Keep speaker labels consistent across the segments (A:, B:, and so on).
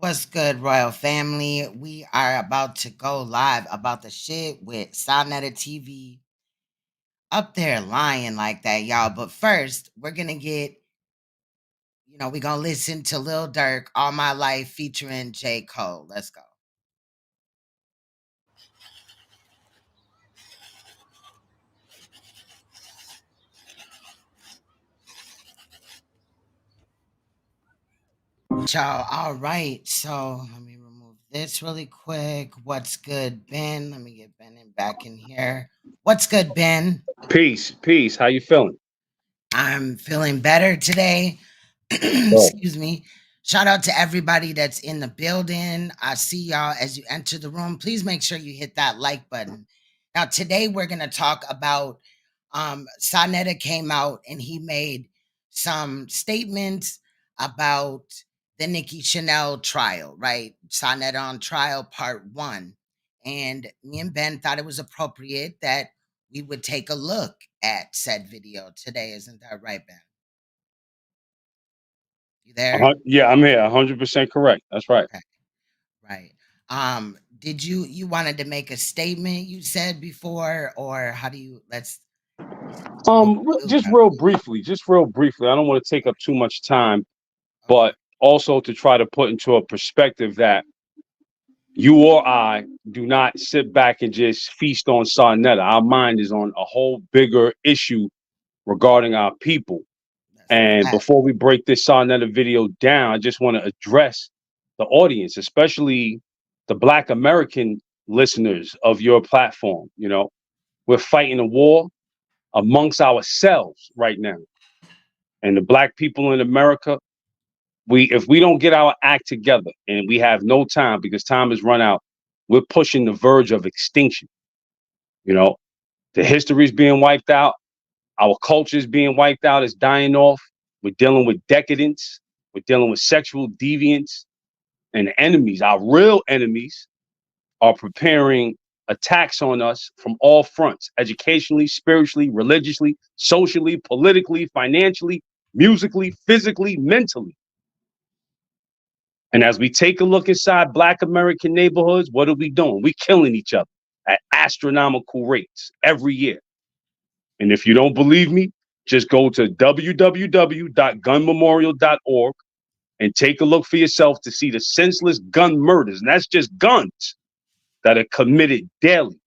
A: What's good, royal family? We are about to go live about the shit with Saneter TV up there lying like that, y'all. But first, we're gonna we're gonna listen to Lil Durk, All My Life featuring J. Cole. Let's go. Y'all, all right. So let me remove this really quick. What's good, Ben? Let me get Ben back in here. What's good, Ben?
B: Peace, peace. How you feeling?
A: I'm feeling better today.
B: Oh,
A: Excuse me. Shout out to everybody that's in the building. I see y'all as you enter the room. Please make sure you hit that like button. Now, today we're going to talk about Sanetta came out and he made some statements about the Nikki Chanel trial, right? Sanetta on trial part one. And me and Ben thought it was appropriate that we would take a look at said video today. Isn't that right, Ben? You there?
B: yeah, I'm here. 100% correct. That's right.
A: Okay, right. Did you wanted to make a statement you said before, or how do you what we'll
B: Just
A: try to
B: real
A: do.
B: briefly, just real briefly. I don't want to take up too much time,
A: Okay.
B: but also to try to put into a perspective that you or I do not sit back and just feast on Sarnetta. Our mind is on a whole bigger issue regarding our people.
A: That's a
B: And
A: fact.
B: before we break this Sarnetta video down, I just want to address the audience, especially the Black American listeners of your platform. We're fighting a war amongst ourselves right now. And the Black people in America, if we don't get our act together, and we have no time because time has run out, we're pushing the verge of extinction. You know, the history is being wiped out. Our culture is being wiped out. It's dying off. We're dealing with decadence. We're dealing with sexual deviance, and enemies, our real enemies, are preparing attacks on us from all fronts: educationally, spiritually, religiously, socially, politically, financially, musically, physically, mentally. And as we take a look inside Black American neighborhoods, what are we doing? We're killing each other at astronomical rates every year. And if you don't believe me, just go to www.gunmemorial.org and take a look for yourself to see the senseless gun murders. And that's just guns that are committed daily.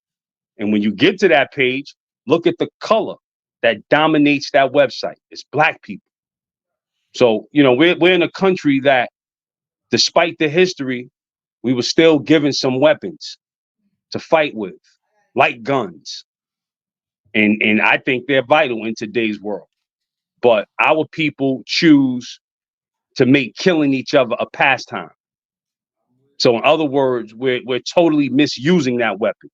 B: And when you get to that page, look at the color that dominates that website. It's Black people. So, we're in a country that, despite the history, we were still given some weapons to fight with, like guns. And I think they're vital in today's world. But our people choose to make killing each other a pastime. So in other words, we're totally misusing that weapon.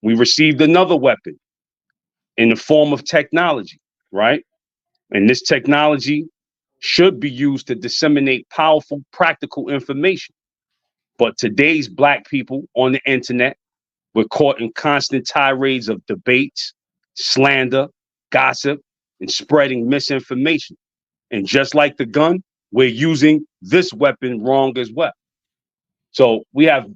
B: We received another weapon in the form of technology, right? And this technology should be used to disseminate powerful, practical information. But today's Black people on the internet, we're caught in constant tirades of debates, slander, gossip, and spreading misinformation. And just like the gun, we're using this weapon wrong as well. So we have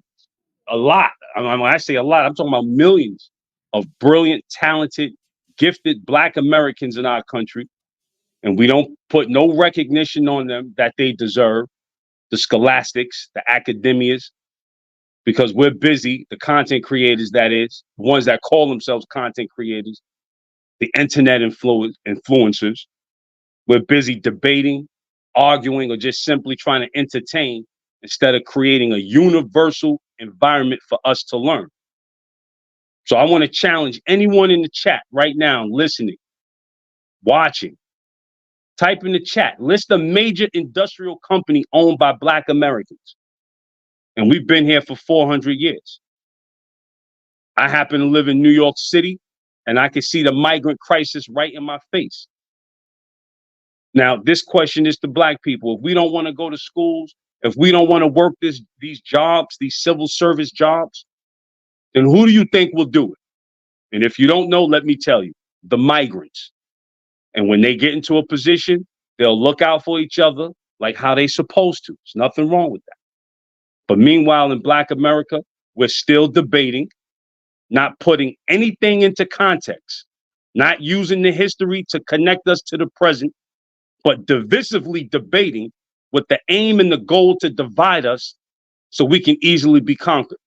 B: a lot. When I say a lot, I'm talking about millions of brilliant, talented, gifted Black Americans in our country, and we don't put no recognition on them that they deserve. The scholastics, the academias, because we're busy, the content creators, that is, ones that call themselves content creators, the internet influencers, we're busy debating, arguing, or just simply trying to entertain instead of creating a universal environment for us to learn. So I want to challenge anyone in the chat right now, listening, watching. Type in the chat, list a major industrial company owned by Black Americans. And we've been here for 400 years. I happen to live in New York City, and I can see the migrant crisis right in my face. Now, this question is to Black people. If we don't want to go to schools, if we don't want to work these jobs, these civil service jobs, then who do you think will do it? And if you don't know, let me tell you, the migrants. And when they get into a position, they'll look out for each other like how they supposed to. There's nothing wrong with that. But meanwhile, in Black America, we're still debating, not putting anything into context, not using the history to connect us to the present, but divisively debating with the aim and the goal to divide us so we can easily be conquered.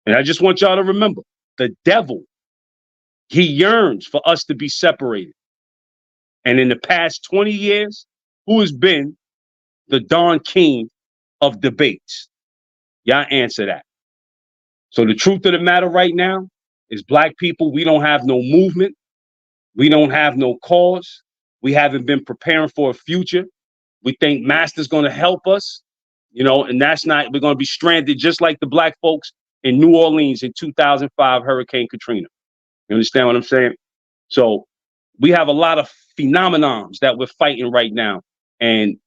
B: And I just want y'all to remember, the devil, he yearns for us to be separated. And in the past 20 years, who has been the Don King of debates? Y'all answer that. So the truth of the matter right now is Black people, we don't have no movement. We don't have no cause. We haven't been preparing for a future. We think Master's going to help us, and that's not, we're going to be stranded just like the Black folks in New Orleans in 2005 Hurricane Katrina. You understand what I'm saying? So we have a lot of phenomenons that we're fighting right now. And,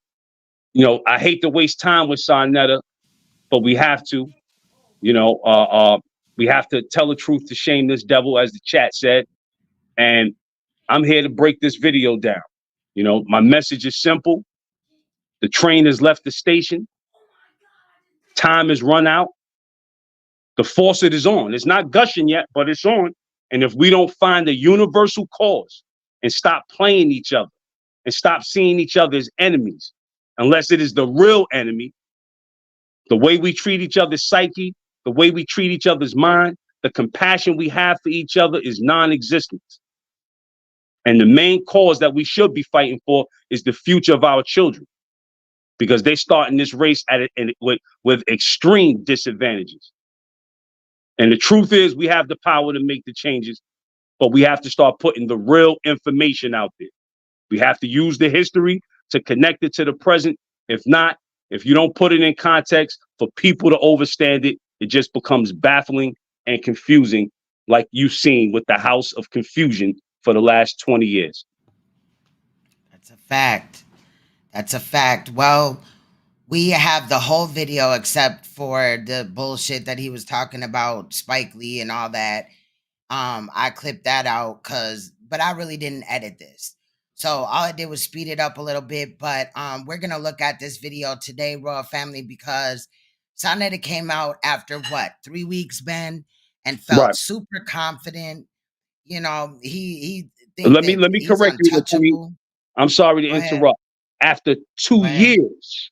B: I hate to waste time with Sanetta, but we have to. We have to tell the truth to shame this devil, as the chat said. And I'm here to break this video down. My message is simple. The train has left the station. Time has run out. The faucet is on. It's not gushing yet, but it's on. And if we don't find a universal cause and stop playing each other and stop seeing each other as enemies, unless it is the real enemy, the way we treat each other's psyche, the way we treat each other's mind, the compassion we have for each other is non-existent. And the main cause that we should be fighting for is the future of our children, because they're starting this race with extreme disadvantages. And the truth is, we have the power to make the changes, but we have to start putting the real information out there. We have to use the history to connect it to the present. If not, if you don't put it in context for people to understand it, it just becomes baffling and confusing, like you've seen with the House of Confusion for the last 20 years.
A: That's a fact. That's a fact. Well, we have the whole video except for the bullshit that he was talking about, Spike Lee and all that. I clipped that out but I really didn't edit this. So all I did was speed it up a little bit. But we're gonna look at this video today, Royal Family, because Saneter came out after 3 weeks, Ben, and felt super confident. He thinks
B: let me
A: he's
B: correct you before
A: untouchable.
B: I'm sorry to interrupt. After 2 years,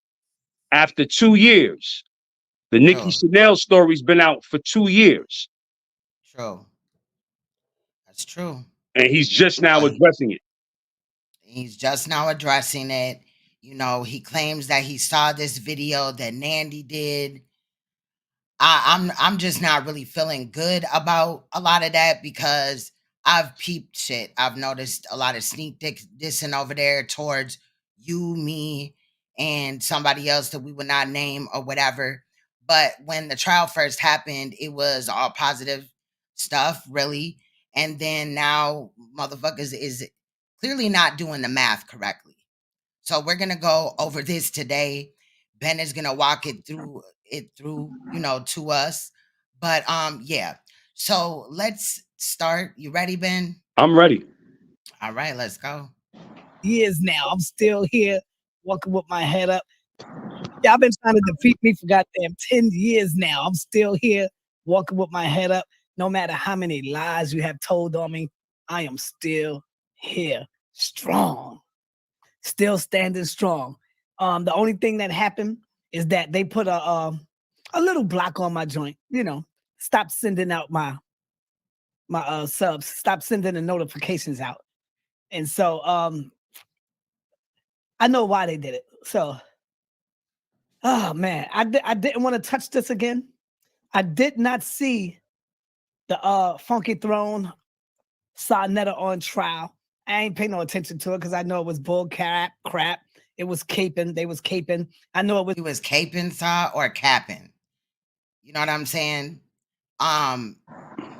B: the Nikki Chanel story's been out for 2 years.
A: True. That's true.
B: And he's just now addressing it.
A: He's just now addressing it. He claims that he saw this video that Nandy did. I'm just not really feeling good about a lot of that because I've peeped shit. I've noticed a lot of sneak dissing over there towards you, me, and somebody else that we would not name or whatever. But when the trial first happened, it was all positive stuff, really. And then now motherfuckers is clearly not doing the math correctly. So we're going to go over this today. Ben is going to walk it through, to us. But yeah. So let's start. You ready, Ben?
B: I'm ready.
A: All right, let's go.
C: Years now, I'm still here, walking with my head up. Y'all been trying to defeat me for goddamn 10 years now. I'm still here, walking with my head up. No matter how many lies you have told on me, I am still here, strong, still standing strong. The only thing that happened is that they put a little block on my joint. Stop sending out my subs. Stop sending the notifications out. And so I know why they did it. So, oh man, I didn't want to touch this again. I did not see the Funky Throne Saneter on trial. I ain't paying no attention to it because I know it was bull crap. It was caping. They was caping. I know it
A: was caping, saw or capping. You know what I'm saying?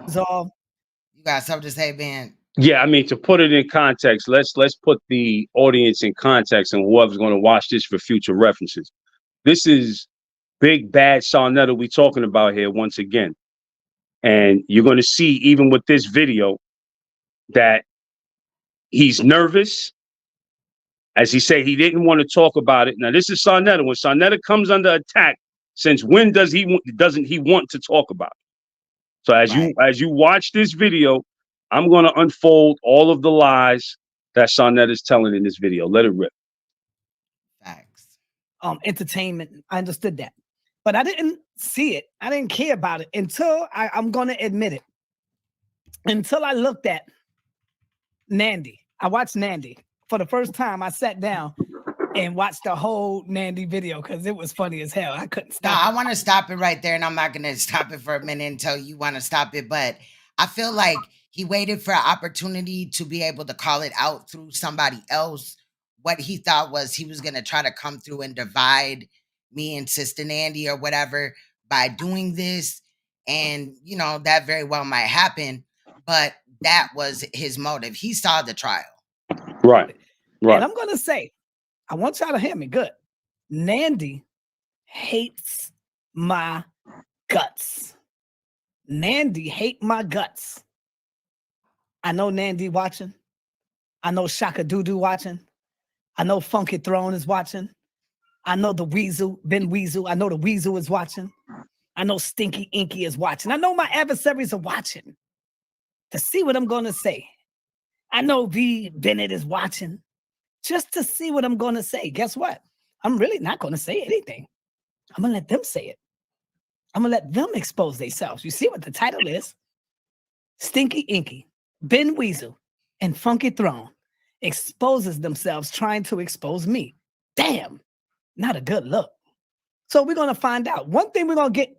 C: So
A: you got something to say, Ben?
B: Yeah, I mean, to put it in context, let's put the audience in context and whoever's going to watch this for future references. This is big bad Saneter we talking about here once again. And you're going to see, even with this video, that he's nervous. As he said, he didn't want to talk about it. Now, this is Saneter. When Saneter comes under attack, Since when doesn't he want to talk about it? So as you watch this video, I'm going to unfold all of the lies that Sanetta is telling in this video. Let it rip.
A: Facts.
C: Entertainment. I understood that, but I didn't see it. I didn't care about it until I'm going to admit it. Until I looked at Nandy. I watched Nandy for the first time. I sat down and watched the whole Nandy video because it was funny as hell. I couldn't stop.
A: I want to stop it right there, and I'm not going to stop it for a minute until you want to stop it. But I feel like he waited for an opportunity to be able to call it out through somebody else. What he thought was he was going to try to come through and divide me and Sister Nandy or whatever by doing this. And, you know, that very well might happen. But that was his motive. He saw the trial.
B: Right.
C: And I'm going to say, I want y'all to hear me good. Nandy hates my guts. Nandy hate my guts. I know Nandy watching. I know Shaka Doodoo watching. I know Funky Throne is watching. I know the Weasel, Ben Weasel. I know the Weasel is watching. I know Stinky Inky is watching. I know my adversaries are watching to see what I'm going to say. I know V. Bennett is watching just to see what I'm going to say. Guess what? I'm really not going to say anything. I'm going to let them say it. I'm going to let them expose themselves. You see what the title is? Stinky Inky, Ben Weasel, and Funky Throne exposes themselves trying to expose me. Damn, not a good look. So we're going to find out. One thing we're going to get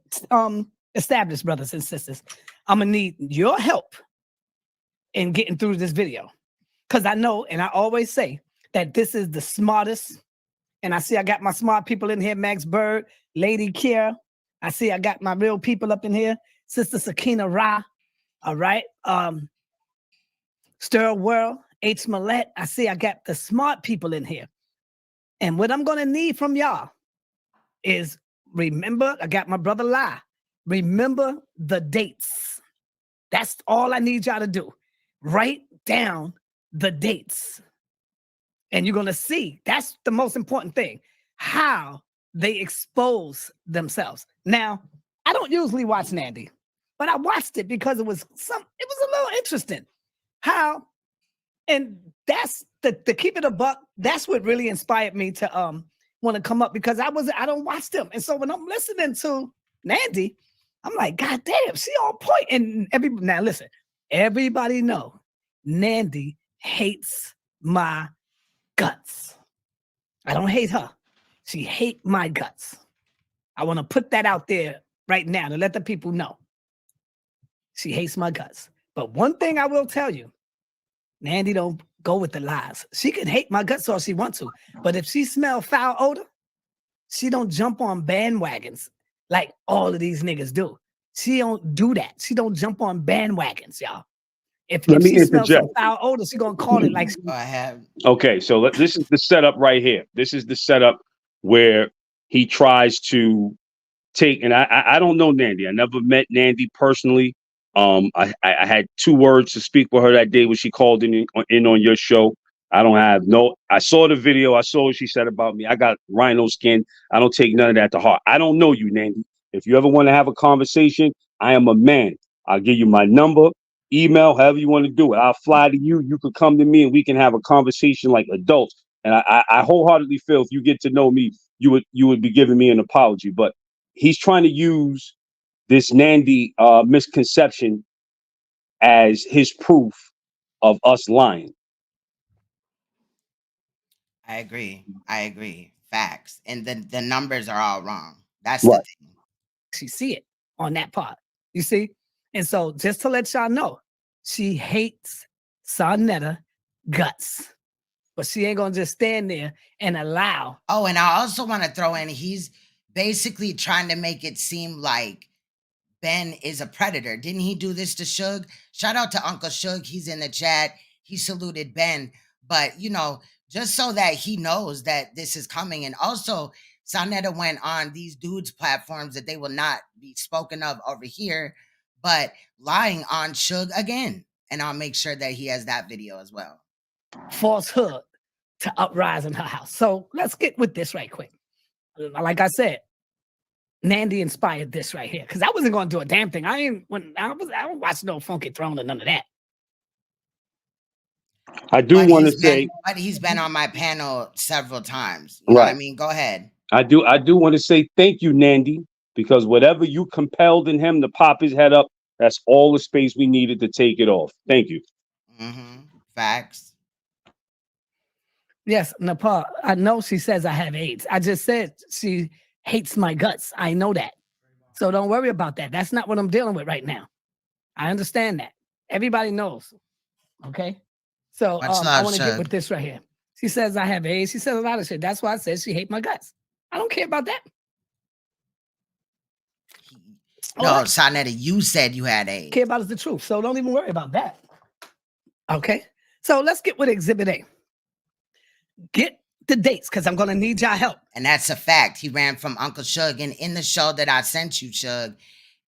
C: established, brothers and sisters. I'm going to need your help in getting through this video. Because I know, and I always say, that this is the smartest. And I see I got my smart people in here, Max Bird, Lady Kiera. I see I got my real people up in here, Sister Sakina Ra. All right. Stir World, H. Smollett. I see I got the smart people in here. And what I'm going to need from y'all is, remember, I got my brother Lie. Remember the dates. That's all I need y'all to do. Write down the dates. And you're going to see, that's the most important thing, how they expose themselves. Now, I don't usually watch Nandy, but I watched it because it was a little interesting. How, and that's the keep it a buck, that's what really inspired me to want to come up, because I don't watch them. And so when I'm listening to Nandy, I'm like, God damn, she on point. And now listen, everybody know Nandy hates my guts. I don't hate her. She hate my guts. I want to put that out there right now to let the people know. She hates my guts. But one thing I will tell you, Nandy don't go with the lies. She can hate my guts all she wants to, but if she smell foul odor, she don't jump on bandwagons like all of these niggas do. She don't do that. She don't jump on bandwagons, y'all. If she smells some foul odor, she gonna call it like.
A: Go ahead.
B: Okay, so this is the setup right here. This is the setup where he tries to take, and I don't know Nandy. I never met Nandy personally. I had 2 words to speak with her that day when she called in on your show. I saw the video. I saw what she said about me. I got rhino skin. I don't take none of that to heart. I don't know you, Nandy. If you ever want to have a conversation, I am a man. I'll give you my number, email, however you want to do it. I'll fly to you. You could come to me and we can have a conversation like adults. And I wholeheartedly feel if you get to know me, you would be giving me an apology. But he's trying to use this Nandy misconception as his proof of us lying.
A: I agree. Facts. And the numbers are all wrong. That's
B: right.
A: The thing.
C: She see it on that part. You see? And so just to let y'all know, she hates Sanetta guts. But she ain't gonna just stand there and allow.
A: Oh, and I also want to throw in, he's basically trying to make it seem like Ben is a predator. Didn't he do this to Suge? Shout out to Uncle Suge. He's in the chat. He saluted Ben. But, you know, just so that he knows that this is coming. And also, Sanetta went on these dudes' platforms that they will not be spoken of over here, but lying on Suge again. And I'll make sure that he has that video as well.
C: Falsehood to uprise in her house. So let's get with this right quick. Like I said, Nandy inspired this right here because I wasn't going to do a damn thing. I don't watch no Funky Throne or none of that.
B: I do want to say,
A: but he's been on my panel several times. You know what I mean? Go ahead.
B: I do want to say thank you, Nandy, because whatever you compelled in him to pop his head up, that's all the space we needed to take it off. Thank you.
A: Facts.
C: Yes, Nepal. I know she says I have AIDS. I just said she hates my guts. I know that. So don't worry about that. That's not what I'm dealing with right now. I understand that. Everybody knows. Okay? So I want to get with this right here. She says I have AIDS. She says a lot of shit. That's why I said she hates my guts. I don't care about that.
A: No, Sanetta, you said you had AIDS.
C: Care about is the truth. So don't even worry about that. Okay? So let's get with Exhibit A. Get the dates because I'm going to need y'all help.
A: And that's a fact. He ran from Uncle Shug. And in the show that I sent you, Shug,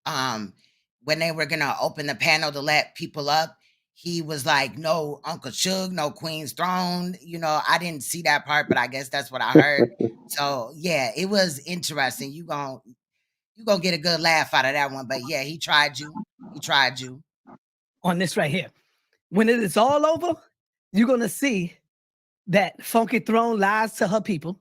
A: when they were going to open the panel to let people up, he was like, no Uncle Shug, no Queen's Throne. You know, I didn't see that part, but I guess that's what I heard. So, yeah, it was interesting. You gonna get a good laugh out of that one. But, yeah, he tried you. He tried you.
C: On this right here. When it is all over, you're going to see that Funky Throne lies to her people.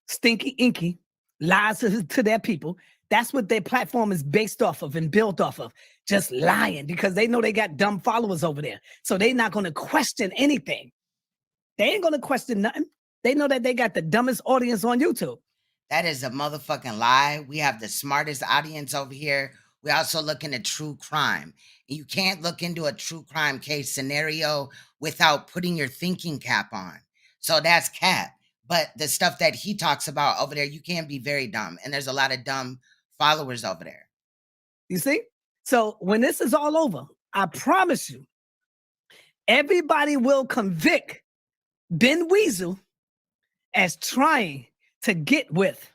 C: Stinky Inky lies to their people. That's what their platform is based off of and built off of. Just lying because they know they got dumb followers over there. So they're not going to question anything. They ain't going to question nothing. They know that they got the dumbest audience on YouTube.
A: That is a motherfucking lie. We have the smartest audience over here. We also looking at true crime. You can't look into a true crime case scenario without putting your thinking cap on. So that's cap. But the stuff that he talks about over there, you can be very dumb. And there's a lot of dumb followers over there.
C: You see? So when this is all over, I promise you, everybody will convict Ben Weasel as trying to get with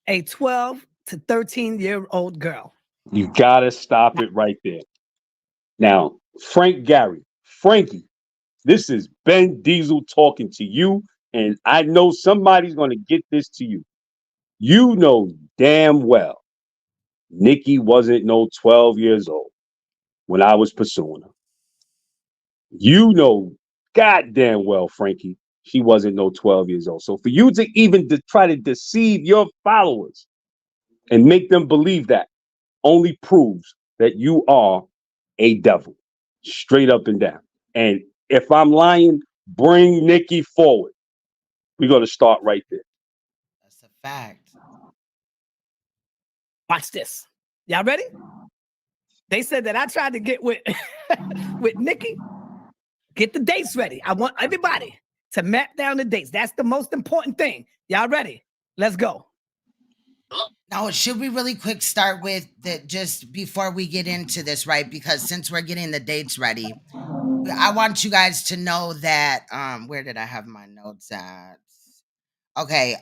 C: a 12 to 13-year-old girl.
B: You got to stop it right there. Now, Frankie, this is Ben Diesel talking to you, and I know somebody's going to get this to you. You know damn well Nicki wasn't no 12 years old when I was pursuing her. You know goddamn well, Frankie, she wasn't no 12 years old. So for you to even try to deceive your followers and make them believe that only proves that you are a devil, straight up and down. And if I'm lying, bring Nicki forward. We're going to start right there.
A: That's a fact.
C: Watch this. Y'all ready? They said that I tried to get with with Nicki. Get the dates ready. I want everybody to map down the dates. That's the most important thing. Y'all ready? Let's go.
A: Now, should we really quick start with just before we get into this, right? Because since we're getting the dates ready, I want you guys to know that, where did I have my notes at? Okay,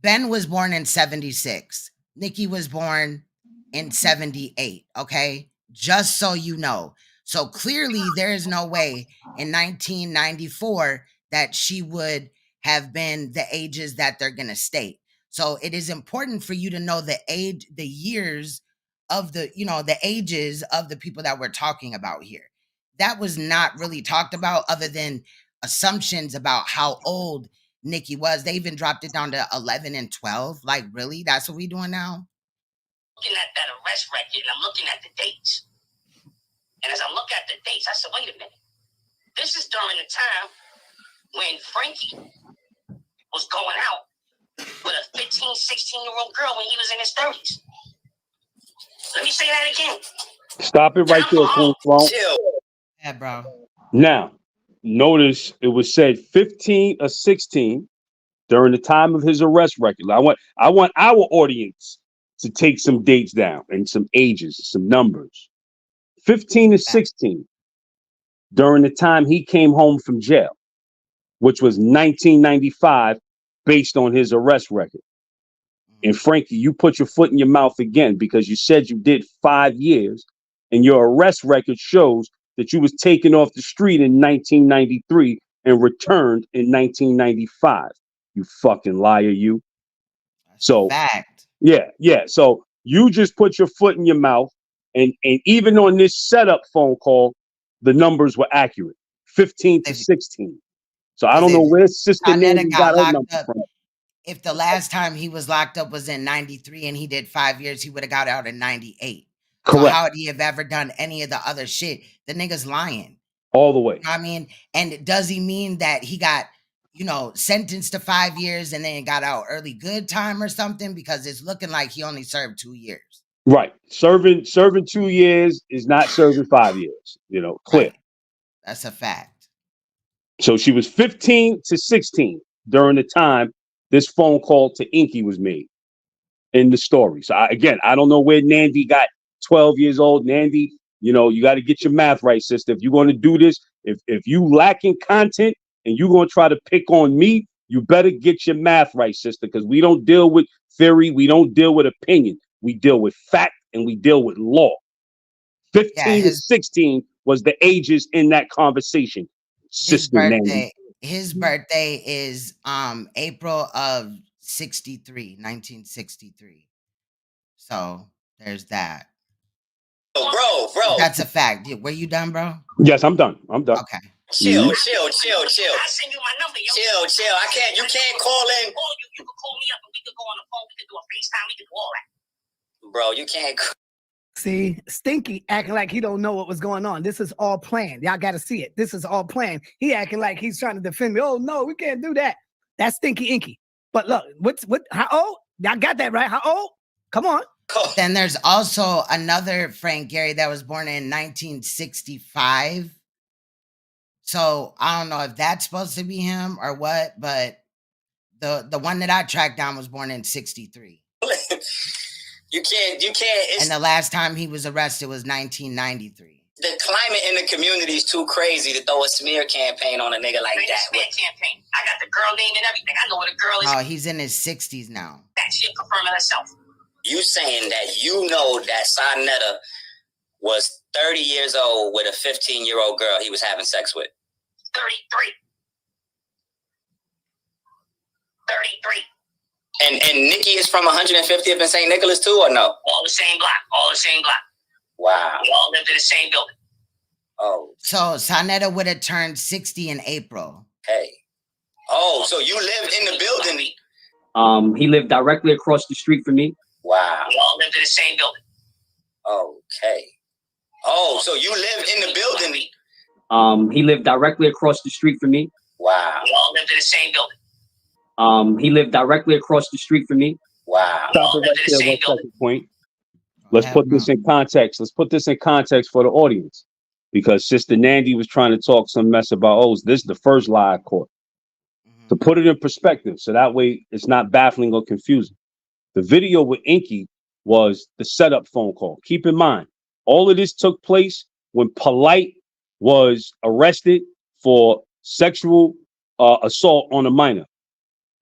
A: Ben was born in 76. Nicki was born in 78, okay? Just so you know. So clearly there is no way in 1994 that she would have been the ages that they're going to state. So it is important for you to know the age, the years of the, the ages of the people that we're talking about here. That was not really talked about other than assumptions about how old Nicki was. They even dropped it down to 11 and 12. Like, really? That's what we doing now?
D: Looking at that arrest record and I'm looking at the dates. And as I look at the dates, I said, wait a minute. This is during the time when Frankie was going out with a 15, 16-year-old girl when he was in his 30s. Let me say that again.
B: Stop it right there, Queen Throne.
A: Yeah, bro.
B: Now, notice it was said 15 or 16 during the time of his arrest record. I want our audience to take some dates down and some ages, some numbers. 15 to 16 during the time he came home from jail, which was 1995 based on his arrest record. And Frankie, you put your foot in your mouth again because you said you did 5 years and your arrest record shows that you was taken off the street in 1993 and returned in 1995. You fucking liar, you.
A: So fact.
B: Yeah. So you just put your foot in your mouth, and even on this setup phone call, the numbers were accurate, 15 to 16. So I don't know where Sister
A: Sanetta
B: Nandy
A: got
B: got her
A: locked
B: number
A: up.
B: from.
A: If the last time he was locked up was in 93 and he did 5 years, he would have got out in 98. So
B: Correct.
A: how would he have ever done any of the other shit? The nigga's lying.
B: All the way.
A: You know what I mean? And does he mean that he got, sentenced to 5 years and then got out early good time or something? Because it's looking like he only served 2 years.
B: Right. Serving 2 years is not serving 5 years. Clear.
A: Right. That's a fact.
B: So she was 15 to 16 during the time this phone call to Inky was made in the story. So I don't know where Nandy got 12 years old. Nandy, you got to get your math right, sister. If you're going to do this, if you lacking content and you're going to try to pick on me, you better get your math right, sister, because we don't deal with theory. We don't deal with opinion. We deal with fact and we deal with law. 15 to 16 was the ages in that conversation. Sister Nandy.
A: His birthday is April of 1963. So there's that.
D: Bro.
A: That's a fact. Were you done, bro?
B: Yes, I'm done.
A: Okay.
D: Chill. I send you my number, yo. Chill. You can't call in. You can call me up and we could go on the phone. We could do a FaceTime. We could do all that. Bro, you can't.
C: See, Stinky acting like he don't know what was going on. This is all planned. Y'all got to see it. This is all planned. He acting like he's trying to defend me. Oh no, we can't do that. That's Stinky Inky. But look, how old? Y'all got that right? How old? Come on.
A: Then there's also another Frank Gary that was born in 1965. So I don't know if that's supposed to be him or what, but the one that I tracked down was born in 63.
D: You can't.
A: And the last time he was arrested was 1993.
D: The climate in the community is too crazy to throw a smear campaign on a nigga like that. Smear campaign. I got the girl name and everything. I know what a girl is.
A: Oh, he's in his 60s now.
D: That shit confirming herself. You saying that you know that Saneter was 30 years old with a 15-year-old girl he was having sex with? 33. And Nikki is from 150th and St. Nicholas too, or no? All the same block. Wow. We all lived in the same building. Oh.
A: So Saneter would have turned 60 in April.
D: Hey. Oh, so you lived in the building.
E: He lived directly across the street from me.
D: Wow. We all lived in the same building. Okay. Oh, so you lived in the building.
E: He lived directly across the street from me.
D: Wow. We all lived in the same building.
E: He lived directly across the street from me.
D: Wow.
B: Stop it right there. 1 second point. Let's put this in context. Let's put this in context for the audience, because Sister Nandy was trying to talk some mess about, this is the first lie I caught. To put it in perspective, so that way it's not baffling or confusing. The video with Inky was the setup phone call. Keep in mind, all of this took place when Polite was arrested for sexual assault on a minor.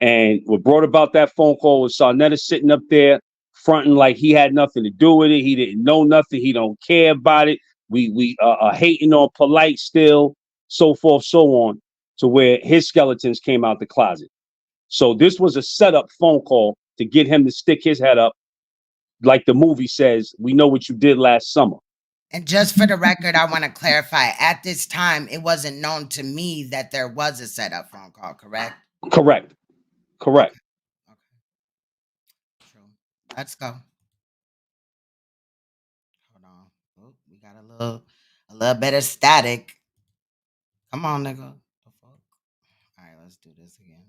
B: And what brought about that phone call was Saneter sitting up there fronting like he had nothing to do with it. He didn't know nothing. He don't care about it. We are hating on Polite still, so forth, so on, to where his skeletons came out the closet. So this was a setup phone call to get him to stick his head up. Like the movie says, we know what you did last summer.
A: And just for the record, I want to clarify, at this time, it wasn't known to me that there was a setup phone call, correct?
B: Correct.
A: Okay. True. Let's go. Hold on. Oh, we got a little bit of static. Come on, nigga. The fuck? All right, let's do this again.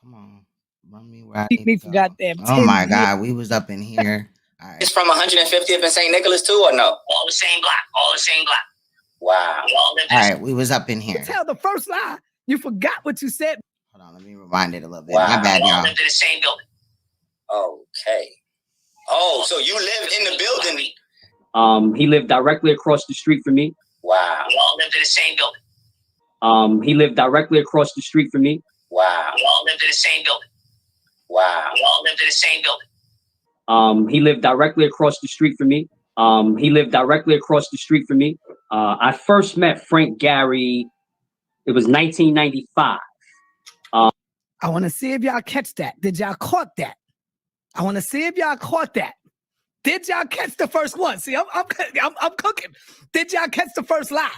A: Come on. Run me where I need to go. Oh my God, we was up in here. All right.
D: It's from 150th and St. Nicholas too, or no? All the same block. Wow.
A: All right, we was up in here.
C: Tell the first lie. You forgot what you said.
A: Hold on, let me rewind it a little bit.
D: Wow.
A: My bad, y'all.
D: Lived in the same building. Okay. Oh, so you lived in the building.
E: He lived directly across the street from me.
D: Wow. We all lived in the same building.
E: He lived directly across the street from me.
D: Wow. We all lived in the same building. Wow. We all lived in the same building.
E: He lived directly across the street from me. He lived directly across the street from me. I first met Frank Gary, it was 1995.
C: I want to see if y'all catch that. Did y'all caught that? I want to see if y'all caught that. Did y'all catch the first one? See, I'm cooking. Did y'all catch the first lie?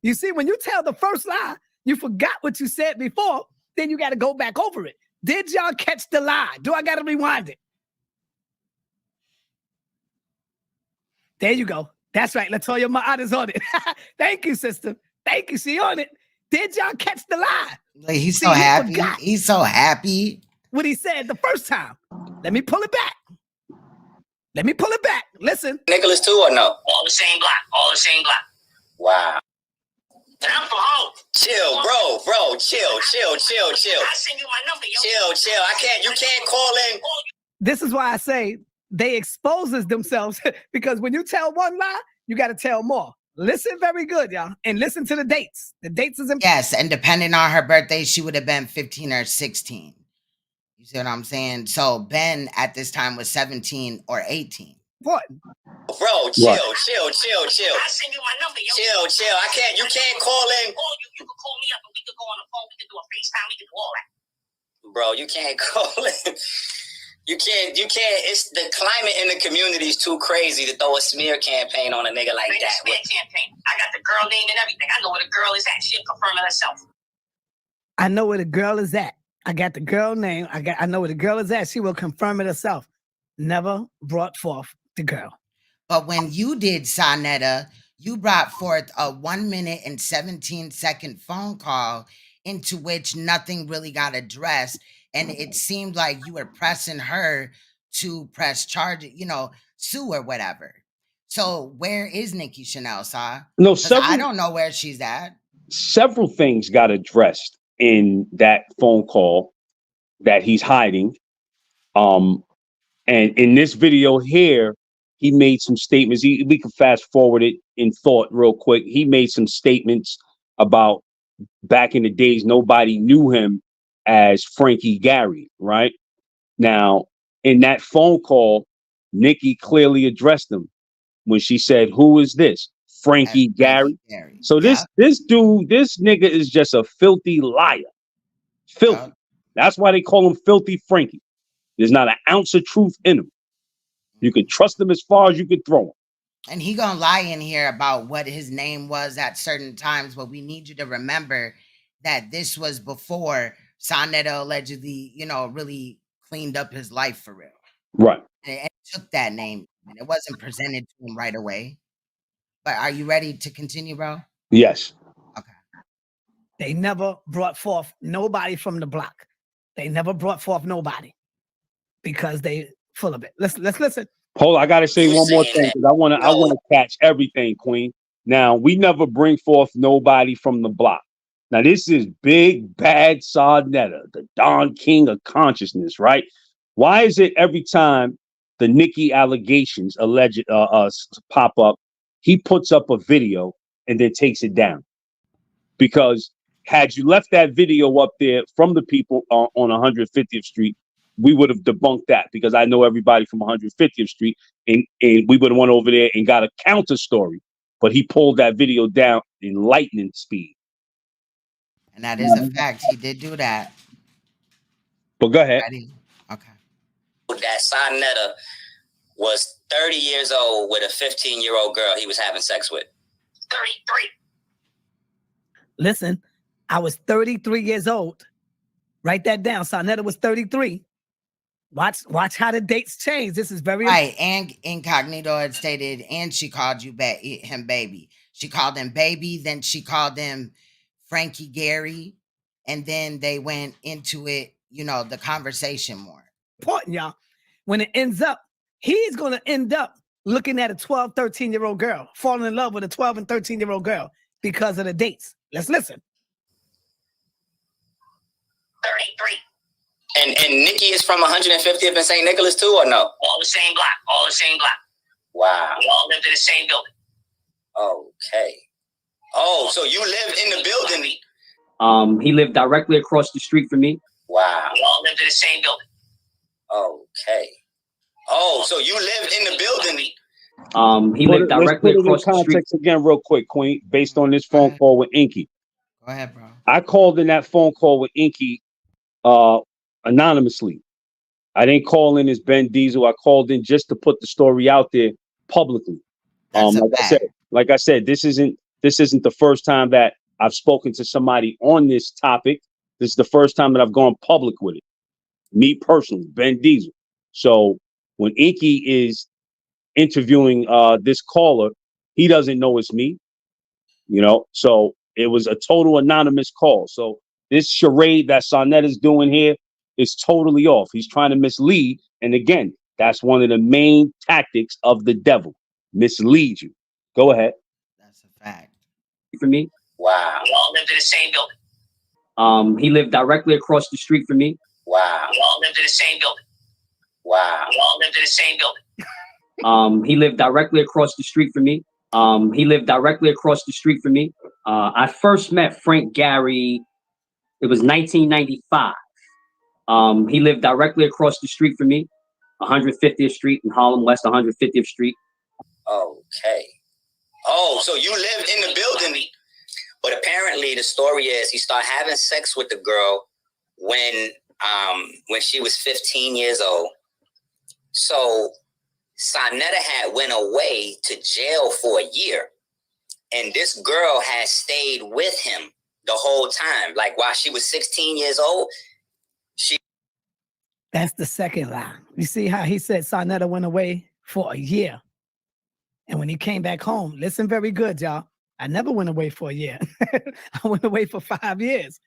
C: You see, when you tell the first lie, you forgot what you said before, then you got to go back over it. Did y'all catch the lie? Do I got to rewind it? There you go. That's right. Latoya Ma'at is on it. Thank you, sister. Thank you. She on it. Did y'all catch the lie?
A: Like, he's so happy. He's so happy.
C: What he said the first time. Let me pull it back. Let me pull it back. Listen.
D: Nicholas too or no? All the same block. All the same block. Wow. And I'm from home. Chill, bro. Chill. I send you my number, yo. Chill. You can't call in.
C: This is why I say they exposes themselves because when you tell one lie, you got to tell more. Listen very good, y'all. And listen to the dates. The dates is important.
A: Yes, and depending on her birthday, she would have been 15 or 16. You see what I'm saying? So Ben at this time was 17 or 18.
C: What?
D: Bro, chill. I send you my number, yo. Chill. You can't call in. You can call me up and we can go on the phone. We can do a FaceTime. We can do all that. Bro, you can't call in. You can't. It's the climate in the community is too crazy to throw a smear campaign on a nigga like that. Smear campaign. I got the girl name and everything. I know where the girl is at. She'll confirm it herself.
C: I know where the girl is at. I got the girl name. I know where the girl is at. She will confirm it herself. Never brought forth the girl.
A: But when you did Sanetta, you brought forth a 1 minute and 17-second phone call into which nothing really got addressed. And it seemed like you were pressing her to press charges, sue or whatever. So where is Nikki Chanel, Sa?
B: No,
A: I don't know where she's at.
B: Several things got addressed in that phone call that he's hiding. And in this video here, he made some statements. We can fast forward it in thought real quick. He made some statements about back in the days, nobody knew him as Frankie Gary, right? Now, in that phone call, Nikki clearly addressed him when she said, "Who is this? Frankie Gary?" So this dude, this nigga is just a filthy liar. Filthy.
A: Yeah.
B: That's why they call him Filthy Frankie. There's not an ounce of truth in him. You can trust him as far as you can throw him.
A: And he gonna lie in here about what his name was at certain times, but we need you to remember that this was before Sanetta allegedly, really cleaned up his life for real.
B: Right.
A: And took that name, and it wasn't presented to him right away. But are you ready to continue, bro?
B: Yes.
A: Okay.
C: They never brought forth nobody from the block. They never brought forth nobody because they full of it. Let's listen.
B: Hold on, I gotta say one more thing because I wanna catch everything, Queen. Now, we never bring forth nobody from the block. Now, this is big bad Sanetta, the Don King of consciousness, right? Why is it every time the Nicki allegations alleged pop up, he puts up a video and then takes it down? Because had you left that video up there from the people on 150th Street, we would have debunked that because I know everybody from 150th Street and we would have went over there and got a counter story. But he pulled that video down in lightning speed.
A: And that is a fact. He did do that.
B: But go ahead.
A: Ready? Okay.
D: That Sanetta was 30 years old with a 15-year-old girl he was having sex with. 33.
C: Listen, I was 33 years old. Write that down. Sanetta was 33. Watch how the dates change. This is very
A: right. And Incognito had stated, and she called him baby. She called him baby. Then she called him Frankie Gary. And then they went into it, the conversation more.
C: Important, y'all. When it ends up, he's going to end up looking at a 12, 13-year-old girl, falling in love with a 12 and 13-year-old girl because of the dates. Let's listen.
D: 33. And Nikki is from 150th and St. Nicholas too, or no? All the same block. All the same block. Wow. We all lived in the same building. Okay. Oh, so you lived in the building?
E: He lived directly across the street from me.
D: Wow. We all lived in the same building. Okay. Oh, so you lived in the building?
E: He lived directly across the street.
B: Context again, real quick, Queen, based on this phone call with Inky.
A: Go ahead, bro.
B: I called in that phone call with Inky anonymously. I didn't call in as Ben Diesel. I called in just to put the story out there publicly.
A: That's a fact.
B: Like I said, this isn't the first time that I've spoken to somebody on this topic. This is the first time that I've gone public with it. Me personally, Ben Diesel. So when Inky is interviewing this caller, he doesn't know it's me. You know, so it was a total anonymous call. So this charade that Saneter is doing here is totally off. He's trying to mislead. And again, that's one of the main tactics of the devil. Mislead you. Go ahead.
A: That's a fact.
E: For me.
D: Wow. We all lived in the same building.
E: He lived directly across the street from me.
D: Wow. We all lived in the same building. Wow. We all lived in the same building.
E: He lived directly across the street from me. He lived directly across the street from me. I first met Frank Gary. It was 1995. He lived directly across the street from me, 150th Street in Harlem West, 150th Street.
D: Okay. Oh, so you lived in the building, but apparently the story is he started having sex with the girl when she was 15 years old. So Saneter had went away to jail for a year, and this girl had stayed with him the whole time. Like while she was 16 years old,
C: That's the second lie. You see how he said Saneter went away for a year. And when he came back home, listen very good, y'all. I never went away for a year. I went away for 5 years.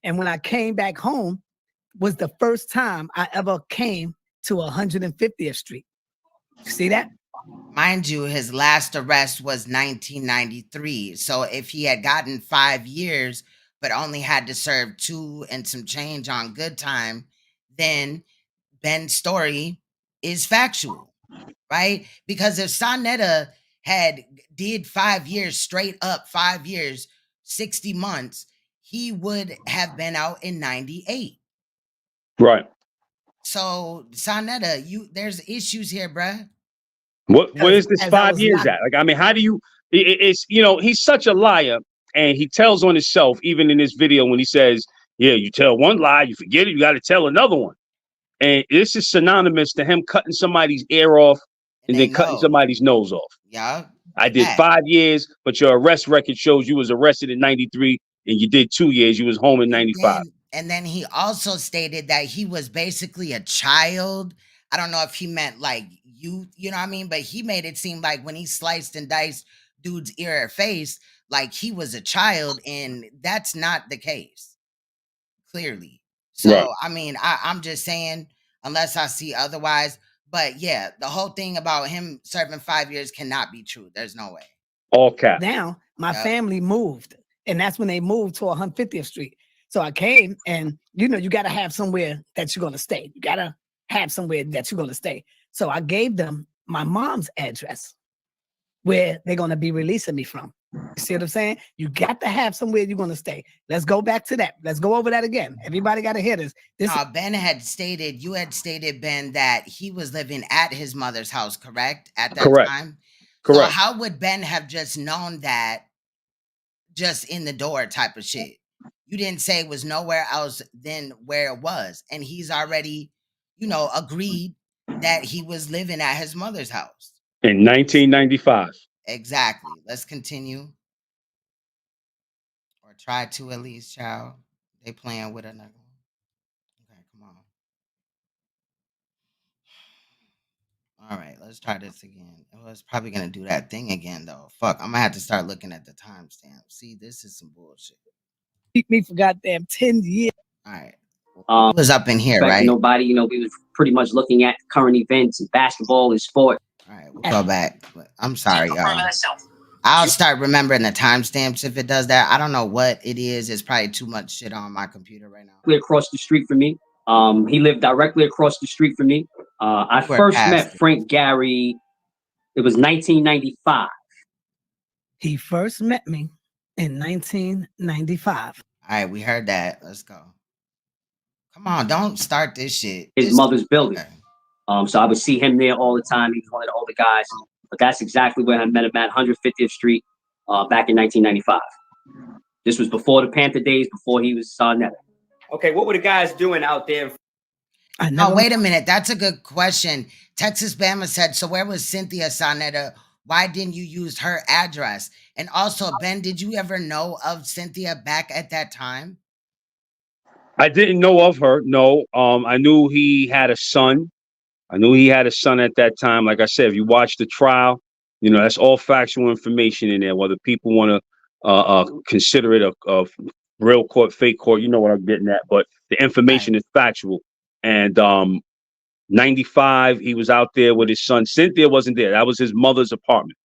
C: And when I came back home was the first time I ever came to 150th Street. You see that?
A: Mind you, his last arrest was 1993. So if he had gotten 5 years, but only had to serve 2 and some change on good time, then Ben's story is factual, right? Because if Saneter had did 5 years straight up, 5 years, 60 months, he would have been out in 98.
B: Right.
A: So Saneter, there's issues here, bruh.
B: Where's this 5 years at? Like, I mean, how do you, it's, you know, he's such a liar, and he tells on himself, even in this video, when he says, yeah, you tell one lie, you forget it, you got to tell another one. And this is synonymous to him cutting somebody's ear off and then cutting somebody's nose off.
A: Yeah.
B: I did 5 years, but your arrest record shows you was arrested in 93 and you did 2 years. You was home in 95.
A: And then he also stated that he was basically a child. I don't know if he meant like youth, you know what I mean? But he made it seem like when he sliced and diced dude's ear or face, like he was a child, and that's not the case, clearly. So, right. I mean, I'm just saying, unless I see otherwise. But yeah, the whole thing about him serving 5 years cannot be true. There's no way.
B: All cap.
C: Now, my family moved, and that's when they moved to 150th Street. So I came, and you know, you got to have somewhere that you're going to stay. You got to have somewhere that you're going to stay. So I gave them my mom's address where they're going to be releasing me from. You see what I'm saying? You got to have somewhere you're going to stay. Let's go back to that. Let's go over that again. Everybody got to hear this.
A: Ben had stated, you had stated, Ben, that he was living at his mother's house, correct? At that time? Correct. So how would Ben have just known that just in the door type of shit? You didn't say it was nowhere else than where it was. And he's already, you know, agreed that he was living at his mother's house.
B: In 1995.
A: Exactly. Let's continue. Or try to at least, child. They playing with another one. Okay, come on. All right, let's try this again. Well, it's probably going to do that thing again, though. Fuck, I'm going to have to start looking at the timestamp. See, this is some bullshit.
C: Keep me for goddamn 10 years.
A: All right. It was up in here, right?
E: Nobody, you know, we was pretty much looking at current events and basketball and sport.
A: All right, we'll go back. I'm sorry, y'all. I'll start remembering the timestamps if it does that. I don't know what it is. It's probably too much shit on my computer right now.
E: Across the street from me. He lived directly across the street from me. I first met Frank Gary. It was 1995.
C: He first met me in 1995.
A: All right, we heard that. Let's go. Come on, don't start this shit.
E: His mother's building. Okay. So I would see him there all the time. He was one of the older guys. But that's exactly where I met him at 150th Street back in 1995. This was before the Panther days, before he was Saneter.
F: Okay, what were the guys doing out there?
C: I never.
A: Oh, wait a minute. That's a good question. Texas Bama said, so where was Cynthia Sanetta? Why didn't you use her address? And also, Ben, did you ever know of Cynthia back at that time?
B: I didn't know of her. No. I knew he had a son. I knew he had a son at that time. Like I said, if you watch the trial, you know, that's all factual information in there. Whether people want to consider it a real court, fake court, you know what I'm getting at. But the information
A: Right.
B: is factual. And 95, he was out there with his son. Cynthia wasn't there. That was his mother's apartment.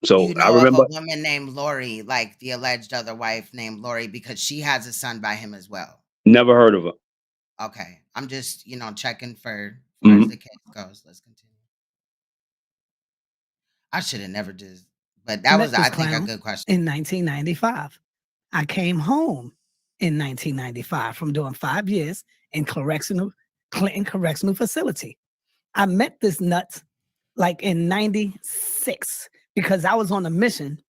A: Do
B: So
A: you
B: I
A: know of a
B: remember,
A: woman named Lori, like the alleged other wife named Lori, because she has a son by him as well?
B: never heard of her.
A: Okay. I'm just, checking for as far as
B: Mhm.
A: the case goes. Let's continue. I should have never did, but that
C: met
A: was,
C: this
A: I think, a
C: clown
A: good question.
C: in 1995. I came home in 1995 from doing 5 years in Clinton Correctional Facility. I met this nut like in 96 because I was on a mission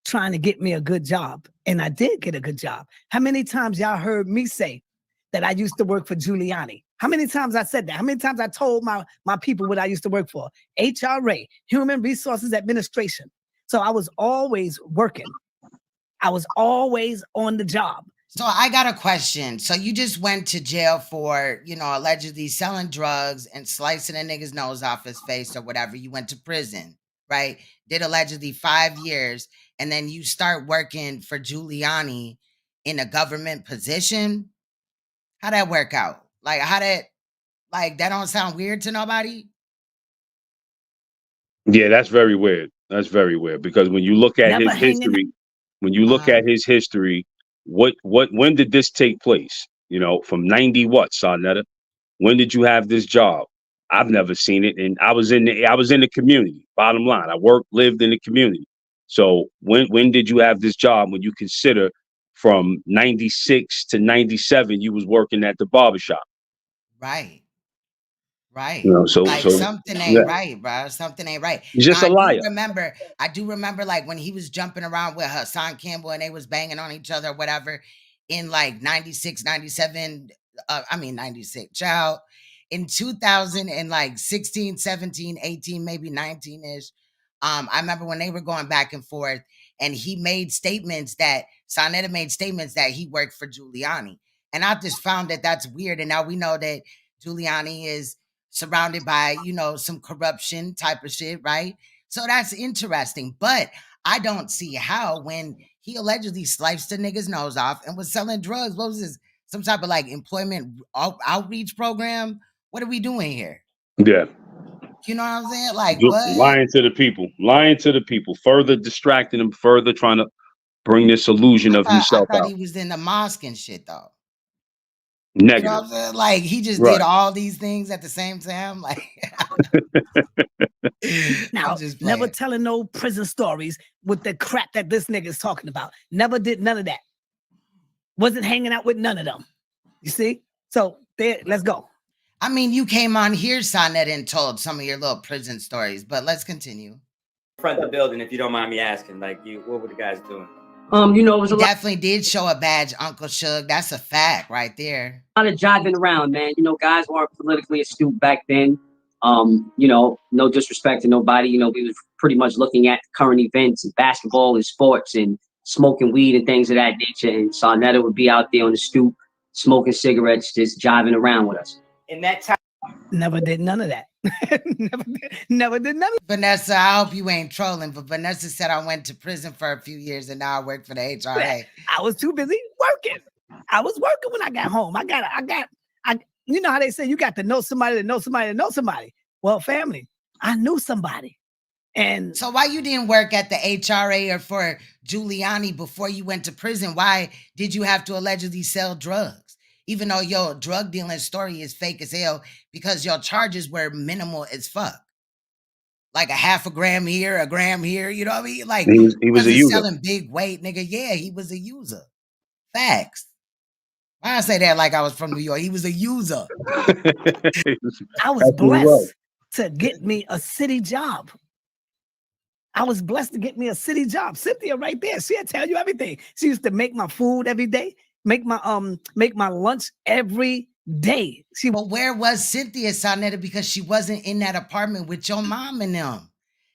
C: trying to get me a good job. And I did get a good job. How many times y'all heard me say that I used to work for Giuliani? How many times I said that? How many times I told my people what I used to work for? HRA, Human Resources Administration. So I was always working. I was always on the job.
A: So I got a question. So you just went to jail for, allegedly selling drugs and slicing a nigga's nose off his face or whatever. You went to prison, right? Did allegedly 5 years, and then you start working for Giuliani in a government position. How'd that work out? Like, that don't sound weird to nobody?
B: Yeah, that's very weird. That's very weird because when you look at
C: Never
B: his
C: hanging.
B: history, when you look at his history, when did this take place? You know, from 90 what, Sonetta? When did you have this job? I've never seen it, and I was in the community. Bottom line, I lived in the community. So when did you have this job? When you consider from 96 to 97, you was working at the barbershop.
A: Right.
B: You
A: Right.
B: know, so
A: Like something
B: yeah,
A: ain't right, bro. Something ain't right.
B: he's
A: Now
B: just a liar.
A: I do remember like when he was jumping around with Hassan Campbell and they was banging on each other or whatever in like 96, 97. I mean 96, child. In 2000 and like 16, 17, 18, maybe 19-ish. I remember when they were going back and forth and he made statements that Sanetta made statements that he worked for Giuliani. And I just found that that's weird. And now we know that Giuliani is surrounded by, some corruption type of shit, right? So that's interesting. But I don't see how when he allegedly sliced the nigga's nose off and was selling drugs, what was this? Some type of like employment outreach program? What are we doing here?
B: Yeah.
A: You know what I'm saying? Like what?
B: Lying to the people, further distracting them, further trying to bring this illusion of
A: I
B: himself
A: thought
B: out.
A: he was in the mosque and shit though. You know what
B: Negative.
A: I'm saying? Like he just did
B: Right.
A: all these things at the same time. Like I'm
C: Now,
A: just
C: never
A: playing.
C: telling no prison stories with the crap that this nigga's talking about. Never did none of that. Wasn't hanging out with none of them. You see? So there, let's go.
A: I mean, you came on here, Sonnet, and told some of your little prison stories, but let's continue.
F: Front of the building, if you don't mind me asking, like, what were the guys doing?
E: It was
A: He
E: a lot
A: definitely did show a badge, Uncle Suge. That's a fact right there.
E: of jiving around, man. You know, guys weren't politically astute back then. No disrespect to nobody. You know, we was pretty much looking at current events and basketball and sports and smoking weed and things of that nature. And Sonetta would be out there on the stoop smoking cigarettes, just jiving around with us.
F: In that time,
C: Never did none of that. never did none of
A: Vanessa, I hope you ain't trolling, but Vanessa said I went to prison for a few years and now I work for the HRA.
C: that. I was too busy working. I was working when I got home. You know how they say you got to know somebody to know somebody to know somebody. Well, family, I knew somebody. And
A: So why you didn't work at the HRA or for Giuliani before you went to prison? Why did you have to allegedly sell drugs? Even though your drug dealing story is fake as hell because your charges were minimal as fuck. Like a half a gram here, a gram here, you know what I mean? Like
B: He was a
A: wasn't
B: user.
A: selling big weight, nigga. Yeah, he was a user. Facts. Why I say that like I was from New York? He was a user.
C: I was blessed to get me a city job. I was blessed to get me a city job. Cynthia right there. She'll tell you everything. She used to make my food every day, make my lunch every day.
A: Well, where was Cynthia Sanetta? Because she wasn't in that apartment with your mom and them.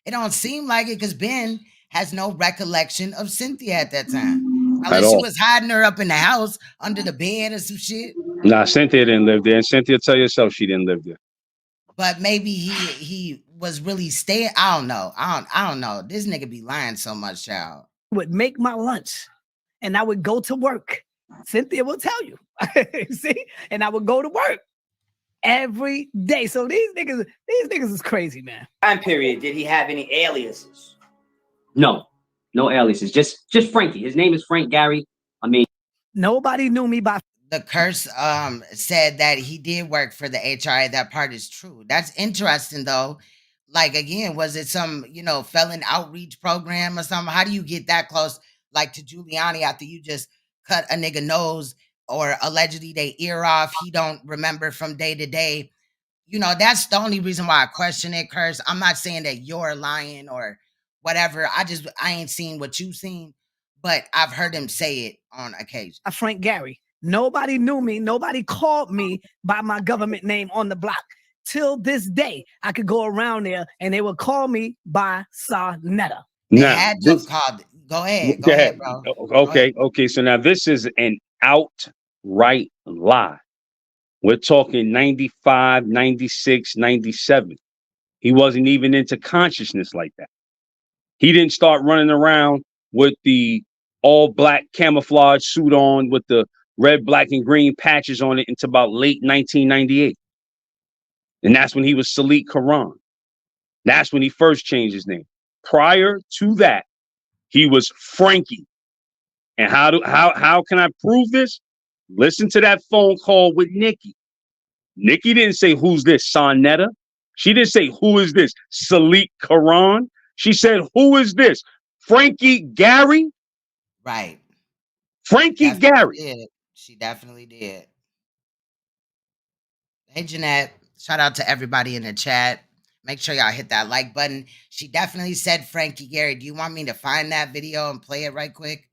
A: It don't seem like it because Ben has no recollection of Cynthia at that time.
B: At
A: Unless she
B: all.
A: was hiding her up in the house under the bed or some shit.
B: Nah, Cynthia didn't live there. And Cynthia tell yourself she didn't live there.
A: But maybe he was really staying. I don't know. I don't know. This nigga be lying so much, child.
C: Would make my lunch and I would go to work. Cynthia will tell you. See? And I would go to work every day. So these niggas is crazy, man.
F: Time period. Did he have any aliases?
E: No, no aliases. Just Frankie. His name is Frank Gary. I mean,
C: Nobody knew me by
A: The curse said that he did work for the HRA. That part is true. That's interesting though. Like again, was it some, felon outreach program or something? How do you get that close like to Giuliani after you just cut a nigga nose or allegedly they ear off? He don't remember from day to day. That's the only reason why I question it, Curse. I'm not saying that you're lying or whatever. I ain't seen what you've seen, but I've heard him say it on occasion.
C: Frank Gary. Nobody knew me. Nobody called me by my government name on the block. Till this day, I could go around there and they would call me by Saneter.
A: They
B: Now,
A: had to have called. Go ahead. Go ahead, bro.
B: Okay. So now this is an outright lie. We're talking 95, 96, 97. He wasn't even into consciousness like that. He didn't start running around with the all black camouflage suit on with the red, black, and green patches on it until about late 1998. And that's when he was Salik Karan. That's when he first changed his name. Prior to that, he was Frankie. And how can I prove this? Listen to that phone call with Nikki. Nikki didn't say, who's this, Sanetta? She didn't say, who is this, Salik Karan? She said, who is this, Frankie Gary?
A: Right.
B: Frankie Gary.
A: Did. She definitely did. Hey, Jeanette. Shout out to everybody in the chat. Make sure y'all hit that like button. She definitely said Frankie Gary. Do you want me to find that video and play it right quick?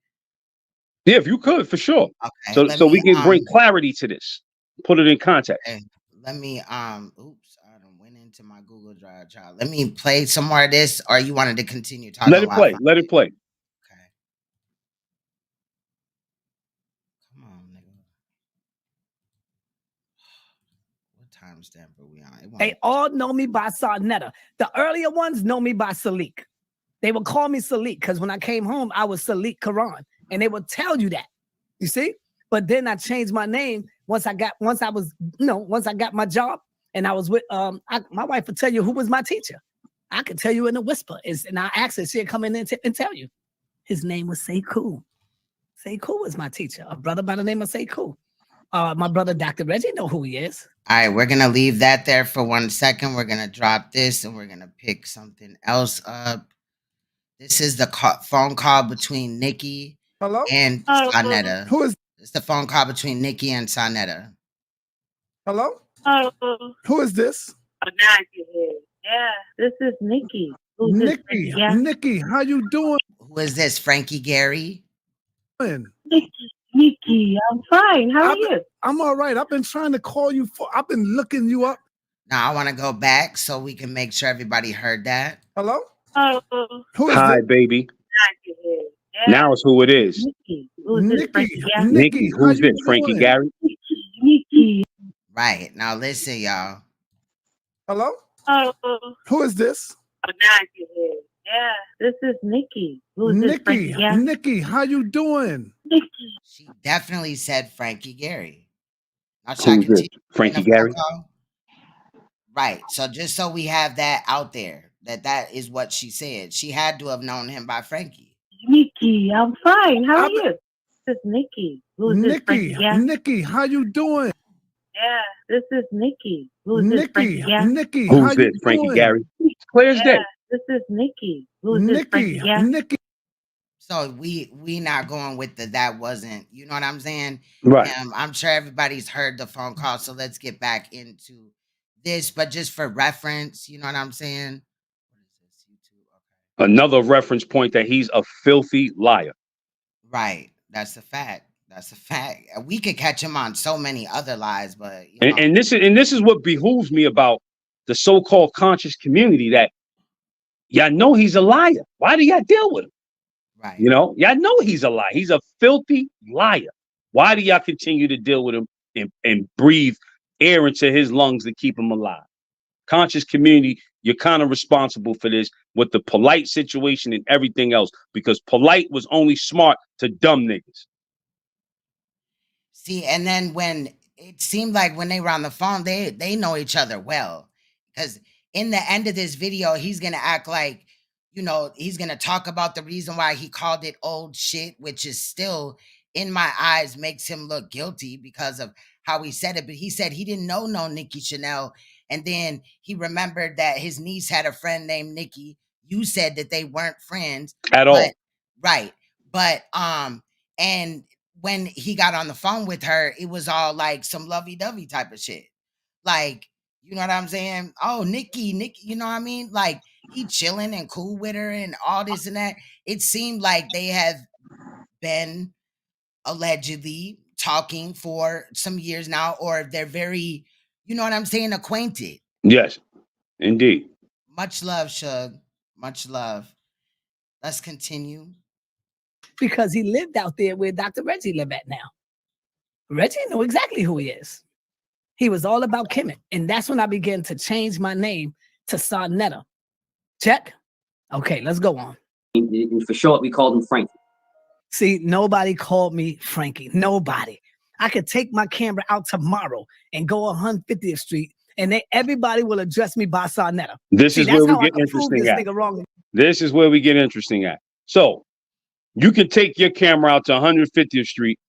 B: Yeah, if you could, for sure.
A: Okay.
B: So we can bring clarity to this. Put it in context.
A: Okay. Let me oops, I done went into my Google Drive, child. Let me play some more of this, or you wanted to continue talking?
B: Let it play. Let it play.
A: Okay. Come on, nigga. What timestamp are we on?
C: They all know me by Saneter. The earlier ones know me by Salik. They would call me Salik because when I came home, I was Salik Karan, and they would tell you that. You see? But then I changed my name once I got my job, and I was with my wife would tell you who was my teacher. I could tell you in a whisper. And I asked her, she'd come in and tell you. His name was Sekou. Sekou was my teacher, a brother by the name of Sekou. My brother, Dr. Reggie, know who he is.
A: All right, we're gonna leave that there for 1 second. We're gonna drop this and we're gonna pick something else up. This is the phone call between Nikki and Sanetta.
G: Who is?
A: It's the phone call between Nikki and Sanetta.
G: Hello?
H: Oh,
G: Who is this?
H: Nandy. Yeah, this is Nikki. Who's this?
G: Nikki.
H: Yeah.
G: Nikki, how you doing?
A: Who is this? Frankie Gary?
H: Nikki, I'm fine. How are you?
G: I'm all right. I've been trying to call you I've been looking you up.
A: Now I want to go back so we can make sure everybody heard that.
G: Hello?
H: Oh,
G: Who is
B: Hi,
G: this?
B: baby.
H: Nandy. Yeah.
B: Now it's who it is.
H: Nikki. Who's this?
G: Nikki.
H: Frankie? Yeah.
B: Nikki,
G: how
B: who's
G: you
B: this? Frankie
G: doing?
B: Gary?
H: Nikki.
A: Right. Now listen, y'all.
G: Hello?
H: Oh,
G: Who is this?
H: Nandy. Yeah, this is Nikki. Who's this?
G: Nikki.
H: Frankie? Yeah.
G: Nikki, how you doing?
H: Nikki.
A: She definitely said Frankie Gary. Now,
B: Who's this? Frankie Gary?
A: Right. So just so we have that out there, that is what she said. She had to have known him by Frankie.
H: Nikki, I'm fine. How are you? This is Nikki. Who's this?
G: Nikki.
H: Frankie? Yeah.
G: Nikki, how you doing?
H: Yeah, this is Nikki. Who's this? Frankie?
G: Nikki.
H: Yeah.
G: Nikki, how
B: Who's
G: you
B: this? Frankie
G: doing?
B: Gary? Clear as day.
H: Yeah, this is Nikki. Who's this?
G: Nikki.
H: Frankie? Yeah.
G: Nikki.
A: So we not going with that wasn't, you know what I'm saying?
B: Right.
A: I'm sure everybody's heard the phone call, so let's get back into this, but just for reference, you know what I'm saying? What is this? YouTube. Okay.
B: Another reference point that he's a filthy liar.
A: Right. That's a fact. That's a fact. We could catch him on so many other lies, but you know.
B: And this is what behooves me about the so-called conscious community, that y'all know he's a liar. Why do y'all deal with him?
A: Right.
B: You know, y'all know he's a liar. He's a filthy liar. Why do y'all continue to deal with him and breathe air into his lungs to keep him alive? Conscious community, you're kind of responsible for this with the polite situation and everything else, because polite was only smart to dumb niggas.
A: See, and then when it seemed like when they were on the phone, they know each other well. Because in the end of this video, he's gonna act like, you know, he's gonna talk about the reason why he called it old shit, which is still, in my eyes, makes him look guilty because of how he said it. But he said he didn't know no Nikki Chanel. And then he remembered that his niece had a friend named Nikki. You said that they weren't friends
B: At all.
A: Right. But and when he got on the phone with her, it was all like some lovey-dovey type of shit. Like, you know what I'm saying? Oh, Nikki, you know what I mean? Like, he chilling and cool with her and all this and that. It seemed like they have been allegedly talking for some years now, or they're very, you know what I'm saying, acquainted.
B: Yes, indeed.
A: Much love, Shug. Much love. Let's continue.
C: Because he lived out there where Dr. Reggie live at now. Reggie knew exactly who he is. He was all about Kemet. And that's when I began to change my name to Saneter. Check? Okay, let's go on.
E: And for short, we called him Frankie.
C: See, nobody called me Frankie. Nobody. I could take my camera out tomorrow and go 150th Street, and everybody will address me by Saneter.
B: This
C: See,
B: is
C: that's
B: where
C: how
B: we
C: I
B: get
C: can prove
B: interesting
C: this
B: at.
C: nigga wrong.
B: This is where we get interesting at. So you can take your camera out to 150th Street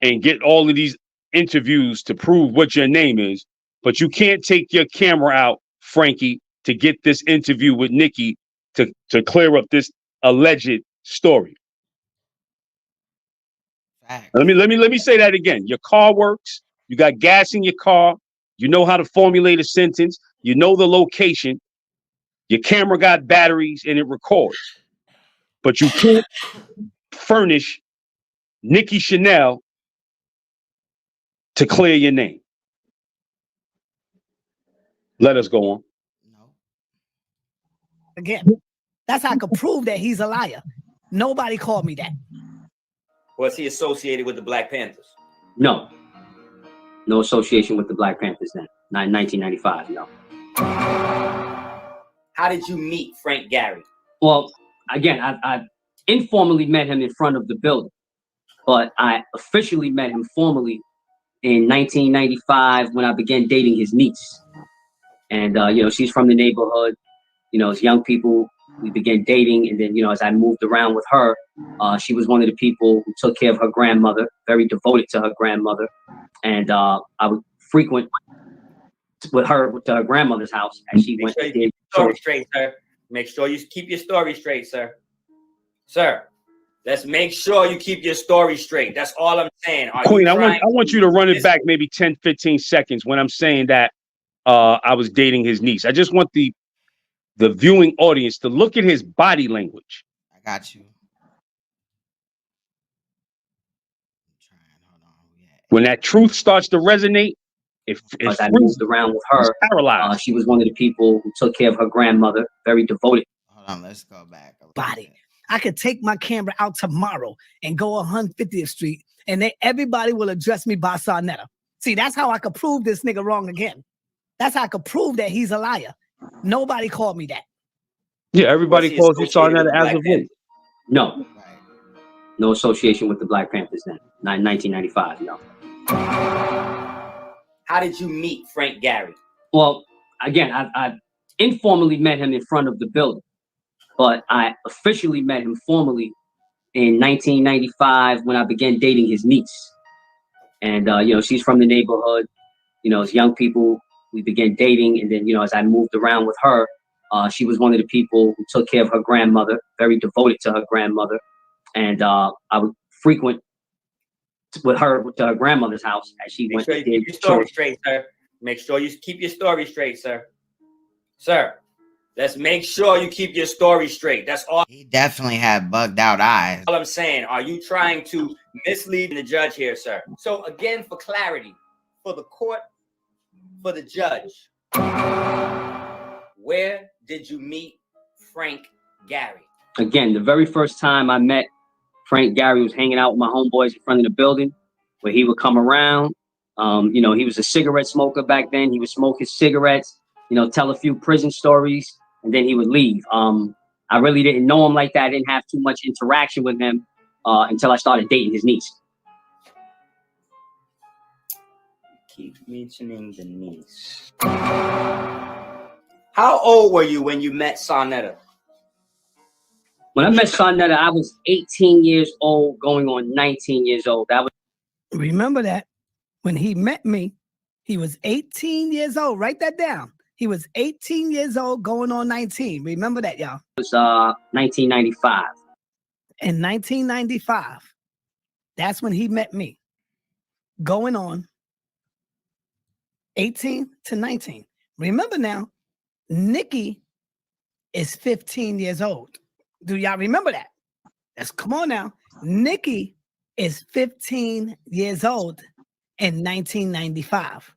B: and get all of these interviews to prove what your name is, but you can't take your camera out, Frankie, to get this interview with Nicki to clear up this alleged story.
A: Facts.
B: Let me say that again. Your car works. You got gas in your car. You know how to formulate a sentence. You know the location. Your camera got batteries and it records. But you can't furnish Nikki Chanel to clear your name. Let us go on.
A: No.
C: Again, that's how I could prove that he's a liar. Nobody called me that.
F: Was he associated with the Black Panthers?
E: No. No association with the Black Panthers then. Not in 1995, no.
F: How did you meet Frank Gary?
E: Well, again, I informally met him in front of the building, but I officially met him formally in 1995 when I began dating his niece. And, you know, she's from the neighborhood. You know, as young people, we began dating. And then, you know, as I moved around with her, she was one of the people who took care of her grandmother, very devoted to her grandmother. And I would frequent with her to her grandmother's house as she went to
F: keep your story straight, sir. Make sure you keep your story straight, sir. Sir, let's make sure you keep your story straight. That's all I'm saying.
B: Queen, I want you to run it back maybe 10, 15 seconds when I'm saying that I was dating his niece. I just want the viewing audience to look at his body language.
A: I got you. Hold on.
B: When that truth starts to resonate, if
E: I moved around with her,
B: paralyzed.
E: She was one of the people who took care of her grandmother, very devoted.
A: Hold on, let's go back.
C: Body. I could take my camera out tomorrow and go 150th Street, and everybody will address me by Saneter. See, that's how I could prove this nigga wrong again. That's how I could prove that he's a liar. Nobody called me that.
B: Yeah, everybody calls you Saneter as of late.
E: No. No association with the Black Panthers then. Not in 1995, no.
F: How did you meet Frank Gary?
E: Well, again, I informally met him in front of the building, but I officially met him formally in 1995 when I began dating his niece. And, you know, she's from the neighborhood. You know, as young people, we began dating. And then, you know, as I moved around with her, she was one of the people who took care of her grandmother, very devoted to her grandmother. And I would frequent with her to her grandmother's house as she went to
F: keep your story straight, sir. Make sure you keep your story straight, sir. Sir, Let's make sure you keep your story straight. That's all.
A: He definitely had bugged out eyes.
F: All I'm saying. Are you trying to mislead the judge here, sir? So again, for clarity, for the court, for the judge, where did you meet Frank Gary?
E: Again, the very first time I met Frank Gary was hanging out with my homeboys in front of the building, where he would come around. You know, he was a cigarette smoker back then. He would smoke his cigarettes, you know, tell a few prison stories, and then he would leave. I really didn't know him like that. I didn't have too much interaction with him until I started dating his niece.
F: Keep mentioning the niece. How old were you when you met Saneter?
E: When I met Sanetta, I was 18 years old, going on 19 years old. That was.
C: Remember that when he met me, he was 18 years old. Write that down. He was 18 years old, going on 19. Remember that, y'all.
E: It was 1995.
C: In 1995, that's when he met me. Going on 18 to 19. Remember now, Nicki is 15 years old. Do y'all remember that? Let's come on now. Nicki is 15 years old in 1995.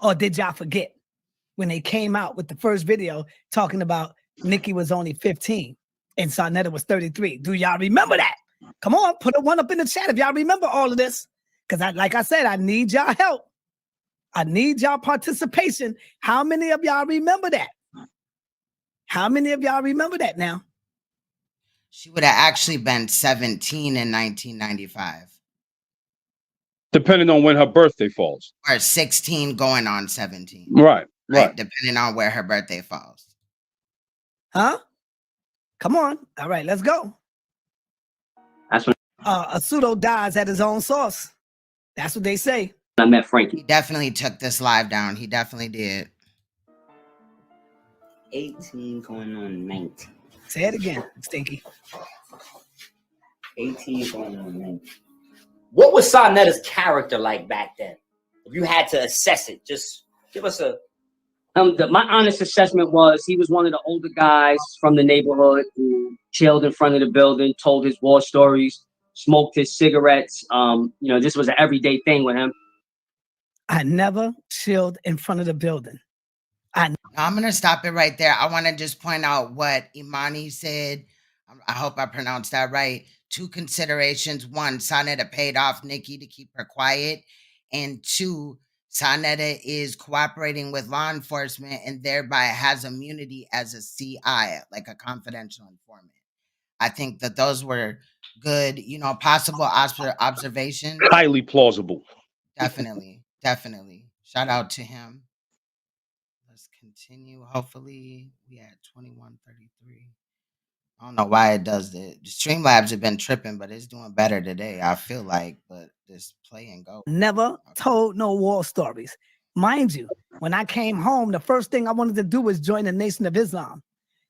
C: Or did y'all forget when they came out with the first video talking about Nicki was only 15 and Sanetta was 33? Do y'all remember that? Come on, put a one up in the chat if y'all remember all of this. Because like I said, I need y'all help. I need y'all participation. How many of y'all remember that? How many of y'all remember that now?
A: She would have actually been 17 in 1995.
B: Depending on when her birthday falls.
A: Or 16 going on 17.
B: Right, right.
A: Depending on where her birthday falls.
C: Huh? Come on. All right, let's go.
E: That's when
C: A pseudo dies at his own source. That's what they say.
E: I met Frankie.
A: He definitely took this live down. He definitely did.
F: 18 going on 19.
C: Say it again, Stinky.
F: 18 going on 19. What was Saneta's character like back then? If you had to assess it, just give us a...
E: My honest assessment was he was one of the older guys from the neighborhood who chilled in front of the building, told his war stories, smoked his cigarettes. You know, this was an everyday thing with him.
C: I never chilled in front of the building.
A: I'm going to stop it right there. I want to just point out what Imani said. I hope I pronounced that right. 2 considerations. 1, Sanetta paid off Nicki to keep her quiet. And 2, Sanetta is cooperating with law enforcement and thereby has immunity as a CI, like a confidential informant. I think that those were good, you know, possible observations.
B: Highly plausible.
A: Definitely. Definitely. Shout out to him. Let's continue. Hopefully we at 21:33. I don't know why it does that. The Streamlabs have been tripping, but it's doing better today, I feel like. But this play and go.
C: Never told no war stories. Mind you, when I came home, the first thing I wanted to do was join the Nation of Islam.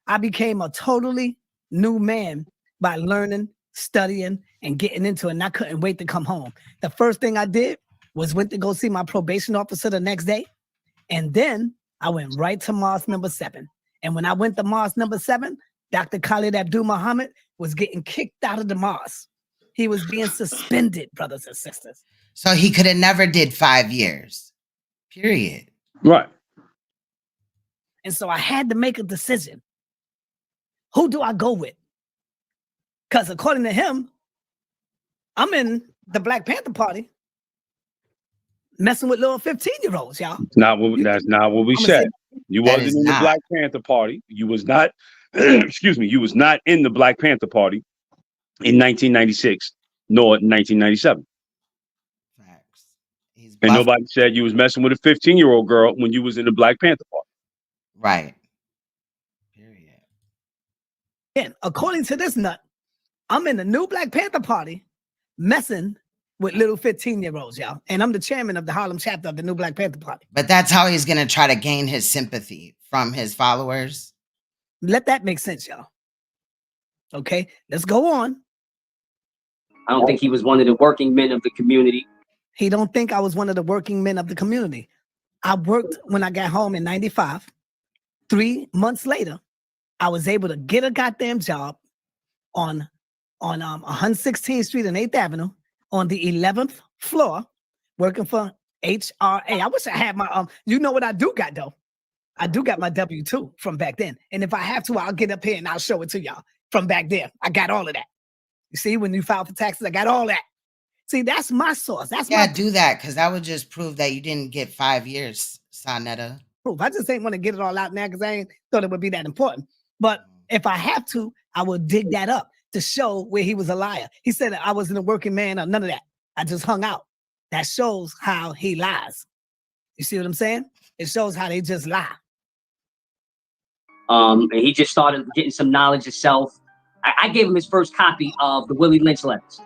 C: I became a totally new man by learning, studying, and getting into it. And I couldn't wait to come home. The first thing I did was went to go see my probation officer the next day. And then I went right to Mosque number 7. And when I went to Mosque number 7, Dr. Khalid Abdul Muhammad was getting kicked out of the mosque. He was being suspended, brothers and sisters.
A: So he could have never did 5 years. Period.
B: Right.
C: And so I had to make a decision. Who do I go with? Because according to him, I'm in the Black Panther Party messing with little 15-year-olds, y'all.
B: That's not what we said. You wasn't in the Black Panther Party. You was not, excuse me, you was not in the Black Panther Party in 1996, nor in 1997.
A: Facts.
B: And nobody said you was messing with a 15-year-old girl when you was in the Black Panther Party.
A: Right. Period.
C: And according to this nut, I'm in the new Black Panther Party messing with little 15-year-olds, y'all. And I'm the chairman of the Harlem chapter of the new Black Panther Party.
A: But that's how he's going to try to gain his sympathy from his followers.
C: Let that make sense, y'all. Okay, let's go on.
E: I don't think he was one of the working men of the community.
C: He don't think I was one of the working men of the community. I worked when I got home in 95. 3 months later, I was able to get a goddamn job on 116th Street and 8th Avenue on the 11th floor, working for HRA. I wish I had my you know what I do got though? I do got my W-2 from back then. And if I have to, I'll get up here and I'll show it to y'all from back then. I got all of that. You see, when you file for taxes, I got all that. See, that's my source. That's my
A: do that, because that would just prove that you didn't get 5 years, Sanetta.
C: proof. I just ain't want to get it all out now because I ain't thought it would be that important. But if I have to, I will dig that up to show where he was a liar. He said I wasn't a working man or none of that. I just hung out. That shows how he lies. You see what I'm saying? It shows how they just lie.
E: And he just started getting some knowledge himself. I gave him his first copy of the Willie Lynch letters.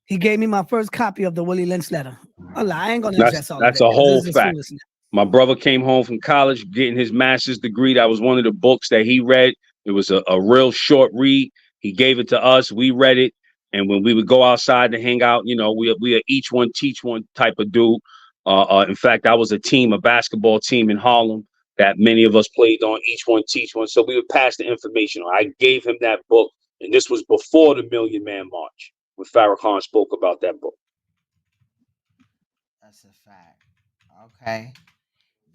C: He gave me my first copy of the Willie Lynch letter. I ain't gonna address all
B: That's
C: of it.
B: a whole
C: This is
B: fact.
C: foolishness.
B: My brother came home from college getting his master's degree. That was one of the books that he read. It was a real short read. He gave it to us. We read it. And when we would go outside to hang out, you know, we are each one teach one type of dude. In fact, I was a basketball team in Harlem that many of us played on, each one teach one. So we would pass the information on. I gave him that book. And this was before the Million Man March, when Farrakhan spoke about that book.
A: That's a fact. Okay.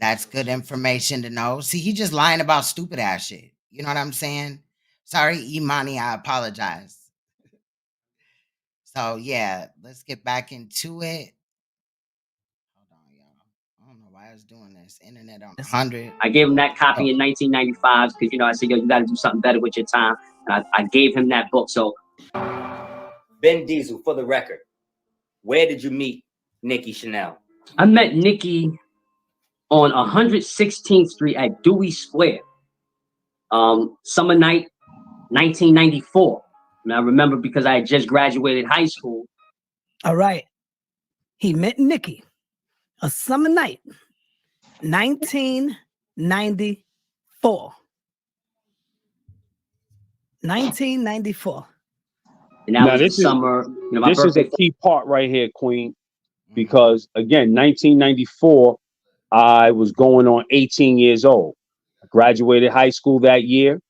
A: That's good information to know. See, he just lying about stupid ass shit. You know what I'm saying? Sorry, Imani, I apologize. So yeah, let's get back into it. Hold on, y'all. I don't know why I was doing this. Internet on 100.
E: I gave him that copy in 1995 because, you know, I said, yo, you got to do something better with your time. And I gave him that book. So,
F: Ben Diesel, for the record, where did you meet Nikki Chanel?
E: I met Nicki on 116th Street at Dewey Square. Summer night, 1994. And I remember because I had just graduated high school.
C: All right. He met Nicki a summer night, 1994. 1994.
E: And that
B: Now,
E: was
B: this
E: the
B: is-
E: summer. You know, my
B: This is
E: birthday.
B: a key part right here, Queen, because again, 1994, I was going on 18 years old. I graduated high school that year,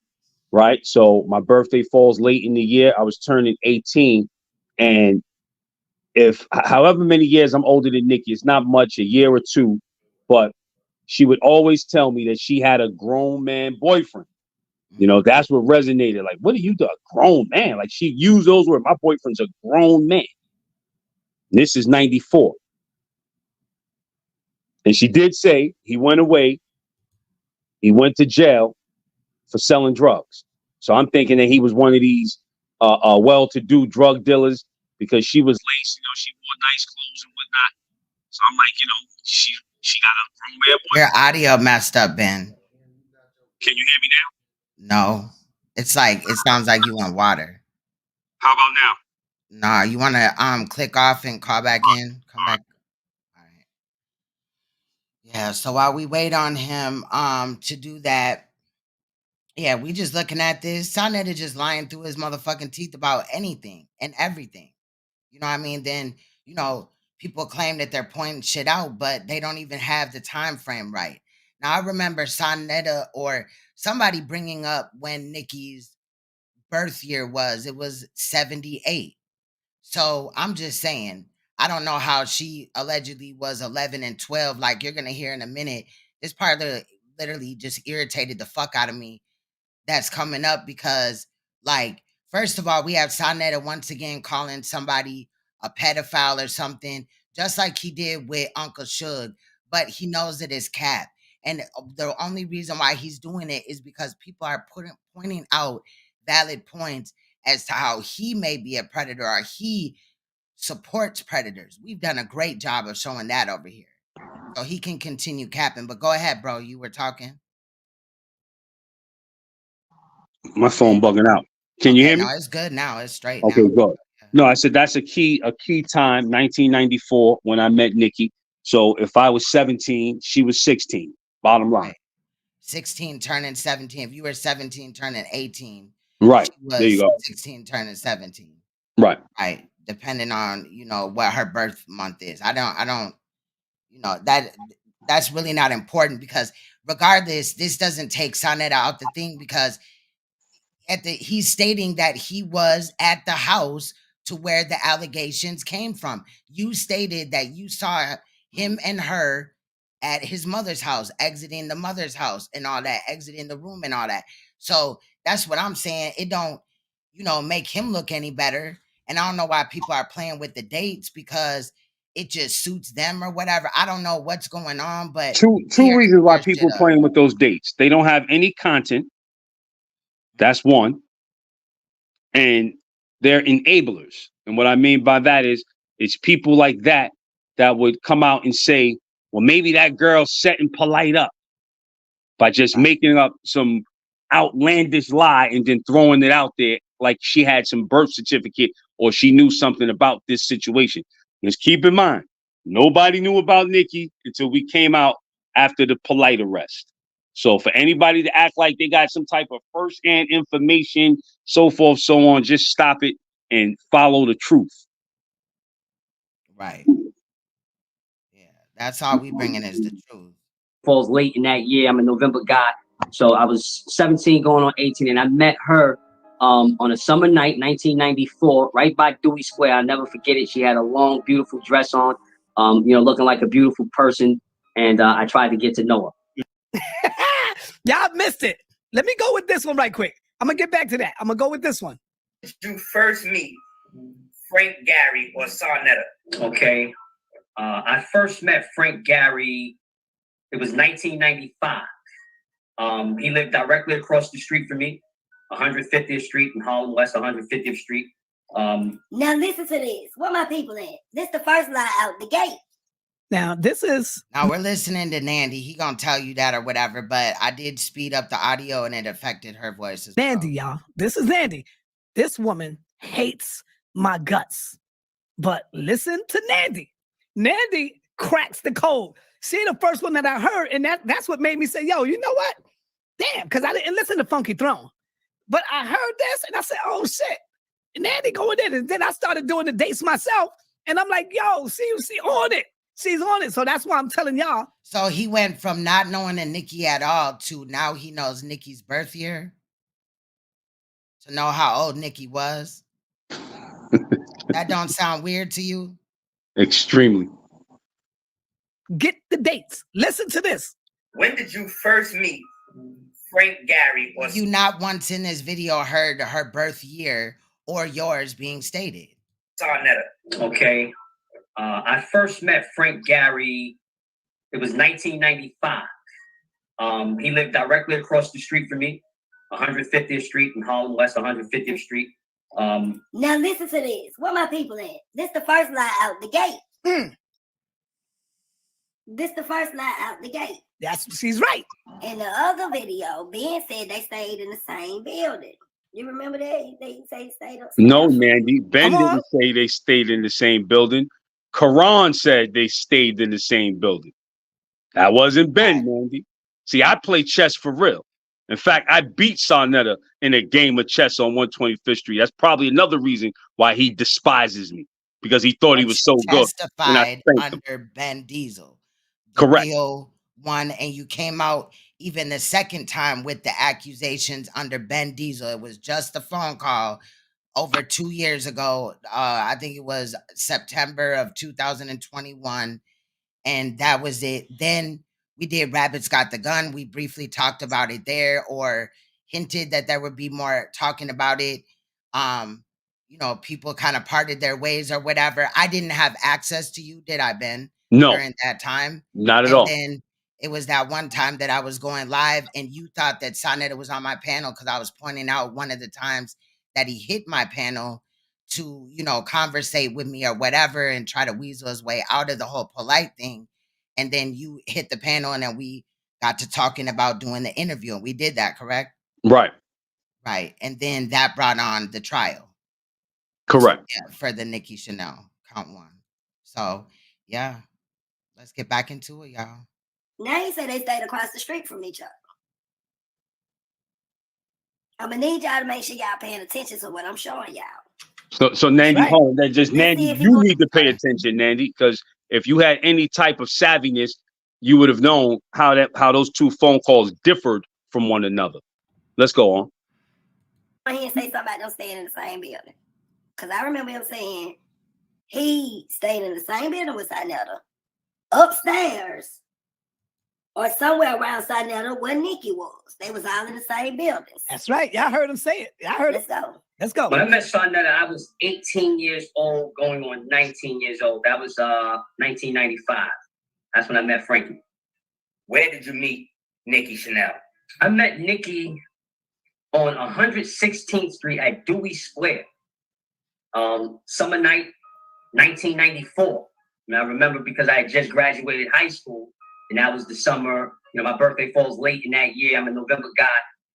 B: right? So my birthday falls late in the year. I was turning 18. And if however many years I'm older than Nikki, it's not much, a year or two, but she would always tell me that she had a grown man boyfriend. You know, that's what resonated. Like, what do you do? A grown man? Like, she used those words. My boyfriend's a grown man. This is 94. And she did say he went away. He went to jail for selling drugs. So I'm thinking that he was one of these well-to-do drug dealers because she was laced, you know, she wore nice clothes and whatnot. So I'm like, you know, she got a grown man boyfriend.
A: Your audio messed up, Ben.
B: Can you hear me now?
A: No. It's like it sounds like you want water.
B: How about now?
A: Nah, you wanna click off and call back in? Come back. All right. Yeah, so while we wait on him to do that, yeah, we just looking at this. Saneter just lying through his motherfucking teeth about anything and everything. You know what I mean? Then, you know, people claim that they're pointing shit out, but they don't even have the time frame right. Now, I remember Saneter or somebody bringing up when Nicki's birth year was. It was 78. So I'm just saying, I don't know how she allegedly was 11 and 12. Like you're going to hear in a minute. This part literally just irritated the fuck out of me. That's coming up because, like, first of all, we have Saneter once again calling somebody a pedophile or something, just like he did with Uncle Suge, but he knows that it's cap. And the only reason why he's doing it is because people are pointing out valid points as to how he may be a predator or he supports predators. We've done a great job of showing that over here. So he can continue capping. But go ahead, bro. You were talking.
B: My phone bugging out. Can you hear me?
A: No, it's good now. It's straight
B: Okay,
A: now.
B: good. No, I said that's a key time, 1994, when I met Nikki. So if I was 17, she was 16. Bottom line.
A: Right. 16 turning 17. If you were 17 turning 18,
B: Right.
A: she was
B: There you go.
A: 16 turning 17.
B: Right.
A: Right. Depending on, you know, what her birth month is. I don't, you know, that's really not important because regardless, this doesn't take Saneter out the thing because he's stating that he was at the house to where the allegations came from. You stated that you saw him and her at his mother's house, exiting the mother's house and all that, exiting the room and all that. So that's what I'm saying. It don't, make him look any better. And I don't know why people are playing with the dates, because it just suits them or whatever. I don't know what's going on, but
B: Two reasons why people are playing with those dates. They don't have any content. That's one. And they're enablers. And what I mean by that is, it's people like that would come out and say, well, maybe that girl's setting Polite up by just making up some outlandish lie and then throwing it out there like she had some birth certificate or she knew something about this situation. Just keep in mind, nobody knew about Nicki until we came out after the Polite arrest. So for anybody to act like they got some type of first-hand information, so forth, so on, just stop it and follow the truth.
A: Right. Yeah, that's all we bringing is the truth.
E: Falls late in that year. I'm a November guy. So I was 17 going on 18, and I met her on a summer night, 1994, right by Dewey Square. I'll never forget it. She had a long, beautiful dress on, looking like a beautiful person. And I tried to get to know her.
C: Y'all missed it. Let me go with this one right quick. I'm going to get back to that. I'm going to go with this one.
D: Did you first meet Frank Gary or Saneter?
E: Okay. I first met Frank Gary. It was 1995. He lived directly across the street from me, 150th Street in Harlem West, 150th Street.
I: Now listen to this. Where my people at? This the first lie out the gate.
C: Now
A: we're listening to Nandy. He gonna tell you that or whatever, but I did speed up the audio and it affected her voice as
C: Nandy, y'all. This is Nandy. This woman hates my guts. But listen to Nandy. Nandy cracks the code. She the first one that I heard, and that's what made me say, yo, you know what? Damn, because I didn't listen to Funky Throne. But I heard this, and I said, oh, shit. And Nandy going in, and then I started doing the dates myself, and I'm like, yo, she on it. She's on it, so that's why I'm telling y'all.
A: So he went from not knowing a Nicki at all to now he knows Nicki's birth year? To know how old Nicki was? That don't sound weird to you?
B: Extremely.
C: Get the dates. Listen to this.
D: When did you first meet Frank Gary or
A: you not once in this video heard her birth year or yours being stated?
D: Saneter.
E: Okay. I first met Frank Gary. It was 1995. He lived directly across the street from me, 150th Street in Harlem West, 150th Street.
I: Now listen to this. Where my people at? This the first lie out the gate. This the first lie out the gate.
C: She's right.
I: In the other video, Ben said they stayed in the same building. You remember that? They say they stayed up.
B: No, Nandy. Ben didn't say they stayed in the same building. Quran said they stayed in the same building. That wasn't Ben, Nandy. See, I play chess for real. In fact, I beat Saneter in a game of chess on 125th Street. That's probably another reason why he despises me, because he thought he was so good.
A: Testified under Ben Diesel.
B: Correct.
A: Real one, and you came out even the second time with the accusations under Ben Diesel. It was just a phone call over 2 years ago. I think it was September of 2021, and that was it. Then we did Rabbit's Got the Gun. We briefly talked about it there, or hinted that there would be more talking about it. People kind of parted their ways or whatever. I didn't have access to you, did I, Ben?
B: No.
A: During that time?
B: Not at all.
A: And then it was that one time that I was going live and you thought that Saneter was on my panel because I was pointing out one of the times that he hit my panel to, conversate with me or whatever and try to weasel his way out of the whole polite thing. And then you hit the panel and then we got to talking about doing the interview. And we did that, correct?
B: Right.
A: Right. And then that brought on the trial.
B: Correct.
A: For the Nikki Chanel count one. So, yeah. Let's get back into it, y'all.
I: Now you say they stayed across the street from each other. I'm gonna need y'all to make sure y'all paying attention to what I'm showing y'all.
B: So Nandy,
C: right.
B: hold on. Nandy, you need to pay attention, Nandy, because if you had any type of savviness, you would have known how those two phone calls differed from one another. Let's go on.
I: He say something about them staying in the same building. Because I remember him saying he stayed in the same building with Saneter, upstairs, or somewhere around Sanetta where Nikki was. They was all in the same buildings.
C: That's right. Y'all heard him say it. Y'all heard
I: Let's
C: it.
I: go.
C: Let's go.
E: When I met Sanetta, I was 18 years old, going on 19 years old. That was 1995. That's when I met Frankie.
F: Where did you meet Nikki Chanel?
E: I met Nikki on 116th Street at Dewey Square. Summer night, 1994. And I remember because I had just graduated high school, and that was the summer. You know, my birthday falls late in that year. I'm a November guy.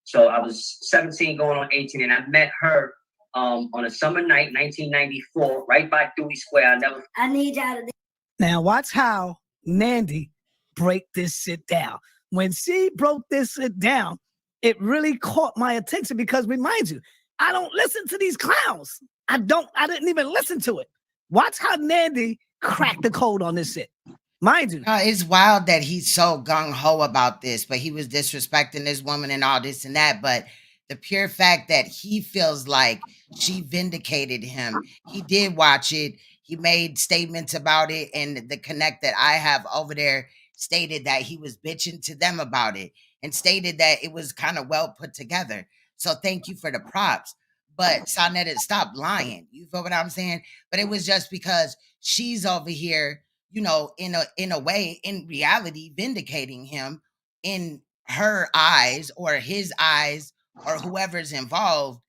E: So I was 17 going on 18, and I met her on a summer night, 1994, right by Dewey Square.
I: I need y'all to.
C: Now watch how Nandy break this shit down. When she broke this shit down, it really caught my attention because, remind you, I don't listen to these clowns. I didn't even listen to it. Watch how Nandy cracked the code on this shit. Mind you.
A: It's wild that he's so gung-ho about this, but he was disrespecting this woman and all this and that. But the pure fact that he feels like she vindicated him, he did watch it. He made statements about it. And the connect that I have over there stated that he was bitching to them about it and stated that it was kind of well put together. So thank you for the props. But Sanetta, stop lying. You feel what I'm saying? But it was just because she's over here, you know, in a way, in reality, vindicating him in her eyes or his eyes or whoever's involved.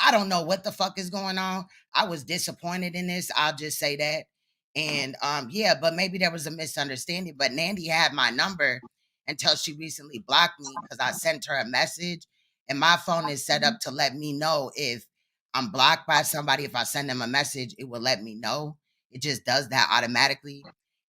A: I don't know what the fuck is going on. I was disappointed in this. I'll just say that. And yeah, but maybe there was a misunderstanding. But Nandy had my number until she recently blocked me because I sent her a message. And my phone is set up to let me know if I'm blocked by somebody. If I send them a message, it will let me know. It just does that automatically.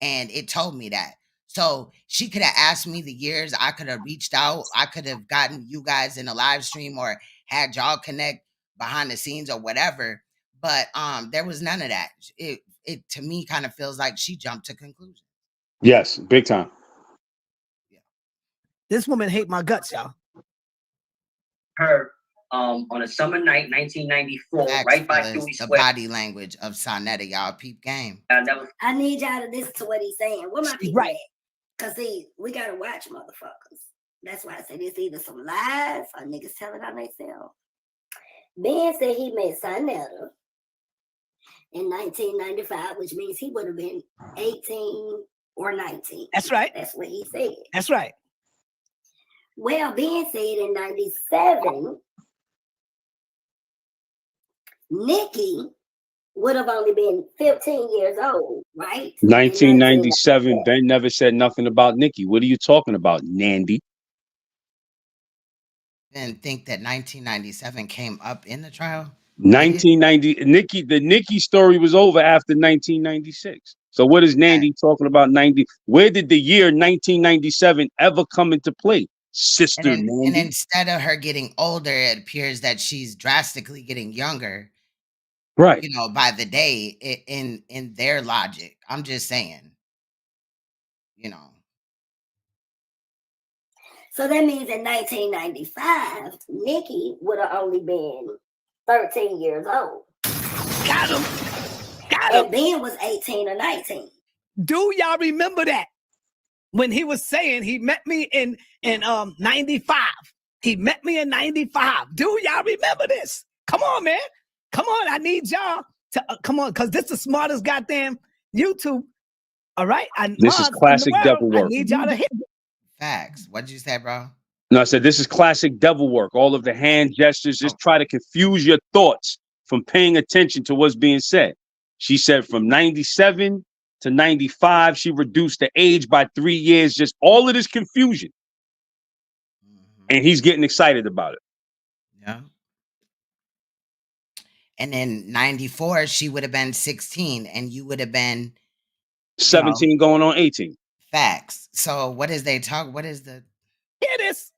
A: And it told me that. So she could have asked me the years. I could have reached out. I could have gotten you guys in a live stream or had y'all connect behind the scenes or whatever. But there was none of that. It to me kind of feels like she jumped to conclusions.
B: Yes, big time.
A: Yeah.
C: This woman hate my guts, y'all.
E: Her on a summer night, 1994, right by Dewey
A: The
E: Square.
A: body language of Sanetta, y'all. Peep game.
I: I need y'all to listen to what he's saying. Where my people
C: Right.
I: at? Because see, we got to watch motherfuckers. That's why I said it's either some lies or niggas telling on themselves. Ben said he met Sanetta in 1995, which means he would have been 18 or 19.
C: That's right.
I: That's what he said.
C: That's right.
I: Well, Ben said in 97, Nikki would have only been 15 years old, right?
B: 1997, Ben never said nothing about Nicki. What are you talking about, Nandy?
A: Didn't think that 1997 came up in the trial.
B: 1990, the Nicki story was over after 1996. So what is Nandy talking about 90? Where did the year 1997 ever come into play, sister Nandy?
A: And instead of her getting older, it appears that she's drastically getting younger.
B: Right.
A: You know, by the day in their logic. I'm just saying, you know.
I: So that means in 1995, Nikki would have only been 13 years old.
C: Got him. Got him.
I: And Ben was 18 or 19.
C: Do y'all remember that? When he was saying he met me in 95. He met me in 95. Do y'all remember this? Come on, man. Come on. I need y'all to come on, because this is the smartest goddamn YouTube. All right.
B: This is classic devil work.
C: I need y'all to hit.
A: Facts. What'd you say, bro?
B: No, I said this is classic devil work. All of the hand gestures just try to confuse your thoughts from paying attention to what's being said. She said from 97 to 95, she reduced the age by 3 years. Just all of this confusion. And he's getting excited about it.
A: Yeah. And in 94, she would have been 16 and you would have been
B: 17 going on 18.
A: Facts. So what is they talk? What is the
C: Hear this?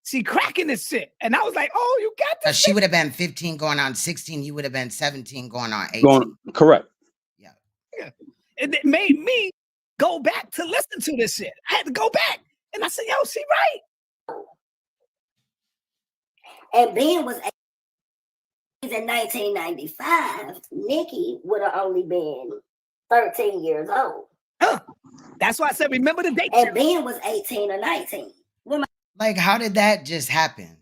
C: She cracking this shit. And I was like, oh, you got this.
A: she would have been 15 going on 16. You would have been 17 going on 18.
B: Correct.
C: Yeah. And it made me go back to listen to this shit. I had to go back. And I said, yo, she right.
I: And Ben was In 1995, Nikki would have only been 13 years old.
C: That's why I said remember the date.
I: And Ben was 18 or 19.
A: Like, how did that just happen?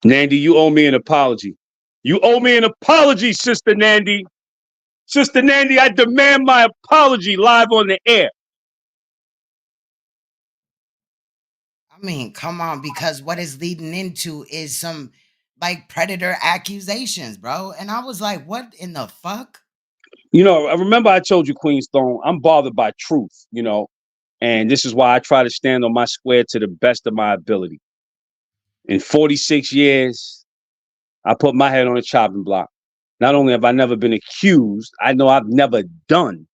B: Nandy, you owe me an apology. You owe me an apology, Sister Nandy. Sister Nandy, I demand my apology live on the air.
A: I mean, come on, because what is leading into is some like predator accusations, bro. And I was like, what in the fuck?
B: You know, I remember I told you, Queen's Throne, I'm bothered by truth, you know, and this is why I try to stand on my square to the best of my ability. In 46 years, I put my head on a chopping block. Not only have I never been accused, I know I've never done.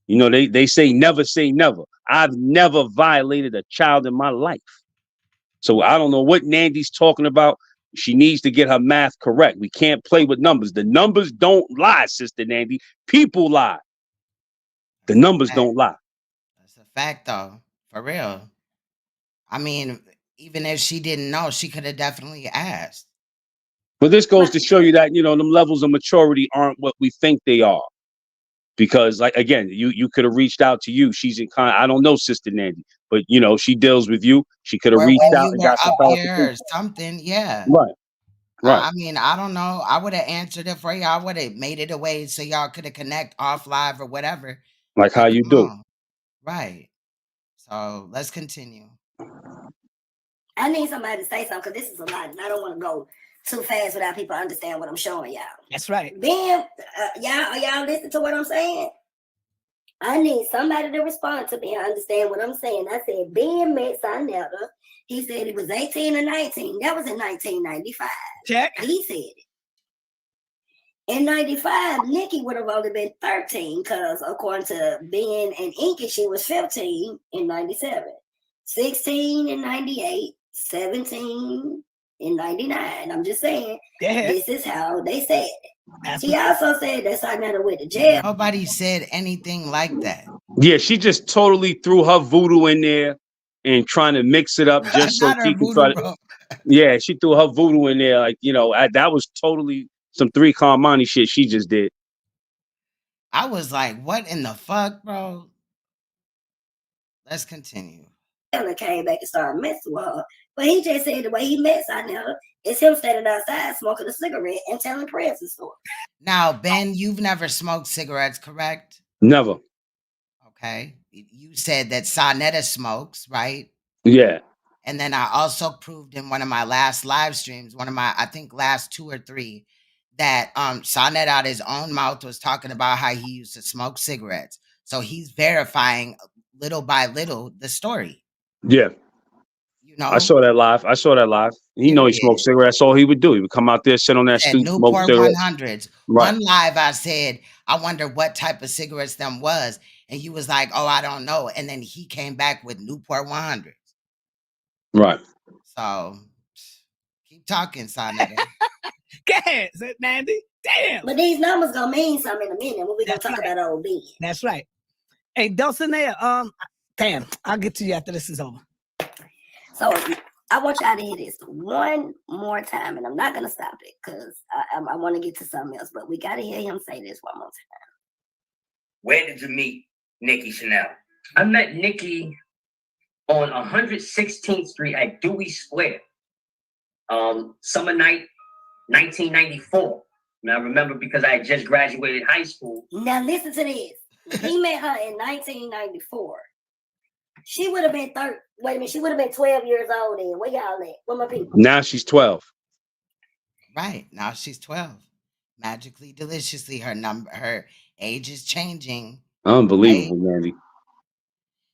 B: You know, they say never say never. I've never violated a child in my life. So I don't know what Nandy's talking about. She needs to get her math correct. We can't play with numbers. The numbers don't lie, Sister Nandy. People lie. The numbers don't lie.
A: That's a fact, though. For real. I mean, even if she didn't know, she could have definitely asked.
B: But this goes to show you that, you know, them levels of maturity aren't what we think they are. Because, like, again, you could have reached out to you. She's in I don't know, Sister Nandy, but, you know, she deals with you. She could have reached out and got some
A: up here or something. Yeah.
B: Right. Right.
A: I mean, I don't know. I would have answered it for you. I would have made it a way so y'all could have connect off live or whatever.
B: Like how you do.
A: Right. So let's continue.
I: I need somebody to say something because this is a lot, and I don't want to go too fast without people understand what I'm showing y'all.
C: That's right.
I: Ben, y'all listen to what I'm saying? I need somebody to respond to me and understand what I'm saying. I said Ben met Saneter. He said it was 18 or 19. That was in 1995.
C: Check.
I: He said it. In 95, Nikki would have only been 13 because according to Ben and Inky, she was 15 in 97, 16 in 98, 17 in 99. I'm just saying, this is how they said it. He also said that Saneter went to jail.
A: Nobody said anything like that.
B: Yeah, she just totally threw her voodoo in there and trying to mix it up just so she can try to. Yeah, she threw her voodoo in there. Like, you know, that was totally some 3 Carmani shit she just did.
A: I was like, what in the fuck, bro? Let's continue.
I: And came back and started messing with her. But he just said the way he met Saneter is him standing outside smoking a cigarette and telling Prince's story.
A: Now, Ben, you've never smoked cigarettes, correct?
B: Never.
A: Okay. You said that Saneter smokes, right?
B: Yeah.
A: And then I also proved in one of my last live streams, one of my, I think last 2 or 3, that Saneter out his own mouth was talking about how he used to smoke cigarettes. So he's verifying little by little the story.
B: Yeah.
A: You know,
B: I saw that live. He know he smoked cigarettes. That's all he would do. He would come out there, sit on that stoop, smoke
A: Newport 100s.
B: Right.
A: One live, I said, I wonder what type of cigarettes them was. And you was like, oh, I don't know. And then he came back with Newport 100s.
B: Right.
A: So keep talking, Saneter.
C: Go ahead, Nandy. Damn.
I: But these numbers gonna mean something in a minute when we gonna talk about old Ben.
C: That's right. Hey, Dulcinea, damn, I'll get to you after this is over.
I: So I want y'all to hear this one more time, and I'm not gonna stop it because I want to get to something else. But we gotta hear him say this one more time.
D: Where did you meet Nikki Chanel? I met Nikki on 116th Street at Dewey Square. Summer night, 1994. And I remember because I had just graduated high school.
I: Now listen to this. He met her in 1994. She would have been she would have been 12 years old then. Where y'all at? Where my people?
B: Now she's 12.
A: Right. Now she's 12. Magically, deliciously, her age is changing.
B: Unbelievable, Nandy.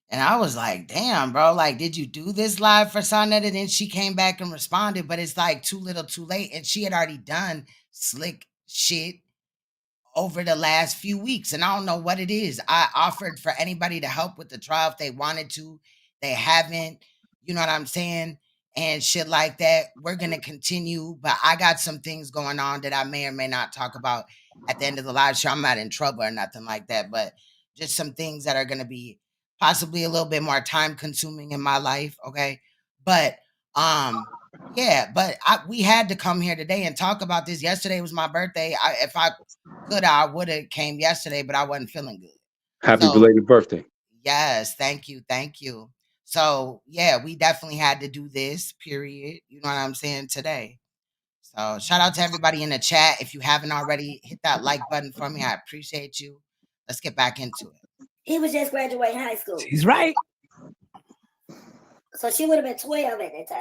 A: And I was like, damn, bro, like, did you do this live for Saneter? And then she came back and responded, but it's like too little too late. And she had already done slick shit over the last few weeks. And I don't know what it is. I offered for anybody to help with the trial if they wanted to. They haven't, you know what I'm saying? And shit like that. We're going to continue. But I got some things going on that I may or may not talk about at the end of the live show. I'm not in trouble or nothing like that, but just some things that are going to be possibly a little bit more time consuming in my life. Okay. But Yeah, but we had to come here today and talk about this. Yesterday was my birthday. If I could, I would have came yesterday, but I wasn't feeling good.
B: Happy
A: So
B: belated birthday.
A: yes, thank you, thank you. So yeah, we definitely had to do this. Period. You know what I'm saying today. So shout out to everybody in the chat. If you haven't already, hit that like button for me. I appreciate you. Let's get back into it.
I: He was just graduating high school.
C: She's right.
I: So she would have been 12 at that time,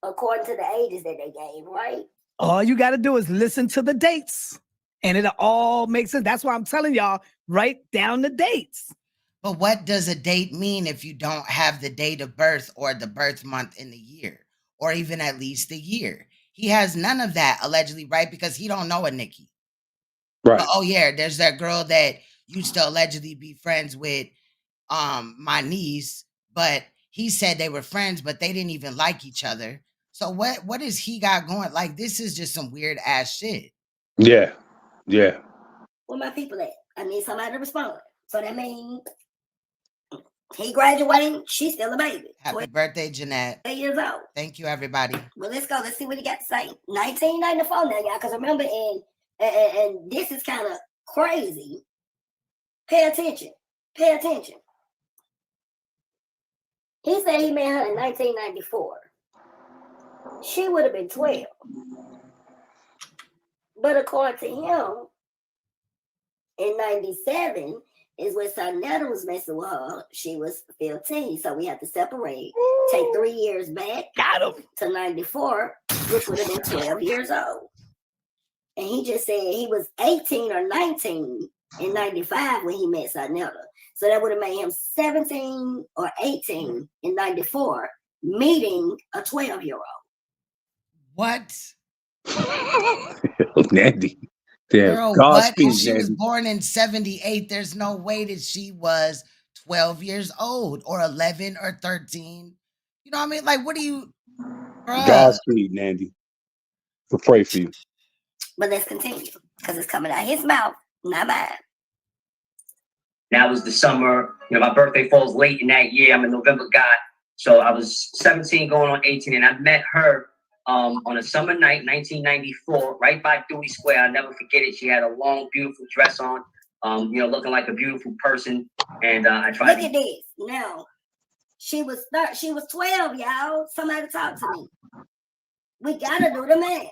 I: according to the ages that they gave, right?
C: All you got to do is listen to the dates, and it'll all make sense. That's why I'm telling y'all, write down the dates.
A: But what does a date mean if you don't have the date of birth or the birth month in the year, or even at least the year? He has none of that allegedly, right? Because he don't know a Nikki.
B: Right.
A: But, oh yeah, there's that girl that used to allegedly be friends with my niece, but he said they were friends, but they didn't even like each other. So what does he got going? Like, this is just some weird ass shit.
B: Yeah. Yeah.
I: Where my people at? I need somebody to respond. So that means he graduating, she's still a baby.
A: Happy birthday, Jeanette.
I: 8 years old.
A: Thank you, everybody.
I: Well, let's go. Let's see what he got to say. 1994 now, y'all. Because remember, and this is kind of crazy. Pay attention. Pay attention. He said he met her in 1994. She would have been 12. But according to him, in 97 is when Saneter was messing with her. She was 15. So we have to separate. Take 3 years back.
C: Got him.
I: To 94, which would have been 12 years old. And he just said he was 18 or 19 in 95 when he met Saneter. So that would have made him 17 or 18 in 94, meeting a 12-year-old.
A: What?
B: Nandy. Damn.
A: Girl, what? If she was born in 78, there's no way that she was 12 years old or 11 or 13. You know what I mean? Like, what do you...
B: Godspeed, Nandy. We'll pray for you.
I: But let's continue, because it's coming out his mouth, not mine.
E: That was the summer. You know, my birthday falls late in that year. I'm a November guy. So I was 17 going on 18, and I met her on a summer night, 1994, right by Dewey Square. I'll never forget it. She had a long, beautiful dress on, you know, looking like a beautiful person. And I tried.
I: Look at this. Now, she was 12, y'all. Somebody talk to me. We gotta do the math.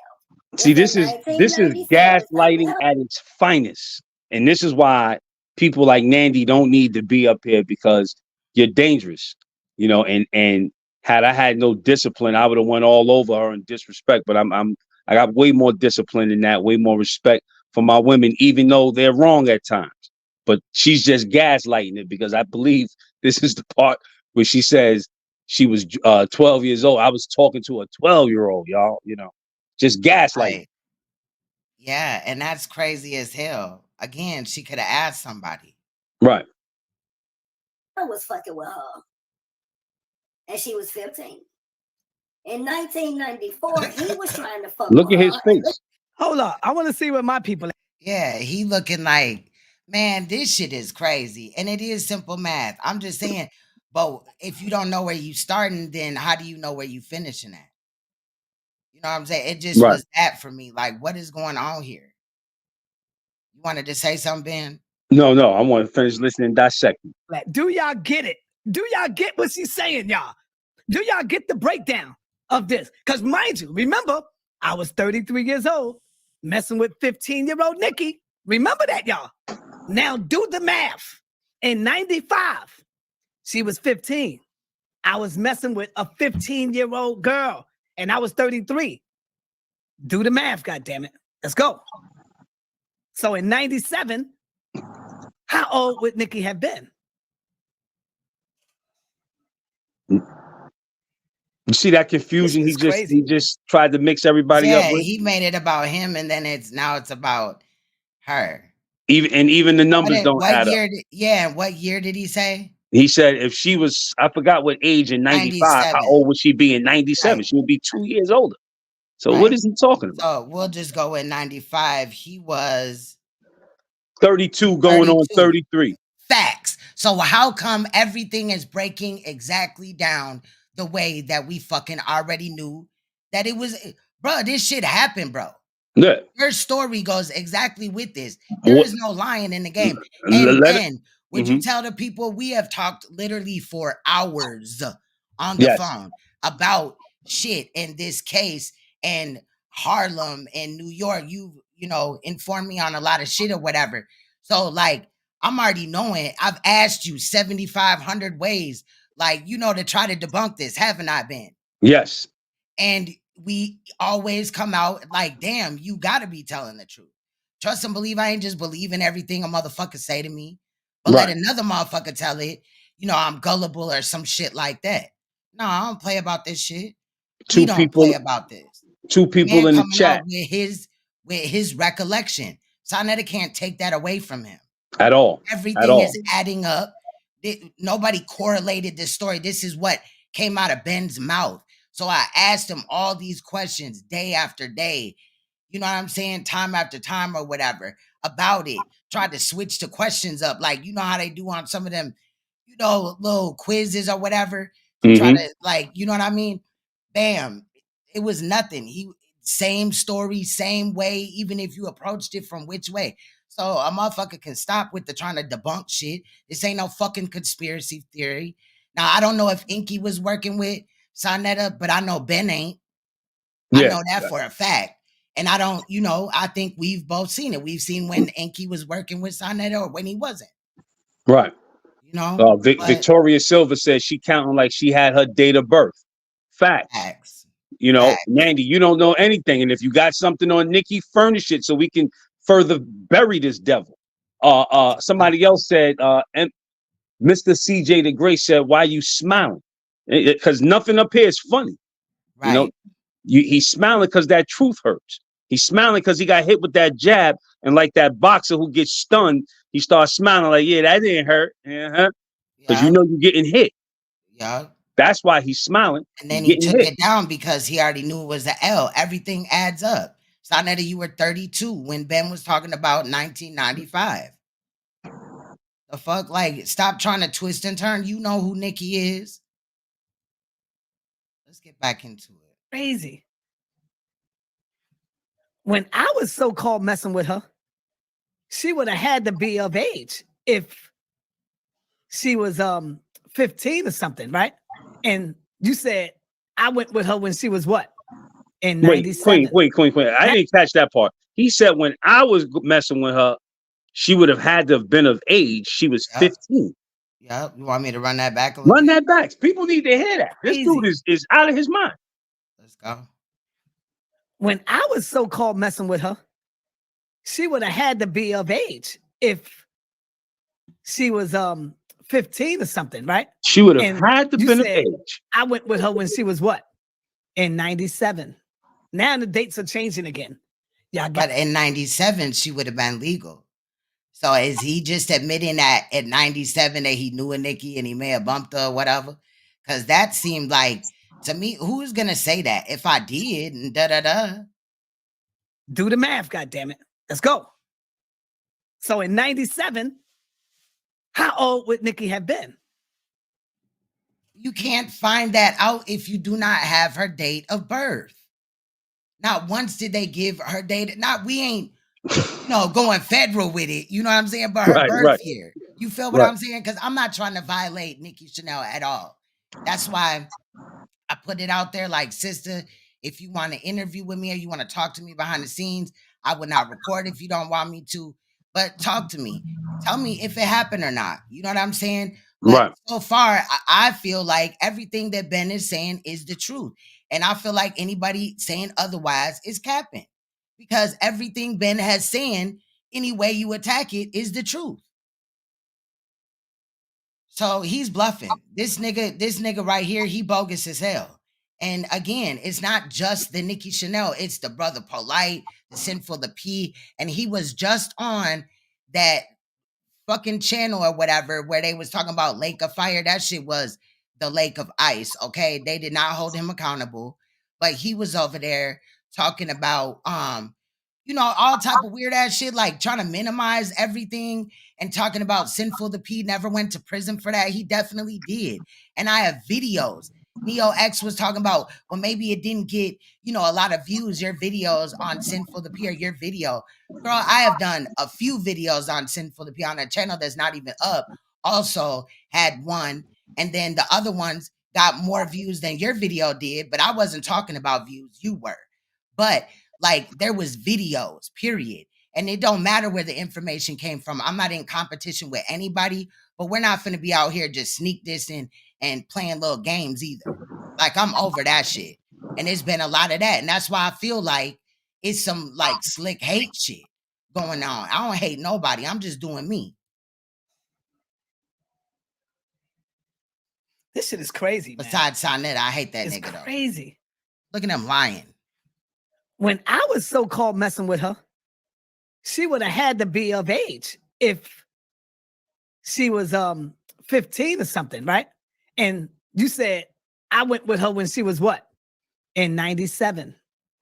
B: See, this is gaslighting at its finest, and this is why people like Nandy don't need to be up here, because you're dangerous, you know. And had I had no discipline, I would have went all over her in disrespect. But I got way more discipline than that, way more respect for my women, even though they're wrong at times. But she's just gaslighting it, because I believe this is the part where she says she was 12 years old. I was talking to a 12-year-old, y'all, you know. Just gaslighting.
A: Right. Yeah, and that's crazy as hell. Again, she could have asked somebody.
B: Right.
I: I was fucking with her. And she was 15. In 1994, he was trying to fuck
B: Look
I: with
B: at his
I: her.
B: face.
C: Hold up. I want to see what my people...
A: Yeah, he looking like, man, this shit is crazy. And it is simple math. I'm just saying, but if you don't know where you starting, then how do you know where you finishing at? You know what I'm saying? It just was that for me. Like, what is going on here? You wanted to say something, Ben?
B: No, I want to finish listening and dissecting.
C: Do y'all get it? Do y'all get what she's saying, y'all? Do y'all get the breakdown of this? Because mind you, remember, I was 33 years old, messing with 15-year-old Nikki. Remember that, y'all. Now do the math. In 95, she was 15. I was messing with a 15-year-old girl, and I was 33. Do the math, goddammit. Let's go. So in 97, how old would Nikki have been?
B: You see that confusion? He just tried to mix everybody up with?
A: He made it about him, and then now it's about her.
B: Even the numbers don't add up.
A: What year did he say?
B: He said if she was, I forgot what age in 95, how old would she be in 97? Right. She would be 2 years older. So what is he talking about?
A: So we'll just go in 95. He was
B: 32 going 32. On 33.
A: Facts. So how come everything is breaking exactly down the way that we fucking already knew that it was, bro, this shit happened, bro.
B: Yeah.
A: Your story goes exactly with this. There
B: What-
A: is no lying in the game.
B: Let
A: And
B: it-
A: Ben, would you
B: Mhm.
A: tell the people we have talked literally for hours on the
B: Yes.
A: phone about shit in this case and Harlem and New York? You know, informed me on a lot of shit or whatever. So like, I'm already knowing. I've asked you 7,500 ways, like, you know, to try to debunk this, haven't I, Ben?
B: Yes.
A: And we always come out like, damn, you gotta be telling the truth. Trust and believe, I ain't just believing everything a motherfucker say to me, but let
B: Right.
A: another motherfucker tell it, you know, I'm gullible or some shit like that. No, I don't play about this shit.
B: Two
A: We don't
B: people-
A: play about this.
B: Two people
A: Man
B: in the
A: coming
B: chat
A: out with his recollection. Sanetta can't take that away from him.
B: at all.
A: Everything is adding up. Nobody correlated this story. This is what came out of Ben's mouth. So I asked him all these questions day after day, you know what I'm saying? Time after time or whatever about it. Tried to switch the questions up. Like, you know how they do on some of them, you know, little quizzes or whatever. To try to, like, you know what I mean? Bam. It was nothing. Same story, same way, even if you approached it from which way. So a motherfucker can stop with the trying to debunk shit. This ain't no fucking conspiracy theory. Now, I don't know if Inky was working with Sanetta, but I know Ben ain't. I know that for a fact. And I don't, you know, I think we've both seen it. We've seen when Inky was working with Sanetta or when he wasn't.
B: Right.
A: You know?
B: Victoria Silva says she counting like she had her date of birth. Facts. You know, Nandy, you don't know anything. And if you got something on Nicki, furnish it so we can further bury this devil. Somebody else said, and Mr. CJ the Great said, why you smiling? Because nothing up here is funny.
A: Right.
B: You know, he's smiling because that truth hurts. He's smiling because he got hit with that jab. And like that boxer who gets stunned, he starts smiling like, yeah, that didn't hurt. Because you know you're getting hit.
A: Yeah.
B: That's why he's smiling.
A: And then he took it down because he already knew it was an L. Everything adds up. Sanetta, you were 32 when Ben was talking about 1995. The fuck? Like, stop trying to twist and turn. You know who Nicki is. Let's get back into it.
C: Crazy. When I was so-called messing with her, she would have had to be of age if she was 15 or something, right? And you said I went with her when she was what? In 97.
B: Wait, Queen. I didn't catch that part. He said when I was messing with her, she would have had to have been of age. She was 15.
A: Yep. You want me to run that back a little
B: Run that back. People need to hear that. This dude is out of his mind.
A: Let's go.
C: When I was so-called messing with her, she would have had to be of age if she was 15 or something, right?
B: She would have had to been of age.
C: I went with her when she was what? In 97. Now the dates are changing again. Yeah,
A: but in 97, she would have been legal. So is he just admitting that at 97 that he knew a Nicki and he may have bumped her or whatever? Because that seemed like, to me, who's going to say that? If I did, and da-da-da.
C: Do the math, goddammit. Let's go. So in 97, how old would Nicki have been?
A: You can't find that out if you do not have her date of birth. Not once did they give her date. Not, we ain't, you know, going federal with it. You know what I'm saying? But her birth year. You feel what I'm saying? Because I'm not trying to violate Nikki Chanel at all. That's why I put it out there like, sister, if you want to interview with me or you want to talk to me behind the scenes, I would not record if you don't want me to. But talk to me. Tell me if it happened or not. You know what I'm saying? But so far, I feel like everything that Ben is saying is the truth. And I feel like anybody saying otherwise is capping. Because everything Ben has saying, any way you attack it, is the truth. So he's bluffing. This nigga right here, he bogus as hell. And again, it's not just the Nikki Chanel, it's the brother Polite, the Sinful, the P. And he was just on that fucking channel or whatever where they was talking about Lake of Fire. That shit was the Lake of Ice, okay? They did not hold him accountable. But he was over there talking about you know, all type of weird ass shit, like trying to minimize everything and talking about Sinful the P never went to prison for that. He definitely did. And I have videos. Neo X was talking about, well, maybe it didn't get, you know, a lot of views, your videos on Sinful to P or your video. Girl, I have done a few videos on Sinful to P on a channel that's not even up. Also had one, and then the other ones got more views than your video did, but I wasn't talking about views, you were. But like there was videos, period. And it don't matter where the information came from. I'm not in competition with anybody, but we're not going to be out here just sneak this in and playing little games either. Like I'm over that shit. And there's been a lot of that. And that's why I feel like it's some like slick hate shit going on. I don't hate nobody. I'm just doing me.
C: This shit is crazy, man.
A: Besides Sanetta, I hate that
C: It's
A: nigga though.
C: crazy.
A: Look at them lying.
C: When I was so-called messing with her, she would have had to be of age if she was 15 or something, right? And you said I went with her when she was what? In 97.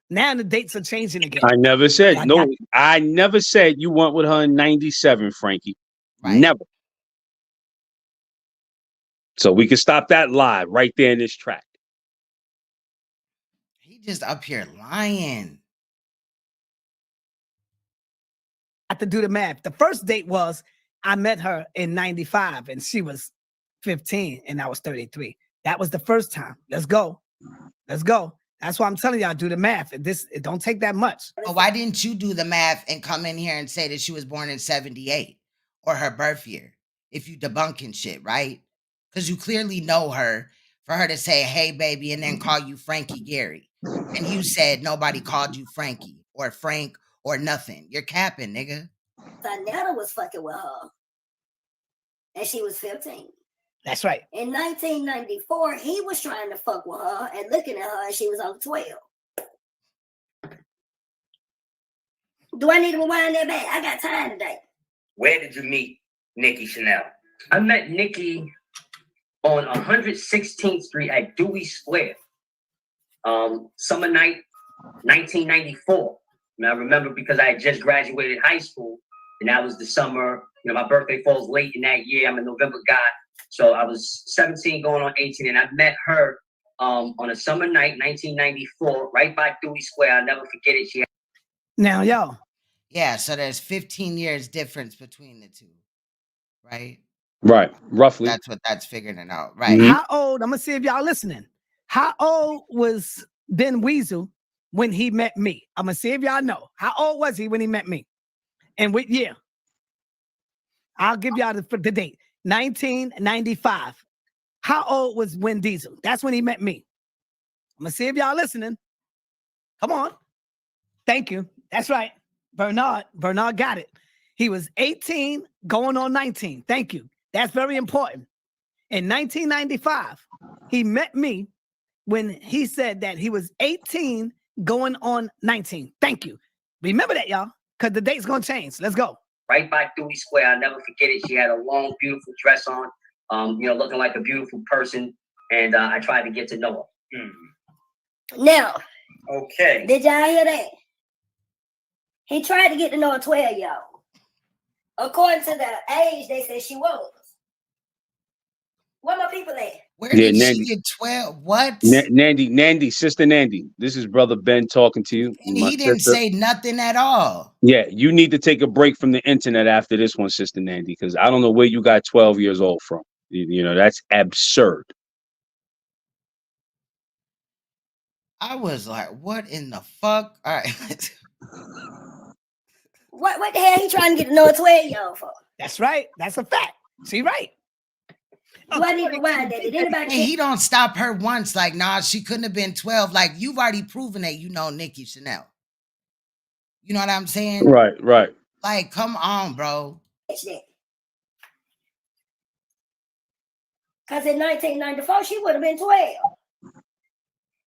C: Now the dates are changing again.
B: I never said I never said you went with her in 97, Frankie. Right. Never. So we can stop that lie right there in this track.
A: He just up here lying.
C: I have to do the math. The first date was I met her in 95 and she was 15 and I was 33. That was the first time. Let's go. Let's go. That's why I'm telling y'all, do the math. It don't take that much.
A: Well, why didn't you do the math and come in here and say that she was born in 78 or her birth year? If you debunking shit, right? Because you clearly know her for her to say, hey, baby, and then call you Frankie Gary. And you said nobody called you Frankie or Frank or nothing. You're capping, nigga.
I: Sanetta was fucking with her. And she was 15.
C: That's right.
I: In 1994, he was trying to fuck with her and looking at her and she was on 12. Do I need to rewind that back? I got time today.
D: Where did you meet Nikki Chanel?
E: I met Nicki on 116th Street at Dewey Square. Summer night, 1994. And I remember because I had just graduated high school, and that was the summer. You know, my birthday falls late in that year. I'm a November guy. So I was 17 going on 18, and I met her on a summer night, 1994, right by Dewey Square. I'll never forget it.
C: Now, yo.
A: Yeah, so there's 15 years difference between the two, right?
B: Right, roughly.
A: That's what that's figuring it out, right?
C: How old, I'm going to see if y'all listening. How old was Ben Weasel when he met me? I'm going to see if y'all know. How old was he when he met me? And what year? I'll give y'all the date. 1995. How old was Win Diesel? That's when he met me. I'm going to see if y'all listening. Come on. Thank you. That's right. Bernard got it. He was 18 going on 19. Thank you. That's very important. In 1995, he met me when he said that he was 18 going on 19. Thank you. Remember that, y'all, because the date's going to change. Let's go.
E: Right by Dewey Square. I'll never forget it. She had a long, beautiful dress on, you know, looking like a beautiful person. And I tried to get to know her.
I: Now,
D: okay.
I: Did y'all hear that? He tried to get to know a 12-year-old. According to the age, they said she was. Where my people at?
A: Where did she get 12? What?
B: Nandy, sister Nandy. This is brother Ben talking to you.
A: And he didn't say nothing at all.
B: Yeah, you need to take a break from the internet after this one, sister Nandy, because I don't know where you got 12 years old from. You know, that's absurd.
A: I was like, what in the fuck? All right.
I: What the hell he trying to get to know a 12-year-old for?
C: That's right. That's a fact. See, right.
I: Do I need to rewind that? Did anybody?
A: And he don't stop her once. Like, nah, she couldn't have been 12. Like, you've already proven that you know Nikki Chanel. You know what I'm saying?
B: Right.
A: Like, come on, bro.
I: Because in 1994, she would have been 12.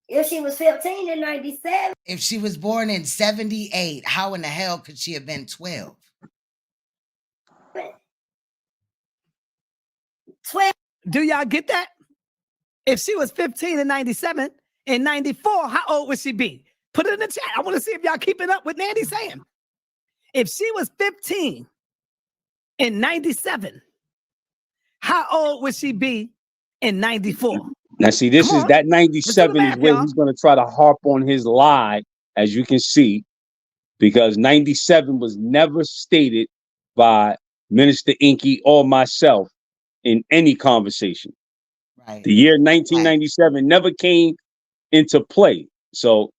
I: If she was 15 in 97.
A: If she was born in 78, how in the hell could she have been 12?
I: 12.
C: Do y'all get that? If she was 15 in 97, in 94, how old would she be? Put it in the chat. I want to see if y'all keeping up with Nandy saying. If she was 15 in 97, how old would she be in 94?
B: Now, see, this
C: Come
B: is
C: on.
B: that
C: Let's do the
B: 97 is
C: math,
B: where
C: y'all.
B: he's going to try to harp on his lie, as you can see, because 97 was never stated by Minister Inky or myself in any conversation.
A: Right.
B: The year 1997 never came into play. So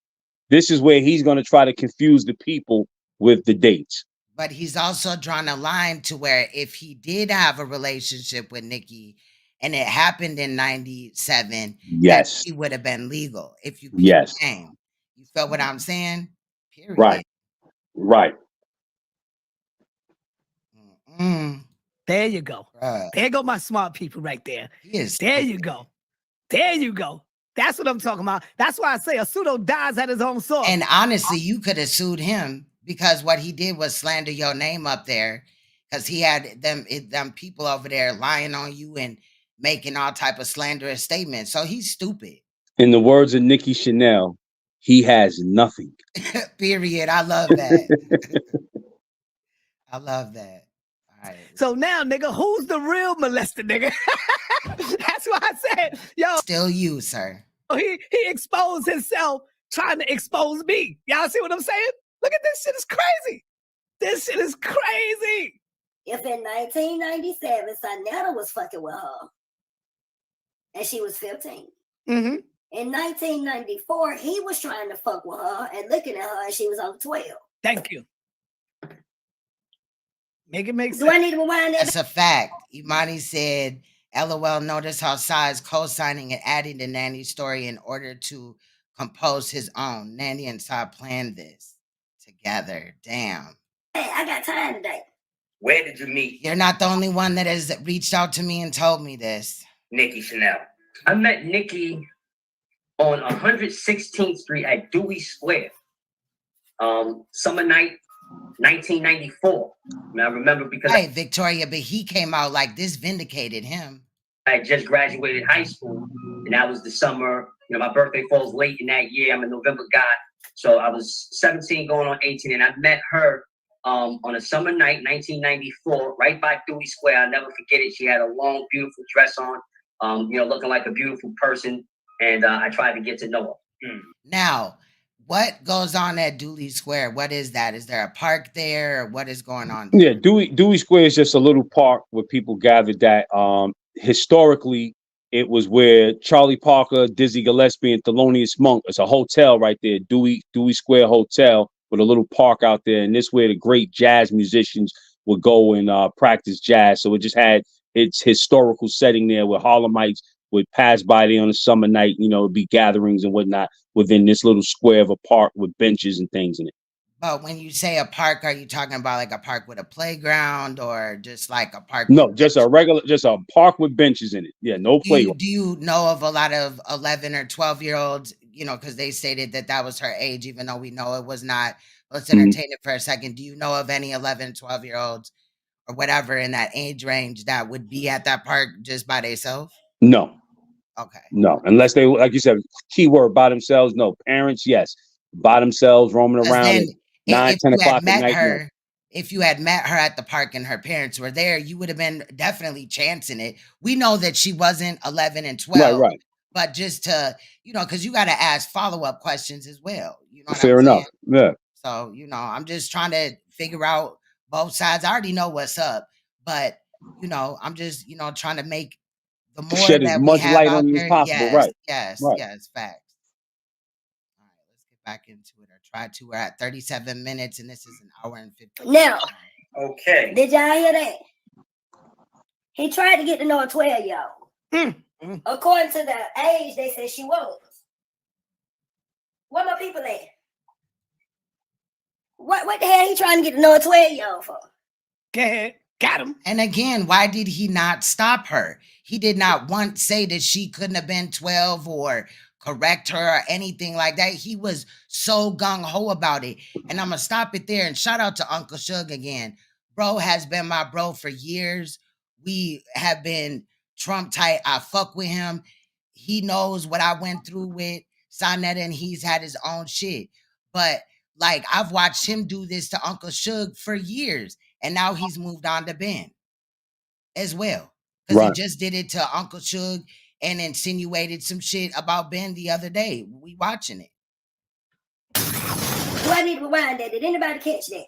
B: this is where he's going to try to confuse the people with the dates.
A: But he's also drawn a line to where if he did have a relationship with Nicki and it happened in 97,
B: Yes.
A: that he would have been legal if you peep
B: Yes.
A: the game. You feel what I'm saying? Period.
B: Right. Right.
C: There you go.
A: Bruh.
C: There go my smart people right there.
A: He is
C: There you
A: stupid.
C: go. There you go. That's what I'm talking about. That's why I say a pseudo dies at his own sword.
A: And honestly, you could have sued him because what he did was slander your name up there because he had them people over there lying on you and making all type of slanderous statements. So he's stupid.
B: In the words of Nikki Chanel, he has nothing.
A: Period. I love that. I love that. All right.
C: So now, nigga, who's the real molester, nigga? That's why I said, yo,
A: Still you, sir.
C: he exposed himself trying to expose me. Y'all see what I'm saying? Look at this shit is crazy. This shit is crazy.
I: If in 1997 Sanetta was fucking with her and she was 15.
C: Mm-hmm.
I: In 1994, he was trying to fuck with her and looking at her and she was on 12.
C: Thank you. Make it make sense.
I: Do I need to rewind that?
A: That's a fact. Imani said, LOL, notice how Sai is co-signing and adding to Nandy's story in order to compose his own. Nandy and Sai planned this together. Damn.
I: Hey, I got time today.
F: Where did you meet
A: You're not the only one that has reached out to me and told me this.
F: Nikki Chanel?
E: I met Nicki on 116th Street at Dewey Square. Summer night, 1994. And I remember because
A: Right, Victoria, but he came out like this vindicated him.
E: I had just graduated high school, and that was the summer. You know, my birthday falls late in that year. I'm a November guy, so I was 17 going on 18, and I met her on a summer night, 1994, right by Dewey Square. I'll never forget it. She had a long, beautiful dress on, you know, looking like a beautiful person, and I tried to get to know her.
A: Now, what goes on at Dewey Square? What is that? Is there a park there? Or what is going on there?
B: Yeah, Dewey Square is just a little park where people gathered that historically it was where Charlie Parker, Dizzy Gillespie, and Thelonious Monk. It's a hotel right there, Dewey Square Hotel, with a little park out there. And this is where the great jazz musicians would go and practice jazz. So it just had its historical setting there where Harlemites would pass by there on a summer night, you know, it'd be gatherings and whatnot within this little square of a park with benches and things in it.
A: But when you say a park, are you talking about like a park with a playground or just like a park?
B: No, just a park with benches in it. Yeah, no playground.
A: Do you know of a lot of 11 or 12-year-olds, you know, because they stated that was her age, even though we know it was not. Let's entertain it for a second. Do you know of any 11, 12-year-olds or whatever in that age range that would be at that park just by themselves?
B: No.
A: Okay.
B: No, unless they, like you said, keyword by themselves. No, parents, yes, by themselves, roaming around at 9, 10 o'clock at night.
A: If you had met her at the park and her parents were there, you would have been definitely chancing it. We know that she wasn't 11 and 12,
B: right.
A: But just to, you know, because you got to ask follow-up questions as well. You know,
B: fair enough. Yeah.
A: So, you know, I'm just trying to figure out both sides. I already know what's up, but you know, I'm just, you know, trying to make the more
B: shed
A: that
B: as
A: we
B: much
A: have
B: light
A: out
B: on you
A: there,
B: as possible.
A: yes,
B: Right.
A: yes, facts. All right, let's get back into it, or try to. We're at 37 minutes, and this is an hour and 50.
I: Now,
F: Okay.
I: did y'all hear that? He tried to get to know a 12-year-old. According to the age they said she was. Where my people at? What the hell he trying to get to know a 12-year-old for?
C: Go ahead. Got him.
A: And again, why did he not stop her? He did not once say that she couldn't have been 12 or correct her or anything like that. He was so gung-ho about it. And I'm going to stop it there and shout out to Uncle Suge again. Bro has been my bro for years. We have been Trump tight. I fuck with him. He knows what I went through with Sanetta, and he's had his own shit. But like, I've watched him do this to Uncle Suge for years. And now he's moved on to Ben as well. Because he just did it to Uncle Suge and insinuated some shit about Ben the other day. We watching it.
I: Do I need to rewind that? Did anybody catch that?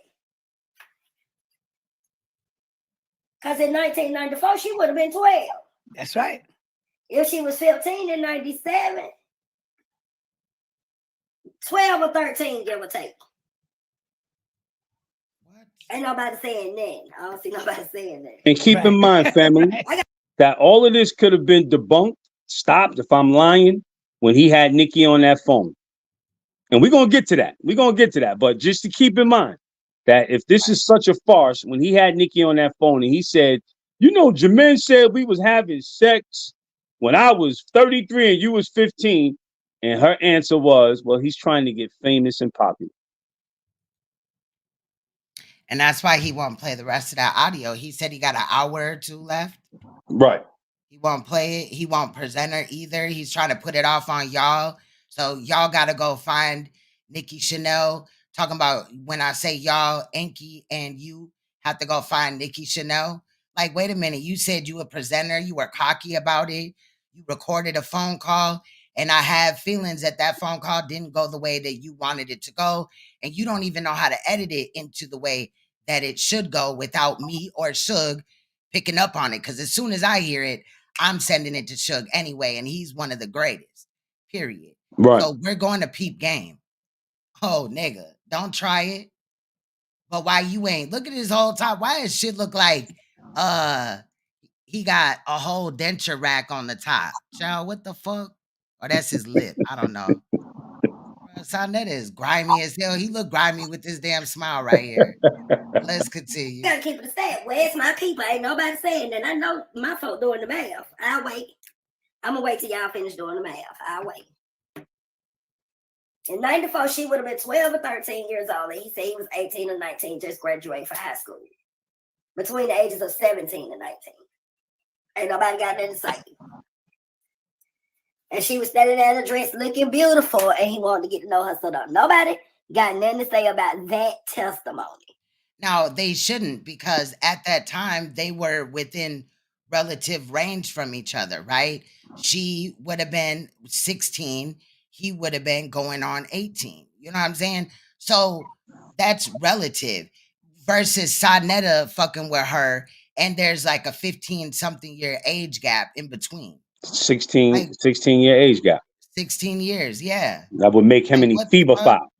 I: Because in 1994, she would have been 12.
C: That's right.
I: If she was 15 in 97, 12 or 13, give or take.
A: What?
I: Ain't nobody saying that. I don't see nobody saying that.
B: And keep in mind, family, that all of this could have been debunked, stopped, if I'm lying, when he had Nicki on that phone. And we're going to get to that. We're going to get to that. But just to keep in mind that if this is such a farce, when he had Nicki on that phone and he said, you know, Jermaine said we was having sex when I was 33 and you was 15. And her answer was, well, he's trying to get famous and popular.
A: And that's why he won't play the rest of that audio. He said he got an hour or two left.
B: Right.
A: He won't play it. He won't present her either. He's trying to put it off on y'all. So y'all got to go find Nikki Chanel. Talking about when I say y'all, Enki and you have to go find Nikki Chanel. Like, wait a minute. You said you a presenter. You were cocky about it. You recorded a phone call. And I have feelings that that phone call didn't go the way that you wanted it to go. And you don't even know how to edit it into the way that it should go without me or Suge picking up on it. Because as soon as I hear it, I'm sending it to Suge anyway. And he's one of the greatest, period.
B: Right.
A: So we're going to peep game. Oh, nigga, don't try it. But why you ain't? Look at his whole top. Why his shit look like he got a whole denture rack on the top? Child, what the fuck? Or that's his lip. I don't know. Sanetta is grimy as hell. He look grimy with this damn smile right here. Let's continue.
I: You gotta keep it a stat. Where's my people? Ain't nobody saying that. I know my folk doing the math. I'll wait. I'm gonna wait till y'all finish doing the math. I'll wait. In 94, she would have been 12 or 13 years old. And he said he was 18 or 19, just graduated from high school. Between the ages of 17 and 19. Ain't nobody got nothing to say. And she was standing there in a dress looking beautiful, and he wanted to get to know her. So nobody got nothing to say about that testimony.
A: Now, they shouldn't, because at that time, they were within relative range from each other, right? She would have been 16. He would have been going on 18. You know what I'm saying? So that's relative versus Sanetta fucking with her, and there's like a 15-something year age gap in between.
B: 16-year age gap.
A: 16 years, yeah.
B: That would make him
A: Like,
B: an
A: what the
B: fever
A: fuck?
B: file.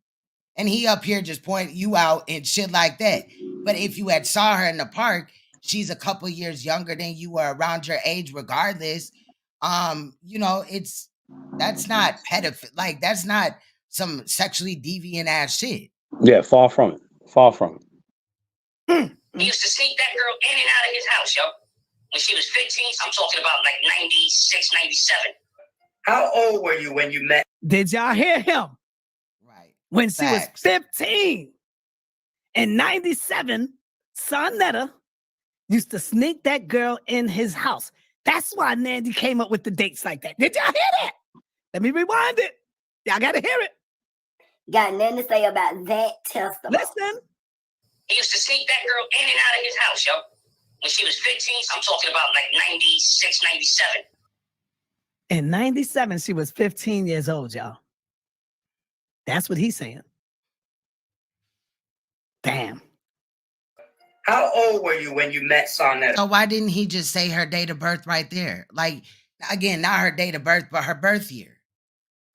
A: And he up here just pointing you out and shit like that. But if you had saw her in the park, she's a couple years younger than you or around your age regardless. You know, that's not pedophile. Like, that's not some sexually deviant ass shit.
B: Yeah, far from it. Far from it.
D: He used to sneak that girl in and out of his house, yo. When she was 15, I'm talking about like 96, 97.
F: How old were you when you met?
C: Did y'all hear him?
A: Right.
C: When she was
A: Facts.
C: 15 in 97, Sanetta used to sneak that girl in his house. That's why Nandy came up with the dates like that. Did y'all hear that? Let me rewind it. Y'all gotta hear it.
I: Got nothing to say about that testimony.
C: Listen.
D: He used to sneak that girl in and out of his house, yo. When she was 15, I'm talking about like 96, 97.
C: In 97, she was 15 years old, y'all. That's what he's saying. Damn.
F: How old were you when you met Sanetta?
A: So why didn't he just say her date of birth right there? Like, again, not her date of birth, but her birth year.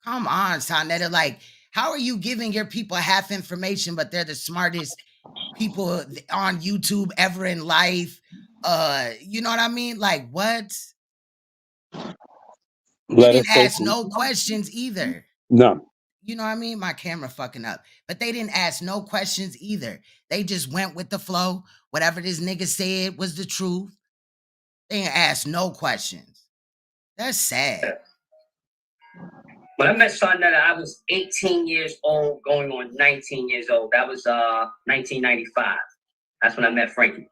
A: Come on, Sanetta. Like, how are you giving your people half information, but they're the smartest people on YouTube ever in life? You know what I mean? Like, what? They didn't ask no questions either.
B: No.
A: You know what I mean? My camera fucking up. But they didn't ask no questions either. They just went with the flow. Whatever this nigga said was the truth. They didn't ask no questions. That's sad.
E: When I met Sanetta, I was 18 years old, going on 19 years old. That was 1995. That's when I met Frankie.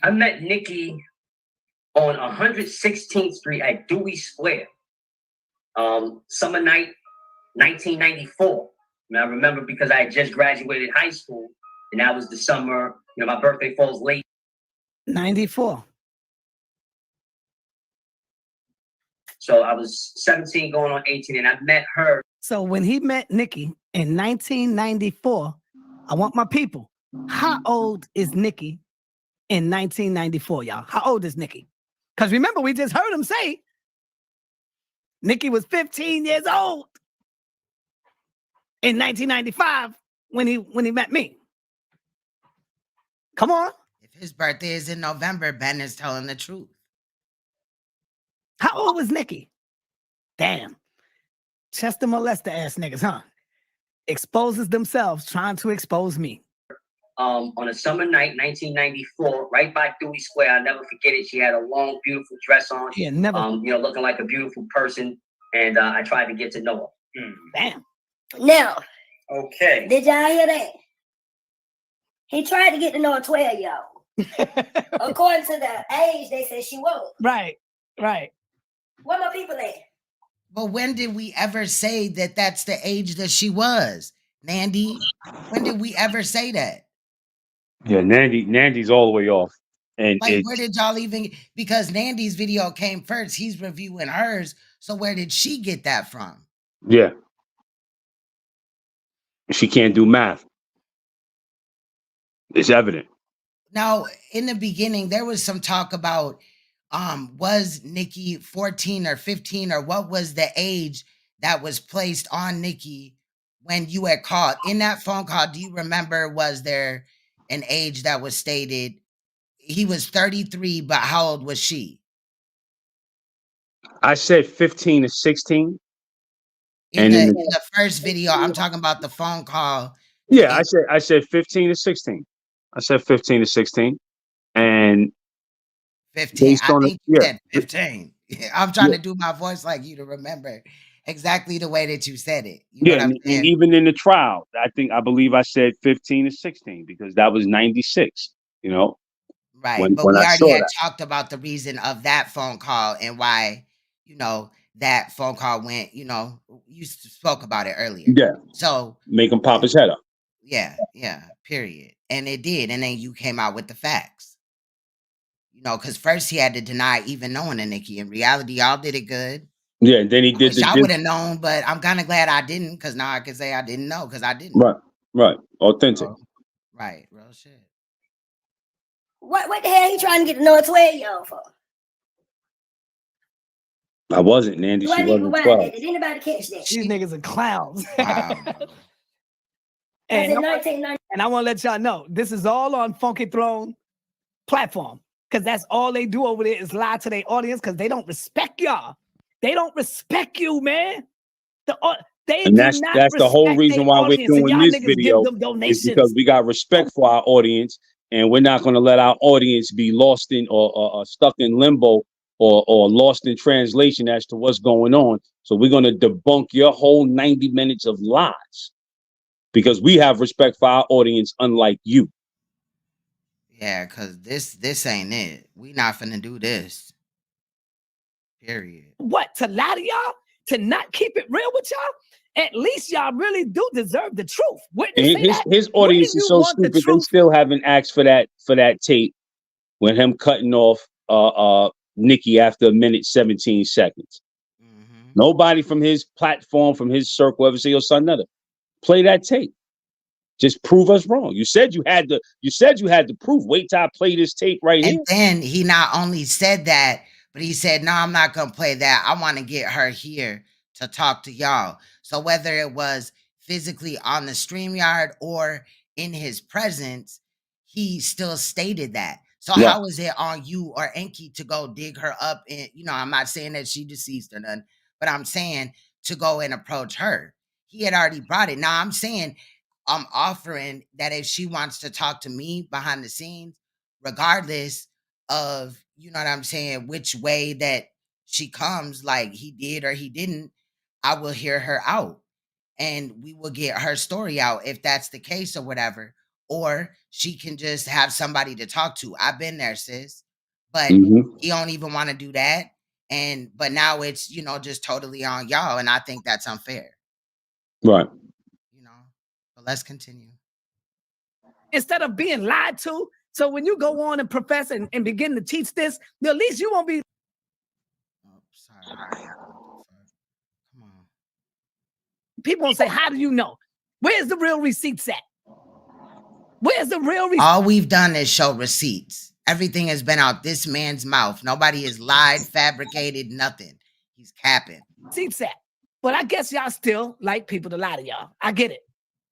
E: I met Nicki on 116th Street at Dewey Square. Summer night, 1994. I remember because I had just graduated high school, and that was the summer. You know, my birthday falls late.
C: 94.
E: So I was 17 going on 18, and I met her.
C: So when he met Nicki in 1994, I want my people. How old is Nicki in 1994, y'all? How old is Nicki? Because remember, we just heard him say Nicki was 15 years old in 1995 when he met me. Come on.
A: If his birthday is in November, Ben is telling the truth.
C: How old was Nicki? Damn. Chester molester ass niggas, huh? Exposes themselves trying to expose me.
E: On a summer night, 1994, right by Dewey Square. I'll never forget it. She had a long, beautiful dress on.
C: Yeah, never.
E: You know, looking like a beautiful person. And I tried to get to know her.
C: Damn.
I: Now,
E: Okay.
I: did y'all hear that? He tried to get to know a 12-year-old. According to the age, they said she was.
C: Right, right.
I: Where my people at?
A: But when did we ever say that that's the age that she was? Nandy, when did we ever say that?
B: Yeah, Nandy's all the way off. And
A: Like, where did y'all even, because Nandy's video came first, he's reviewing hers. So where did she get that from?
B: yeah. She can't do math. It's evident.
A: Now, in the beginning, there was some talk about was Nicki 14 or 15, or what was the age that was placed on Nicki when you had called? In that phone call, do you remember, was there an age that was stated? He was 33, but how old was she?
B: I said 15 to 16.
A: In the first video, I'm talking about the phone call.
B: Yeah, I said 15 to 16. I said 15 to 16. And
A: 15. I think you
B: yeah.
A: said 15. I'm trying to do my voice like you to remember exactly the way that you said it. You know what I'm saying?
B: And even in the trial, I believe I said 15 to 16 because that was 96, you know.
A: Right. But we already had talked about the reason of that phone call and why, you know, that phone call went, you know, you spoke about it earlier.
B: Yeah.
A: So
B: make him pop his head up.
A: Yeah, period. And it did. And then you came out with the facts. You know, because first he had to deny even knowing a Nicki. In reality, y'all did it good.
B: Yeah, and then he did
A: I would have known, but I'm kind of glad I didn't, because now I can say I didn't know, because I didn't.
B: Right. Authentic.
A: Right, real shit.
I: What the hell he trying to get to know a 12-year-old for?
B: I wasn't, Nandy. She wasn't 12.
I: Did anybody catch that?
C: These niggas are clowns.
A: Wow.
C: And I want to let y'all know, this is all on Funky Throne platform, because that's all they do over there is lie to their audience, because they don't respect y'all. They don't respect you, man.
B: And that's the whole reason why we're doing this video, is because we got respect for our audience, and we're not going to let our audience be lost in or stuck in limbo or lost in translation as to what's going on. So we're going to debunk your whole 90 minutes of lies, because we have respect for our audience, unlike you.
A: Yeah, because this ain't it. We not finna do this. Period.
C: What, to lie to y'all? To not keep it real with y'all? At least y'all really do deserve the truth.
B: His audience is so stupid, they still haven't asked for that tape with him cutting off Nicki after a minute 17 seconds. Nobody from his platform, from his circle, ever say, yo, Sanetta, play that tape. Just prove us wrong. You said you had the proof. Wait till I play this tape right here.
A: And then he not only said that, but he said, no, I'm not gonna play that. I want to get her here to talk to y'all. So whether it was physically on the StreamYard or in his presence, he still stated that. So how is it on you or Enki to go dig her up? And, you know, I'm not saying that she deceased or none, but I'm saying to go and approach her. He had already brought it. Now I'm saying, I'm offering that if she wants to talk to me behind the scenes, regardless of, you know what I'm saying, which way that she comes, like he did or he didn't, I will hear her out and we will get her story out if that's the case or whatever. Or she can just have somebody to talk to. I've been there, sis. But you don't even want to do that. But now it's, you know, just totally on y'all. And I think that's unfair.
B: Right.
A: You know, but let's continue.
C: Instead of being lied to. So when you go on and profess and begin to teach this, at least you won't be.
A: sorry. Come on.
C: People will say, how do you know? Where's the real receipts at? Where's the real receipts?
A: All we've done is show receipts. Everything has been out this man's mouth. Nobody has lied, fabricated, nothing. He's capping.
C: Receipts at. But I guess y'all still like people to lie to y'all. I get it.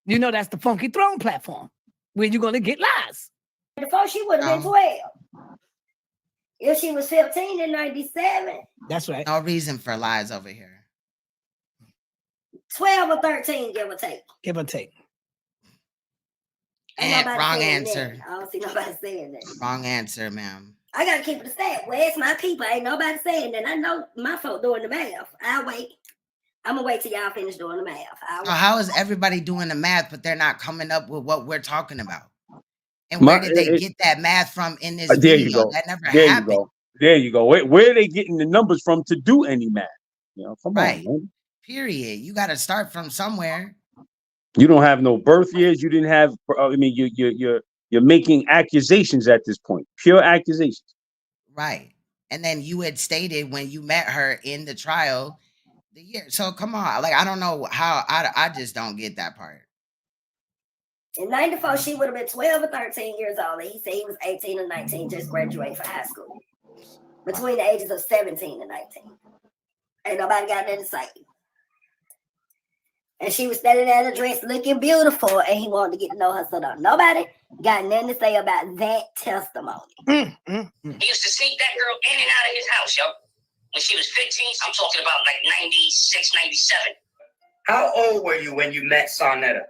C: You know that's the Funky Throne platform where you're gonna get lies.
I: Before she would have been 12. If she was 15 in 97.
C: That's right.
A: No reason for lies over here.
I: 12 or 13, give or take.
C: Give or take.
I: Ain't nobody
A: Wrong
I: saying
A: answer.
I: that. I don't see nobody saying that.
A: Wrong answer, ma'am.
I: I gotta keep it a stat. Where's my people? Ain't nobody saying that. I know my folk doing the math. I'll wait. I'm gonna wait till y'all finish doing the math.
A: So how is everybody doing the math, but they're not coming up with what we're talking about? And where did they get that math from in this
B: there
A: video?
B: you go.
A: That never
B: There
A: happened.
B: you go. There you go. Where are they getting the numbers from to do any math? You know, come
A: Right.
B: on, man.
A: Period. You got to start from somewhere.
B: You don't have no birth years. You didn't have. I mean, you're making accusations at this point. Pure accusations.
A: Right. And then you had stated when you met her in the trial the year. So come on. Like, I don't know how. I just don't get that part.
I: In 94, she would have been 12 or 13 years old. And he said he was 18 or 19, just graduated from high school. Between the ages of 17 and 19. Ain't nobody got nothing to say. And she was standing there in a dress looking beautiful, and he wanted to get to know her. So nobody got nothing to say about that testimony.
D: He used to sneak that girl in and out of his house, yo. When she was 15, I'm talking about like 96, 97.
F: How old were you when you met Saneter?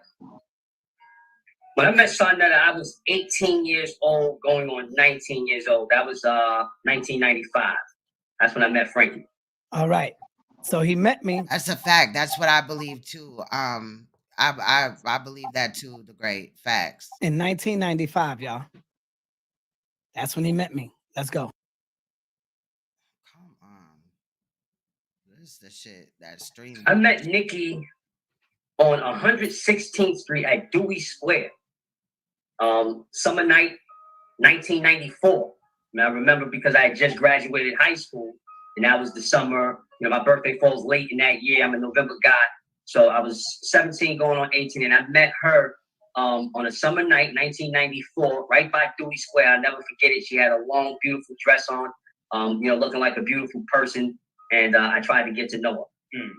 E: When I met Sanetta, I was 18 years old, going on 19 years old. That was 1995. That's when I met Frankie.
C: All right. So he met me.
A: That's a fact. That's what I believe too. I believe that too. The great facts.
C: In 1995, y'all. That's when he met me. Let's go.
A: Come on. This is the shit that's streaming.
E: I met Nicki on 116th Street at Dewey Square. Summer night, 1994. And I remember because I had just graduated high school, and that was the summer. You know, my birthday falls late in that year. I'm a November guy. So I was 17 going on 18, and I met her on a summer night, 1994, right by Dewey Square. I'll never forget it. She had a long, beautiful dress on, you know, looking like a beautiful person, and I tried to get to know her.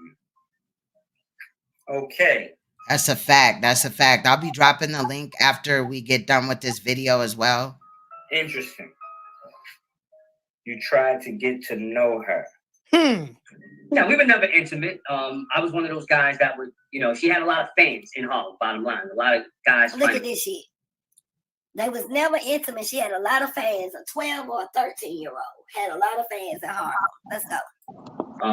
F: Okay.
A: That's a fact. That's a fact. I'll be dropping the link after we get done with this video as well.
F: Interesting. You tried to get to know her.
E: Yeah, we were never intimate. I was one of those guys that would, you know, she had a lot of fans in Harlem, bottom line. A lot of guys.
I: Look at this shit. They was never intimate. She had a lot of fans. A 12 or a 13-year-old had a lot of fans in Harlem. Let's go.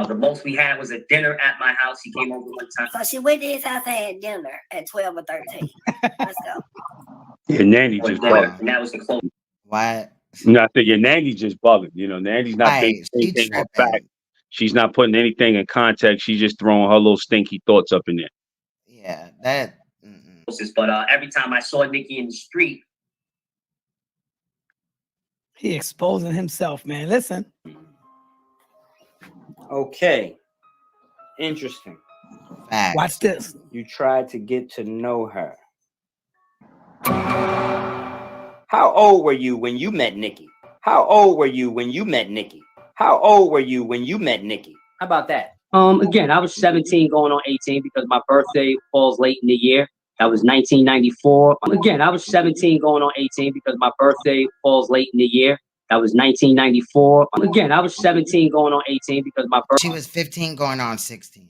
E: The most we had was a dinner at my house. He came over one time.
I: So she went to his house and had dinner at 12 or 13. Let's go.
B: Yeah, Nandy just bugging.
E: And that was the close.
A: What?
B: No, I think Nandy just bugging. You know, Nandy's not
A: Right,
B: basing
A: she
B: anything on
A: tripping.
B: fact. She's not putting anything in context. She's just throwing her little stinky thoughts up in there.
A: Yeah, that.
E: But every time I saw Nicki in the street,
C: He exposing himself, man. Listen.
F: Okay. Interesting.
A: Fact.
C: Watch this.
F: You tried to get to know her. How old were you when you met Nicki? How old were you when you met Nicki? How old were you when you met Nicki?
E: how about that? Again, I was 17 going on 18 because my birthday falls late in the year. That was 1994. Again, I was 17 going on 18 because my birthday falls late in the year. That was 1994. Again, I was 17 going on 18 because my birthday.
A: She was 15 going on 16.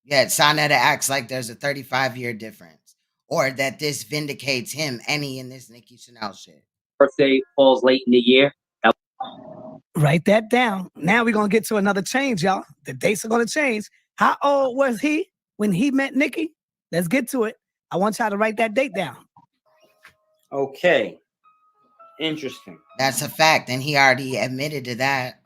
A: Yeah, Sanetta acts like there's a 35-year difference, or that this vindicates him, any in this Nikki Chanel shit.
E: Birthday falls late in the year.
C: Write that down. Now we're going to get to another change, y'all. The dates are going to change. How old was he when he met Nicki? Let's get to it. I want y'all to write that date down.
F: Okay. Interesting.
A: That's a fact, and he already admitted to that.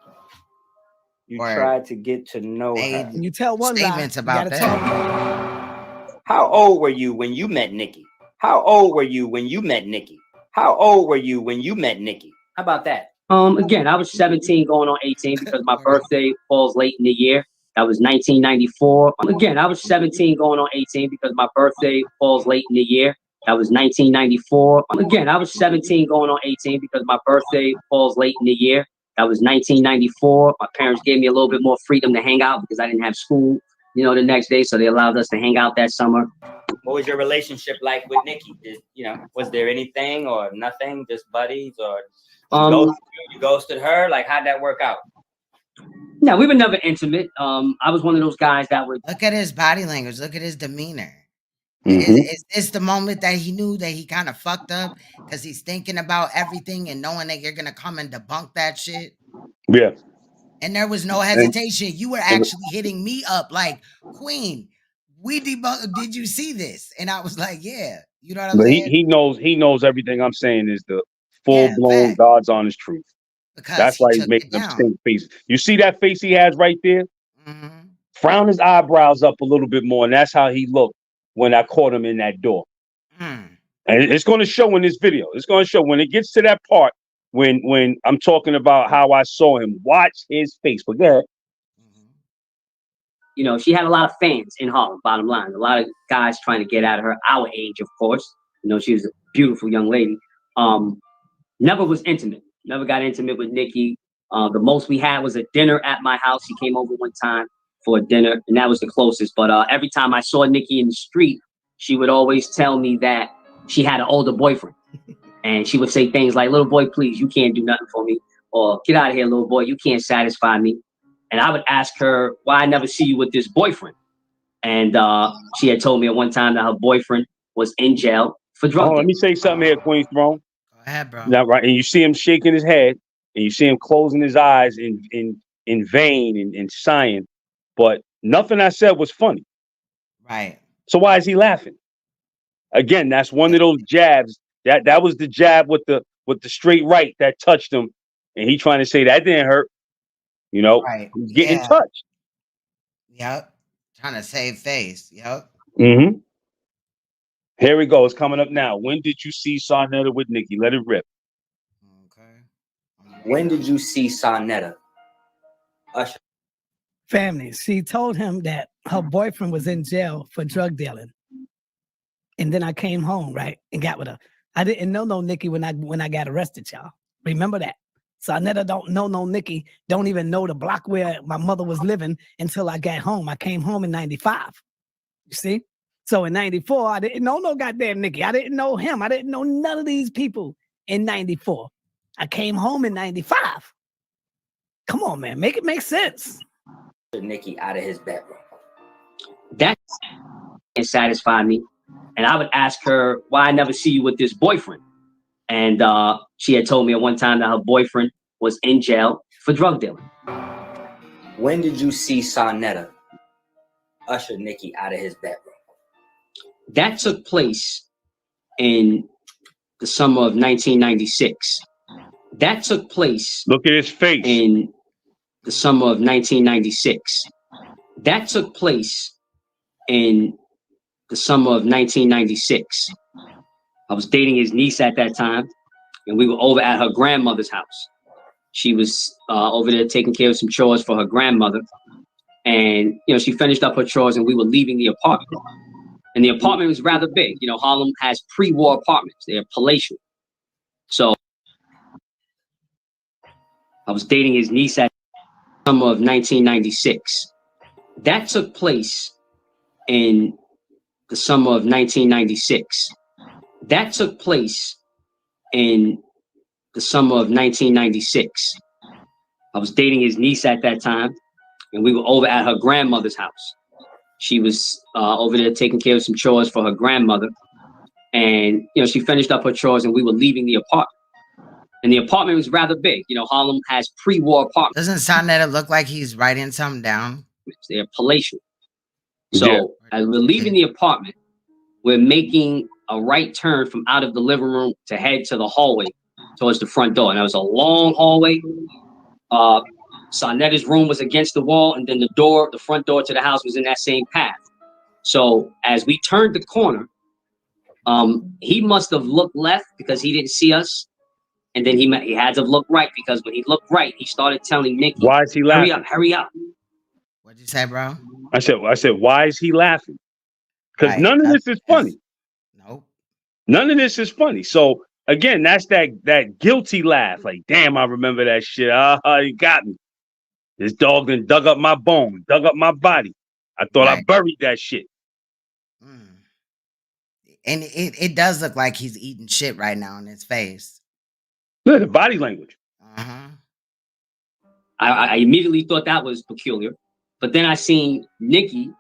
F: You
A: Or
F: tried to get to know her.
C: When you tell one
A: statements
C: lie,
A: about
C: you gotta
A: that.
F: How old were you when you met Nicki? How old were you when you met Nicki? How old were you when you met Nicki?
E: How about that? Again, I was 17 going on 18 because my birthday falls late in the year. That was 1994. Again, I was 17 going on 18 because my birthday falls late in the year. That was 1994. Again, I was 17 going on 18 because my birthday falls late in the year. That was 1994. My parents gave me a little bit more freedom to hang out because I didn't have school, you know, the next day. So they allowed us to hang out that summer.
F: What was your relationship like with Nikki? You know, was there anything or nothing, just buddies, or you ghosted her? Like, how'd that work out?
E: No, we were never intimate. I was one of those guys that would
A: look at his body language, look at his demeanor.
B: Mm-hmm.
A: Is this the moment that he knew that he kind of fucked up because he's thinking about everything and knowing that you're gonna come and debunk that shit?
B: Yeah.
A: And there was no hesitation. You were actually hitting me up like, Queen, we debunked. Did you see this? And I was like, yeah. You know what I'm
B: But
A: saying?
B: he knows everything I'm saying is the
A: Yeah,
B: full-blown
A: fact.
B: God's honest truth.
A: Because
B: That's
A: he
B: why he's
A: took
B: making
A: it
B: them
A: down.
B: stink faces. You see that face he has right there?
A: Mhm.
B: Frown his eyebrows up a little bit more, and that's how he looked when I caught him in that door.
A: Mm.
B: And it's going to show in this video. It's going to show when it gets to that part when I'm talking about how I saw him. Watch his face. But go ahead.
E: you know, she had a lot of fans in Harlem, bottom line. A lot of guys trying to get at her, our age, of course. You know, she was a beautiful young lady. Never was intimate. Never got intimate with Nikki. The most we had was a dinner at my house. She came over one time for a dinner, and that was the closest. But every time I saw Nikki in the street, she would always tell me that she had an older boyfriend. And she would say things like, little boy, please, you can't do nothing for me. Or get out of here, little boy, you can't satisfy me. And I would ask her why I never see you with this boyfriend. And she had told me at one time that her boyfriend was in jail for drug dealing.
B: Let me say something here, Queen's Throne.
A: Go ahead, bro.
B: Now, right, and you see him shaking his head, and you see him closing his eyes in vain and sighing. But nothing I said was funny.
A: Right.
B: So why is he laughing? Again, that's one of those jabs. That was the jab with the straight right that touched him, and he trying to say that didn't hurt. You know,
A: Right.
B: he's getting
A: Yeah.
B: touched.
A: Yep. Trying to save face. Yep.
B: Mm-hmm. Here we go. It's coming up now. When did you see Saneter with Nicki? Let it rip.
A: Okay.
F: When did you see Sanetta? Usher.
C: Family, she told him that her boyfriend was in jail for drug dealing. And then I came home, right, and got with her. I didn't know no Nikki when I got arrested, y'all. Remember that. Sanetta don't know no Nikki, don't even know the block where my mother was living until I got home. I came home in 95. You see? So in 94, I didn't know no goddamn Nikki. I didn't know him. I didn't know none of these people in 94. I came home in 95. Come on, man. Make it make sense.
F: Nikki out of his bedroom.
E: That didn't satisfy me. And I would ask her why I never see you with this boyfriend. And she had told me at one time that her boyfriend was in jail for drug dealing.
F: When did you see Sanetta usher Nikki out of his bedroom?
E: That took place in the summer of 1996. That took place.
B: Look at his face.
E: In the summer of 1996. That took place in the summer of 1996. I was dating his niece at that time, and we were over at her grandmother's house. She was over there taking care of some chores for her grandmother. And, you know, she finished up her chores and we were leaving the apartment. And the apartment was rather big. You know, Harlem has pre-war apartments. They're palatial. So I was dating his niece at the summer of 1996. That took place in the summer of 1996. That took place in the summer of 1996. I was dating his niece at that time, and we were over at her grandmother's house. She was over there taking care of some chores for her grandmother. And, you know, she finished up her chores and we were leaving the apartment. And the apartment was rather big. You know, Harlem has pre-war apartments.
A: Doesn't Sanetta look like he's writing something down?
E: They're palatial. So as we're leaving the apartment, we're making a right turn from out of the living room to head to the hallway towards the front door. And it was a long hallway. Sanetta's room was against the wall, and then the front door to the house was in that same path. So as we turned the corner, he must have looked left because he didn't see us. and then he had to look right, because when he looked right, he started telling Nikki,
B: Why is he
E: "Hurry
B: laughing?
E: up, hurry up."
A: What'd you say, bro?
B: I said, why is he laughing? Because
A: Right.
B: none of this is funny.
A: Nope.
B: None of this is funny. So again, that's that guilty laugh. Like, damn, I remember that shit. He got me. This dog done dug up my bone, dug up my body. I thought I
A: Right.
B: buried that shit.
A: And it does look like he's eating shit right now on his face.
B: Look at the body language.
A: Uh-huh.
E: I immediately thought that was peculiar. But then I seen Nikki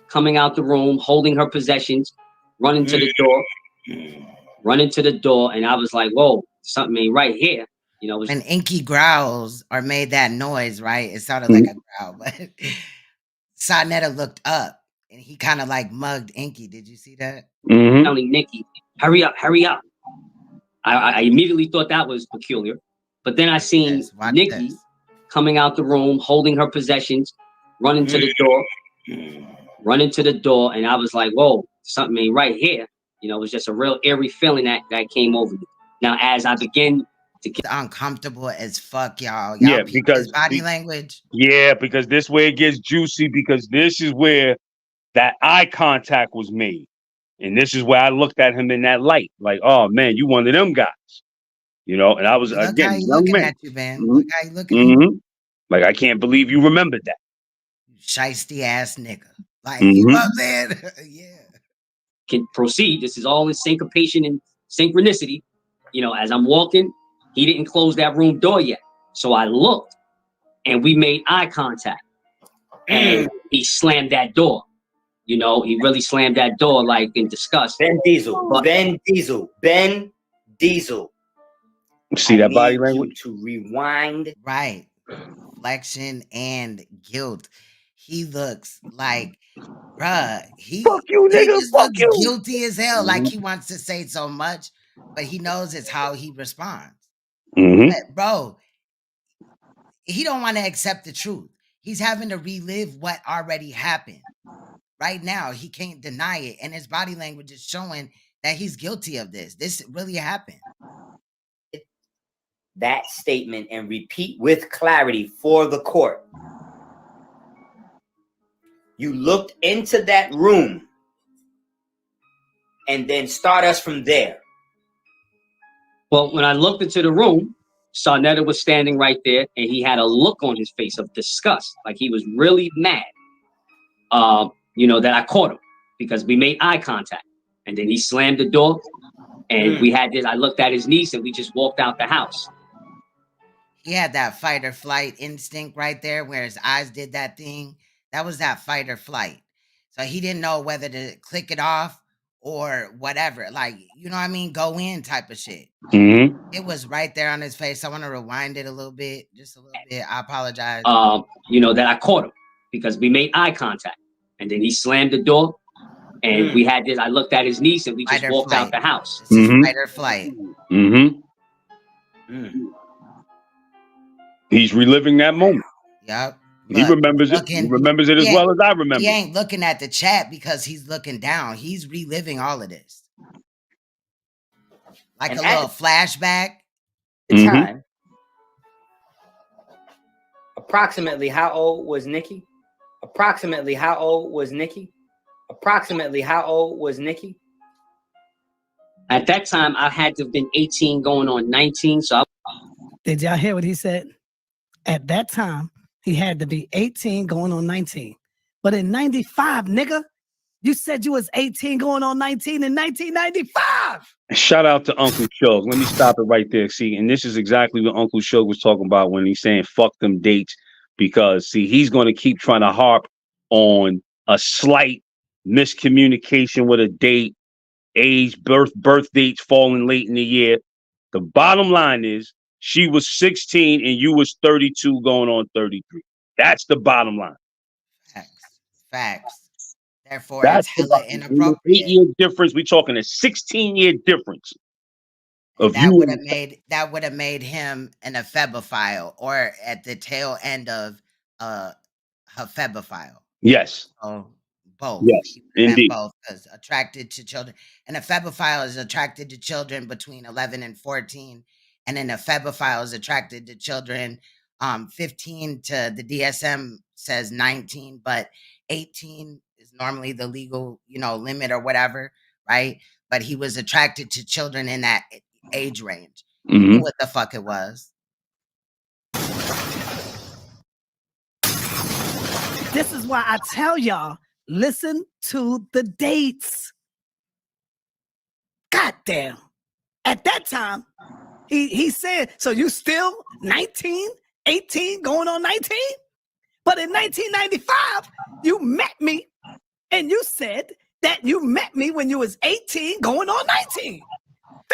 E: coming out the room, holding her possessions, running to the door, and I was like, whoa, something ain't right here. You know,
A: when Inky growls or made that noise, right? It sounded like a growl, but Sanetta looked up and he kind of like mugged Inky. Did you see that?
E: Telling Nikki, hurry up, hurry up. I immediately thought that was peculiar. But then I seen Nikki coming out the room, holding her possessions, running to the door, and I was like, whoa, something ain't right here. You know, it was just a real eerie feeling that came over me. Now, as I begin to get
A: uncomfortable as fuck, y'all.
B: Yeah,
A: Peep
B: because
A: his body language.
B: Yeah, because this way it gets juicy, because this is where that eye contact was made. And this is where I looked at him in that light. Like, oh man, you one of them guys. You know, and I was
A: Look
B: again
A: how he
B: young
A: looking
B: man.
A: at you, man. Look how he looking at you.
B: Like, I can't believe you remembered that.
A: Shiesty ass nigga. Like, you know what I'm saying? Yeah.
E: Can proceed. This is all in syncopation and synchronicity. You know, as I'm walking, he didn't close that room door yet. So I looked and we made eye contact. And he slammed that door. You know, he really slammed that door like in disgust.
F: Ben Diesel.
B: See that body language?
F: To rewind.
A: Right. Reflection and guilt. He looks like, bruh,
B: fuck you,
A: he
B: nigga,
A: just
B: fuck
A: looks
B: you.
A: guilty as hell. Like he wants to say so much, but he knows it's how he responds. But bro, he don't want to accept the truth. He's having to relive what already happened. Right now, he can't deny it, and his body language is showing that he's guilty of this. This really happened.
F: That statement and repeat with clarity for the court. You looked into that room and then start us from there.
E: Well, when I looked into the room, Sanetta was standing right there, and he had a look on his face of disgust, like he was really mad. You know, that I caught him because we made eye contact, and then he slammed the door, and we had this. I looked at his niece, and we just walked out the house.
A: He had that fight or flight instinct right there, where his eyes did that thing. That was that fight or flight. So he didn't know whether to click it off or whatever. Like, you know what I mean? Go in type of shit. It was right there on his face. I want to rewind it a little bit, just a little bit. I apologize.
E: You know, that I caught him because we made eye contact, and then he slammed the door, and we had this. I looked at his niece, and we just walked out the house.
A: This is fight or flight.
B: He's reliving that moment.
A: Yep.
B: He remembers it. He remembers it as well as I remember.
A: He ain't looking at the chat because he's looking down. He's reliving all of this. Like a little flashback.
F: Time. Approximately how old was Nikki? Approximately how old was Nikki?
E: At that time, I had to have been 18 going on 19. So
C: did y'all hear what he said? At that time, he had to be 18 going on 19. But in 95, nigga, you said you was 18 going on 19 in 1995.
B: Shout out to Uncle Shug. Let me stop it right there. See, and this is exactly what Uncle Shug was talking about when he's saying fuck them dates, because see, he's going to keep trying to harp on a slight miscommunication with a date, age, birth dates falling late in the year. The bottom line is she was 16 and you was 32 going on 33. That's the bottom line.
A: Facts. Therefore,
B: That's
A: it's hella inappropriate.
B: 8-year difference. We talking a 16-year difference. Of
A: that would have made him an ephebophile, or at the tail end of a febophile.
B: Yes.
A: Oh, both.
B: Yes, indeed.
A: Both, because attracted to children. And a febophile is attracted to children between 11 and 14. and then a febophile is attracted to children. 15 to the DSM says 19, but 18 is normally the legal, limit or whatever, right? But he was attracted to children in that age range. He knew what the fuck it was.
C: This is why I tell y'all, listen to the dates. Goddamn. At that time, he said, so you still 19, 18, going on 19? But in 1995, you met me, and you said that you met me when you was 18, going on 19.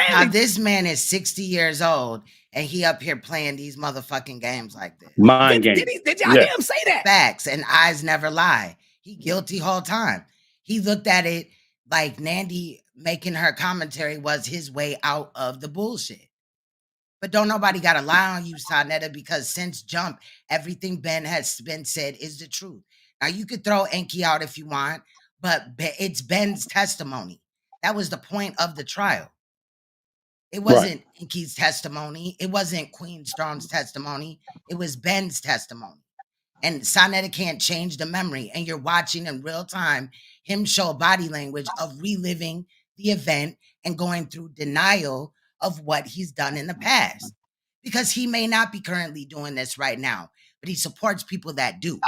A: Now, this man is 60 years old, and he up here playing these motherfucking games like this.
B: Mind games.
C: Did y'all hear him say that?
A: Facts, and eyes never lie. He guilty whole time. He looked at it like Nandy making her commentary was his way out of the bullshit. But don't nobody got to lie on you, Sanetta, because since jump, everything Ben has been said is the truth. Now, you could throw Enki out if you want, but it's Ben's testimony. That was the point of the trial. It wasn't Enki's testimony. It wasn't Queen Storm's testimony. It was Ben's testimony. And Sanetta can't change the memory. And you're watching in real time him show body language of reliving the event and going through denial of what he's done in the past. Because he may not be currently doing this right now, but he supports people that do.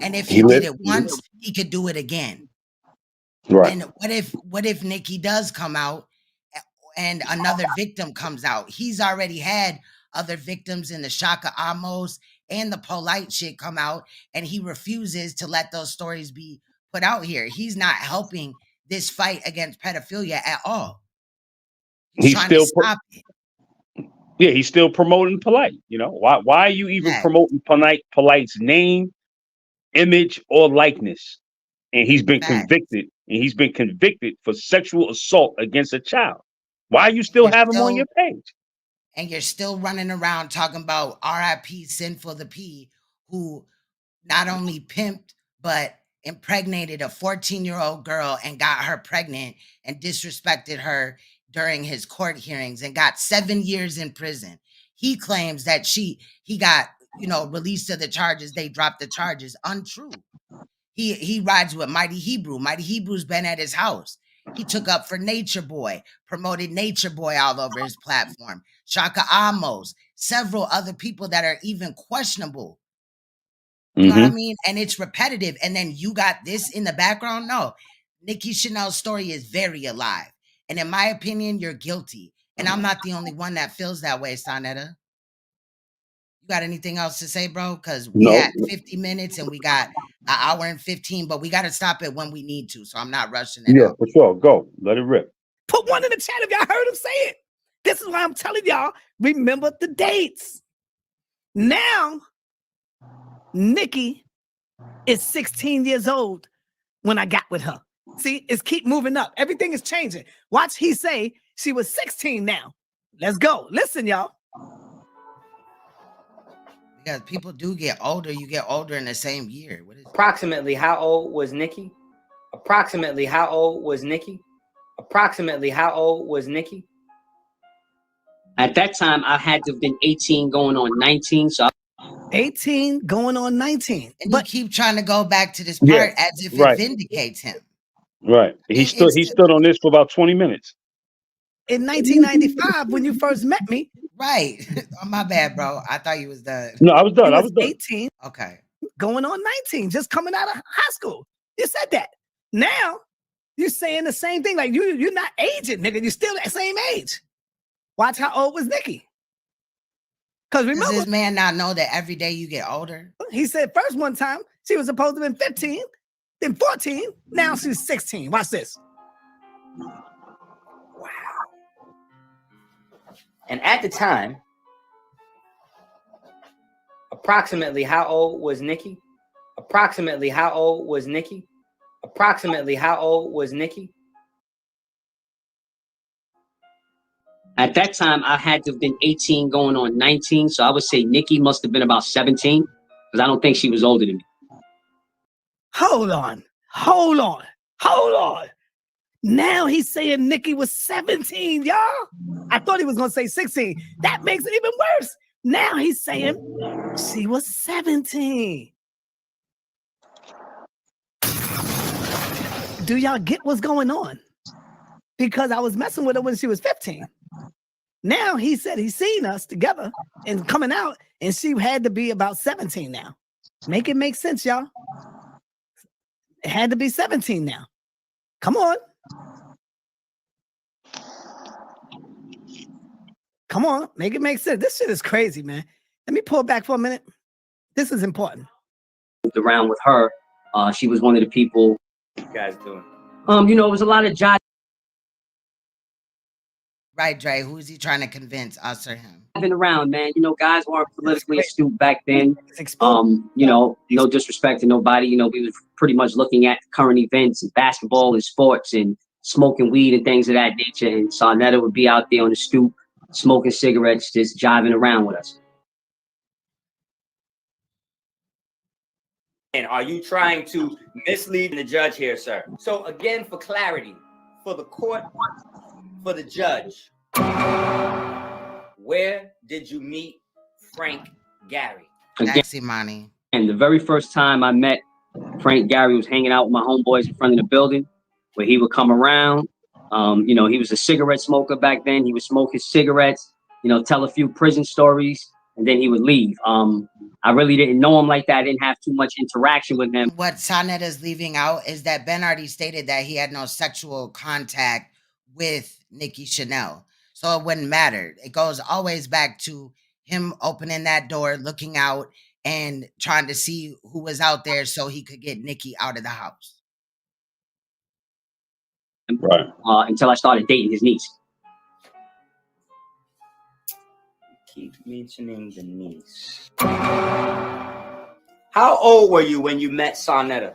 A: And if he did it once, he could do it again.
B: Right.
A: And what if Nicki does come out and another victim comes out? He's already had other victims in the Shaka Amos and the Polite shit come out, and he refuses to let those stories be put out here. He's not helping this fight against pedophilia at all. He's trying to stop it.
B: Yeah, he's still promoting Polite. Why are you even promoting Polite's name, image, or likeness? And he's been convicted. And he's been convicted for sexual assault against a child. Why you still have him on your page?
A: And you're still running around talking about R.I.P. Sinful the P, who not only pimped, but impregnated a 14-year-old girl and got her pregnant and disrespected her during his court hearings and got 7 years in prison. He claims that he got, released of the charges. They dropped the charges. Untrue. He rides with Mighty Hebrew. Mighty Hebrew's been at his house. He took up for Nature Boy, promoted Nature Boy all over his platform. Shaka Amos, several other people that are even questionable. You know what I mean? And it's repetitive. And then you got this in the background? No. Nikki Chanel's story is very alive. And in my opinion, you're guilty. And I'm not the only one that feels that way, Sanetta. You got anything else to say, bro? Because we had 50 minutes and we got an hour and 15, but we got to stop it when we need to. So I'm not rushing it.
B: Yeah, for sure. Go. Let it rip.
C: Put one in the chat if y'all heard him say it. This is why I'm telling y'all, remember the dates. Now, Nikki is 16 years old when I got with her. See, it's keep moving up. Everything is changing. Watch he say she was 16 now. Let's go. Listen, y'all.
A: Because people do get older. You get older in the same year. What is
F: Approximately how old was Nikki? Approximately how old was Nikki? Approximately how old was Nikki?
E: At that time, I had to have been 18 going on 19. So
C: 18 going on 19.
A: And but you keep trying to go back to this part as if it vindicates him.
B: Right. He stood on this for about 20 minutes.
C: In 1995, when you first met me.
A: Right. Oh, my bad, bro. I thought you was done.
B: No, I was done. I was done.
C: 18.
A: Okay.
C: Going on 19, just coming out of high school. You said that. Now, you're saying the same thing. Like, you're not aging, nigga. You're still the same age. Watch how old was Nikki. Because remember.
A: Does this man not know that every day you get older?
C: He said first one time, she was supposed to have been 15, then 14. Now she's 16. Watch this.
F: Wow. And at the time, approximately how old was Nikki? Approximately how old was Nikki? Approximately how old was Nikki?
E: At that time, I had to have been 18 going on 19. So I would say Nikki must have been about 17 because I don't think she was older than me.
C: Hold on. Hold on. Hold on. Now he's saying Nicki was 17, y'all. I thought he was gonna say 16. That makes it even worse. Now he's saying she was 17. Do y'all get what's going on? Because I was messing with her when she was 15. Now he said he's seen us together and coming out, and she had to be about 17 now. Make it make sense, y'all. It had to be 17 now. Come on. Come on, make it make sense. This shit is crazy, man. Let me pull it back for a minute. This is important.
E: Moved around with her. She was one of the people.
F: What you guys doing?
E: You know, it was a lot of jiving
A: Right, Dre. Who's he trying to convince, us or him?
E: around, man. You know, guys weren't politically astute back then.
C: Exposed.
E: You know, no disrespect to nobody. You know, we was pretty much looking at current events and basketball and sports and smoking weed and things of that nature. And Sanetta would be out there on the stoop, smoking cigarettes, just jiving around with us.
F: And are you trying to mislead the judge here, sir? So again, for clarity, for the court, for the judge, where did you meet Frank Gary?
A: Money.
E: And the very first time I met Frank Gary was hanging out with my homeboys in front of the building, where he would come around. You know, he was a cigarette smoker back then. He would smoke his cigarettes, you know, tell a few prison stories, and then he would leave. I really didn't know him like that. I didn't have too much interaction with him.
A: What Sanetta is leaving out is that Ben already stated that he had no sexual contact with Nikki Chanel. So it wouldn't matter. It goes always back to him opening that door, looking out, and trying to see who was out there so he could get Nikki out of the house.
B: Right.
E: Until I started dating his niece.
F: Keep mentioning the niece. How old were you when you met Sanetta?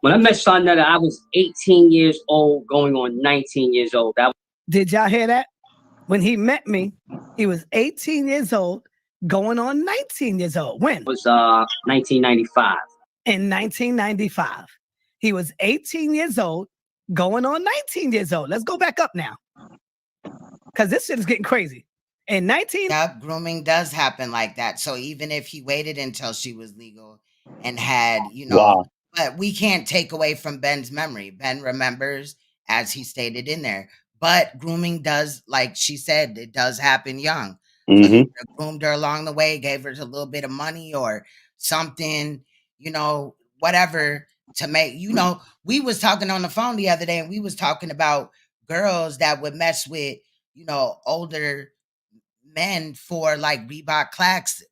E: When I met Sanetta, I was 18 years old, going on 19 years old.
C: Did y'all hear that? When he met me, he was 18 years old, going on 19 years old. When?
E: It was 1995.
C: In 1995. He was 18 years old, going on 19 years old. Let's go back up now. Because this shit is getting crazy. In 19...
A: Yep, grooming does happen like that. So even if he waited until she was legal and had, you know...
B: Wow.
A: But we can't take away from Ben's memory. Ben remembers, as he stated in there. But grooming does, like she said, it does happen young. So he groomed her along the way, gave her a little bit of money or something, you know, whatever to make, you know, we was talking on the phone the other day and we was talking about girls that would mess with, you know, older men for like Reebok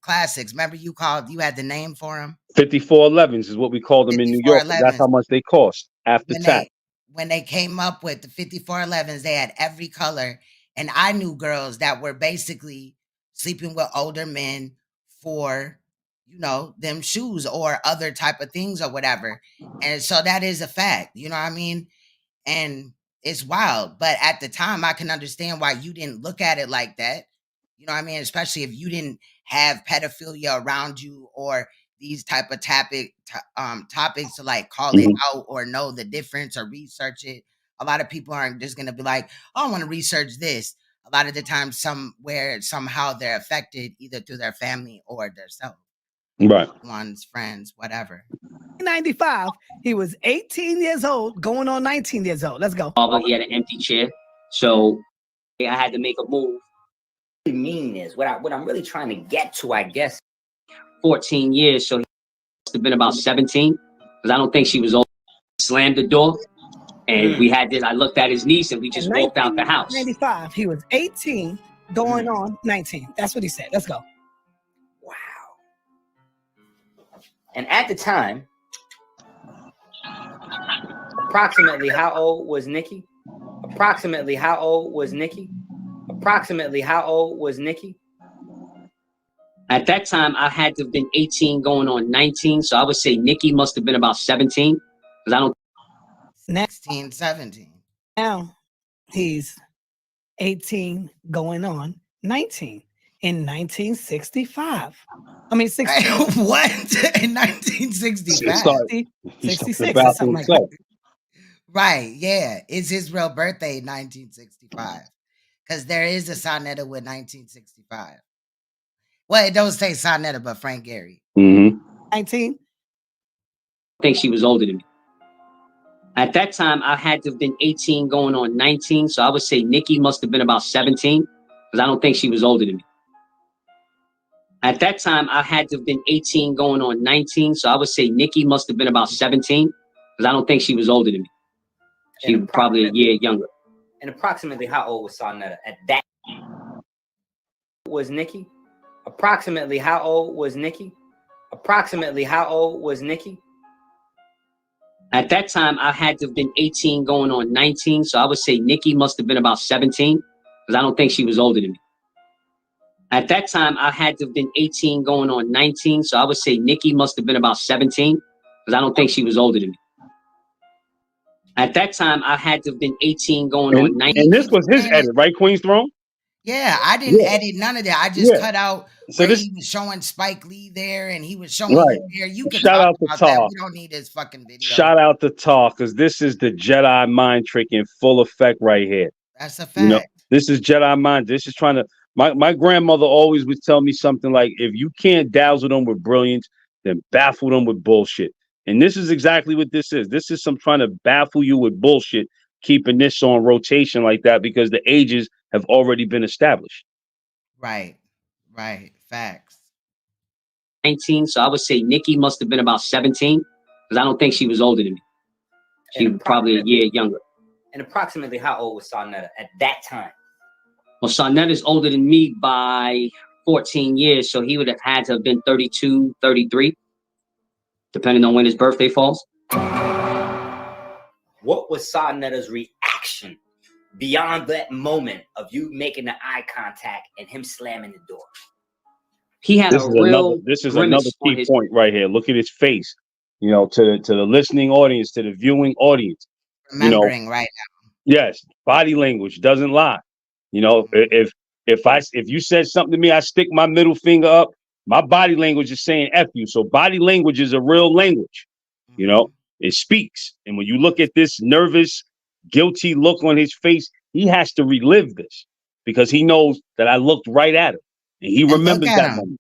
A: classics. Remember you had the name for them?
B: 5411s is what we call them in New York. That's how much they cost after tax.
A: When they came up with the 5411s, they had every color. And I knew girls that were basically sleeping with older men for, you know, them shoes or other type of things or whatever. And so that is a fact, you know what I mean? And it's wild. But at the time, I can understand why you didn't look at it like that. You know what I mean? Especially if you didn't have pedophilia around you or these type of topics to like call it out or know the difference or research it. A lot of people aren't just going to be like, oh, I want to research this. A lot of the time somehow they're affected either through their family or themselves.
B: Right.
A: One's friends, whatever.
C: 95, he was 18 years old, going on 19 years old. Let's go.
E: He had an empty chair. So I had to make a move.
F: What you mean is, what I'm really trying to get to, I guess.
E: 14 years, so he must have been about 17, because I don't think she was old. Slammed the door, and we had this. I looked at his niece, and we just walked out the house.
C: 95, he was 18, going on 19. That's what he said. Let's go.
F: Wow. And at the time, approximately how old was Nicki? Approximately how old was Nicki? Approximately how old was Nicki?
E: At that time, I had to have been 18 going on 19. So I would say Nicki must have been about 17. Because I don't...
A: 16, 17.
C: Now, he's 18 going on 19 in 1965. I mean, 60.
A: What? In 1965?
C: 66 or something like that.
A: Right, yeah. It's his real birthday, 1965. Because there is a Sanetta with 1965. Well, it don't say Sanetta, but Frank Gary.
C: 19.
E: I think she was older than me. At that time, I had to have been 18 going on 19. So I would say Nicki must have been about 17 because I don't think she was older than me. At that time, I had to have been 18 going on 19. So I would say Nicki must have been about 17 because I don't think she was older than me. She was probably a year younger.
F: And approximately how old was Sanetta at that? Was Nicki? Approximately how old was Nicki? Approximately how old was Nicki?
E: At that time, I had to have been 18 going on 19. So I would say Nicki must have been about 17 because I don't think she was older than me. At that time, I had to have been 18 going on 19. So I would say Nicki must have been about 17 because I don't think she was older than me. At that time, I had to have been 18 going on 19.
B: And this was his edit, right, Queen's Throne?
A: Yeah, I didn't edit none of that. I just cut out
B: So
A: where
B: this,
A: he was showing Spike Lee there and he was showing
B: right.
A: you there. You could
B: Shout
A: talk
B: out to
A: about that.
B: Tar.
A: We don't need his fucking video.
B: Shout out to Tar, because this is the Jedi mind trick in full effect right here.
A: That's a fact.
B: You know, this is Jedi mind. This is trying to. My grandmother always would tell me something like, if you can't dazzle them with brilliance, then baffle them with bullshit. And this is exactly what this is. This is some trying to baffle you with bullshit, keeping this on rotation like that because the ages have already been established.
A: Right. Right. Facts.
E: 19. So I would say Nicki must have been about 17 because I don't think she was older than me. She was probably a year younger.
F: And approximately how old was Sanetta at that time?
E: Well, Saneter's older than me by 14 years, so he would have had to have been 32, 33, depending on when his birthday falls.
F: What was Sanetta's reaction beyond that moment of you making the eye contact and him slamming the door?
E: He had
B: This is another key point right here. Look at his face. You know, to the listening audience, to the viewing audience.
A: Remembering right now.
B: Yes, body language doesn't lie. You know, if you said something to me, I stick my middle finger up. My body language is saying F you. So body language is a real language. You know, it speaks. And when you look at this nervous, guilty look on his face, he has to relive this because he knows that I looked right at him. And he remembers that moment.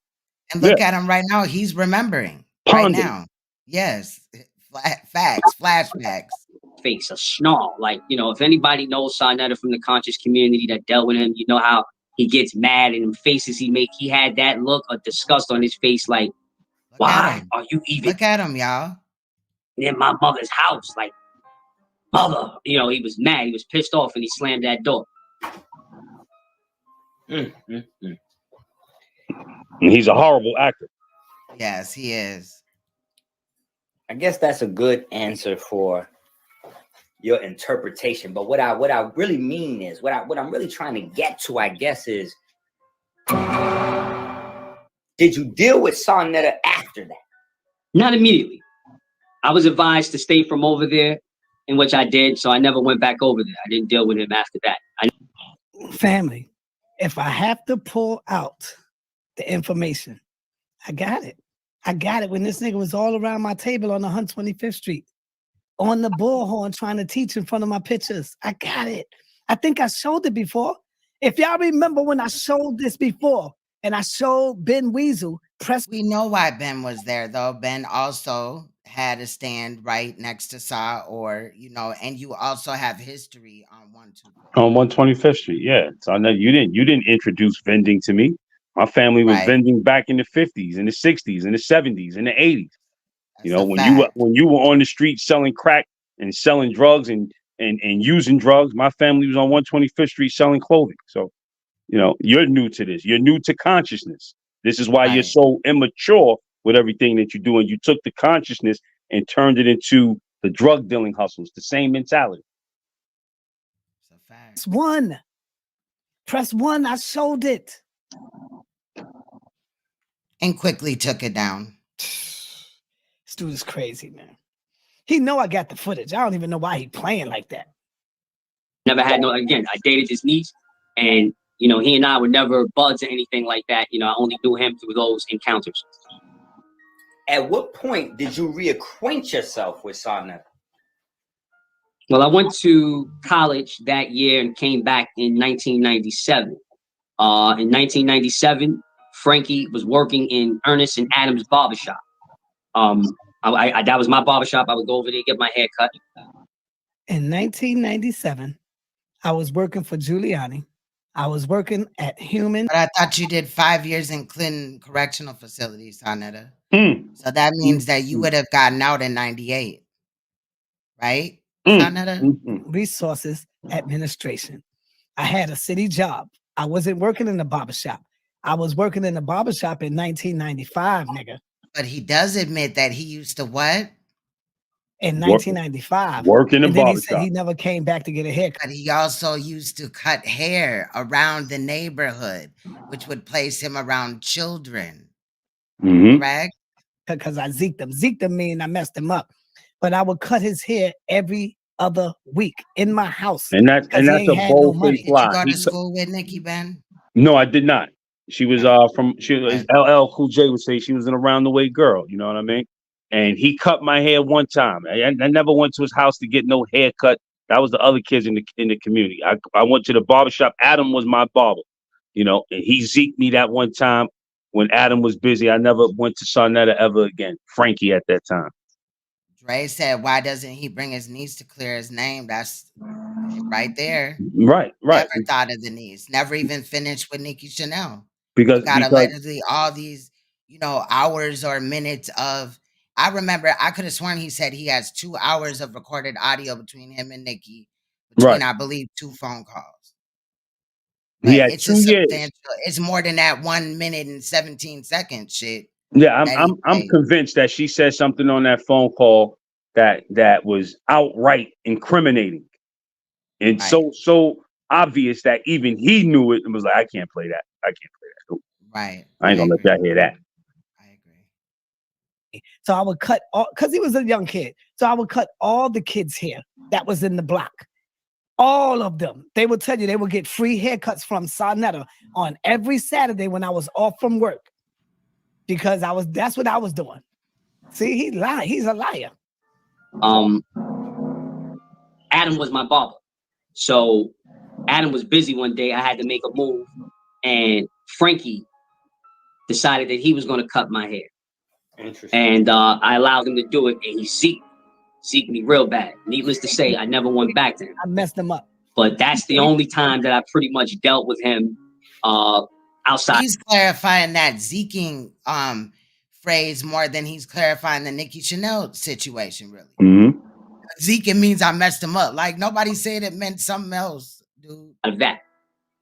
A: And look at him right now. He's remembering right now. Yes. Facts, flashbacks.
E: Face, a snarl. Like, you know, if anybody knows Sanetta from the conscious community that dealt with him, you know how he gets mad and the faces he make. He had that look of disgust on his face, like, why are you even?
A: Look at him, y'all.
E: In my mother's house, like, mother. You know, he was mad. He was pissed off, and he slammed that door.
B: And he's a horrible actor.
A: Yes, he is.
F: I guess that's a good answer for your interpretation. But what I really mean is, what I'm really trying to get to, I guess, is, did you deal with Sanetta after that?
E: Not immediately. I was advised to stay from over there, in which I did, so I never went back over there. I didn't deal with him after that.
C: Family, if I have to pull out the information, I got it. I got it when this nigga was all around my table on 125th Street, on the bullhorn trying to teach in front of my pictures. I got it. I think I showed it before. If y'all remember when I showed this before and I showed Ben Weasel press.
A: We know why Ben was there though. Ben also had a stand right next to Sa, or, you know, and you also have history on
B: 125th Street. Yeah. So I know you didn't introduce vending to me. My family was vending back in the 50s and the 60s and the 70s and the 80s. You know, when you were on the street selling crack and selling drugs and using drugs, my family was on 125th Street selling clothing. So, you know, you're new to this. You're new to consciousness. This is why you're so immature with everything that you do. And you took the consciousness and turned it into the drug dealing hustles, the same mentality.
C: Press one, I showed it.
A: And quickly took it down.
C: This dude is crazy, man. He know I got the footage. I don't even know why he playing like that.
E: Never had no, again, I dated his niece, and, you know, he and I were never buds or anything like that. You know, I only knew him through those encounters.
F: At what point did you reacquaint yourself with Sanetta?
E: Well, I went to college that year and came back in 1997. In 1997, Frankie was working in Ernest and Adams barbershop. That was my barbershop. I would go over there, get my hair cut.
C: In 1997, I was working for Giuliani. I was working at Human.
A: But I thought you did 5 years in Clinton Correctional Facility, Sanetta. So that means that you would have gotten out in 98, right, Sanetta?
C: Resources Administration. I had a city job. I wasn't working in the barbershop. I was working in the barbershop in 1995, nigga.
A: But he does admit that he used to what?
C: In 1995.
B: Work in the
C: and then he
B: barbershop.
C: said he never came back to get a haircut.
A: But he also used to cut hair around the neighborhood, which would place him around children. Correct?
C: Because I zeked him. Zeked him mean I messed him up. But I would cut his hair every other week in my house.
B: And that's a bold-faced lie.
A: Did you go to school with Nikki, Ben?
B: No, I did not. She was LL Cool J would say she was an around the way girl. You know what I mean? And he cut my hair one time. I never went to his house to get no haircut. That was the other kids in the community. I went to the barbershop. Adam was my barber, you know, and he zeked me that one time when Adam was busy. I never went to Sanetta ever again. Frankie at that time.
A: Dre said, why doesn't he bring his niece to clear his name? That's right there.
B: Right.
A: Never thought of the niece. Never even finished with Nikki Chanel.
B: Because
A: allegedly all these, you know, hours or minutes of. I remember I could have sworn he said he has 2 hours of recorded audio between him and Nikki, between I believe 2 phone calls.
B: He had
A: it's
B: 2 years.
A: It's more than that 1 minute and 17 seconds shit.
B: Yeah, I'm convinced that she said something on that phone call that was outright incriminating, and so obvious that even he knew it and was like, I can't play that. I can't play that. Nope.
A: Right.
B: I ain't gonna let y'all hear that.
C: So I would cut all, because he was a young kid. So I would cut all the kids' hair that was in the block. All of them. They would tell you they would get free haircuts from Saneter on every Saturday when I was off from work. Because that's what I was doing. See, he lied. He's a liar.
E: Adam was my barber. So Adam was busy one day. I had to make a move. And Frankie decided that he was going to cut my hair.
F: Interesting.
E: And I allowed him to do it, and he zeked me real bad. Needless to say, I never went back to him.
C: I messed him up.
E: But that's the only time that I pretty much dealt with him outside.
A: He's clarifying that zeking phrase more than he's clarifying the Nikki Chanel situation, really. Zeking means I messed him up. Like, nobody said it meant something else, dude.
E: Out of that,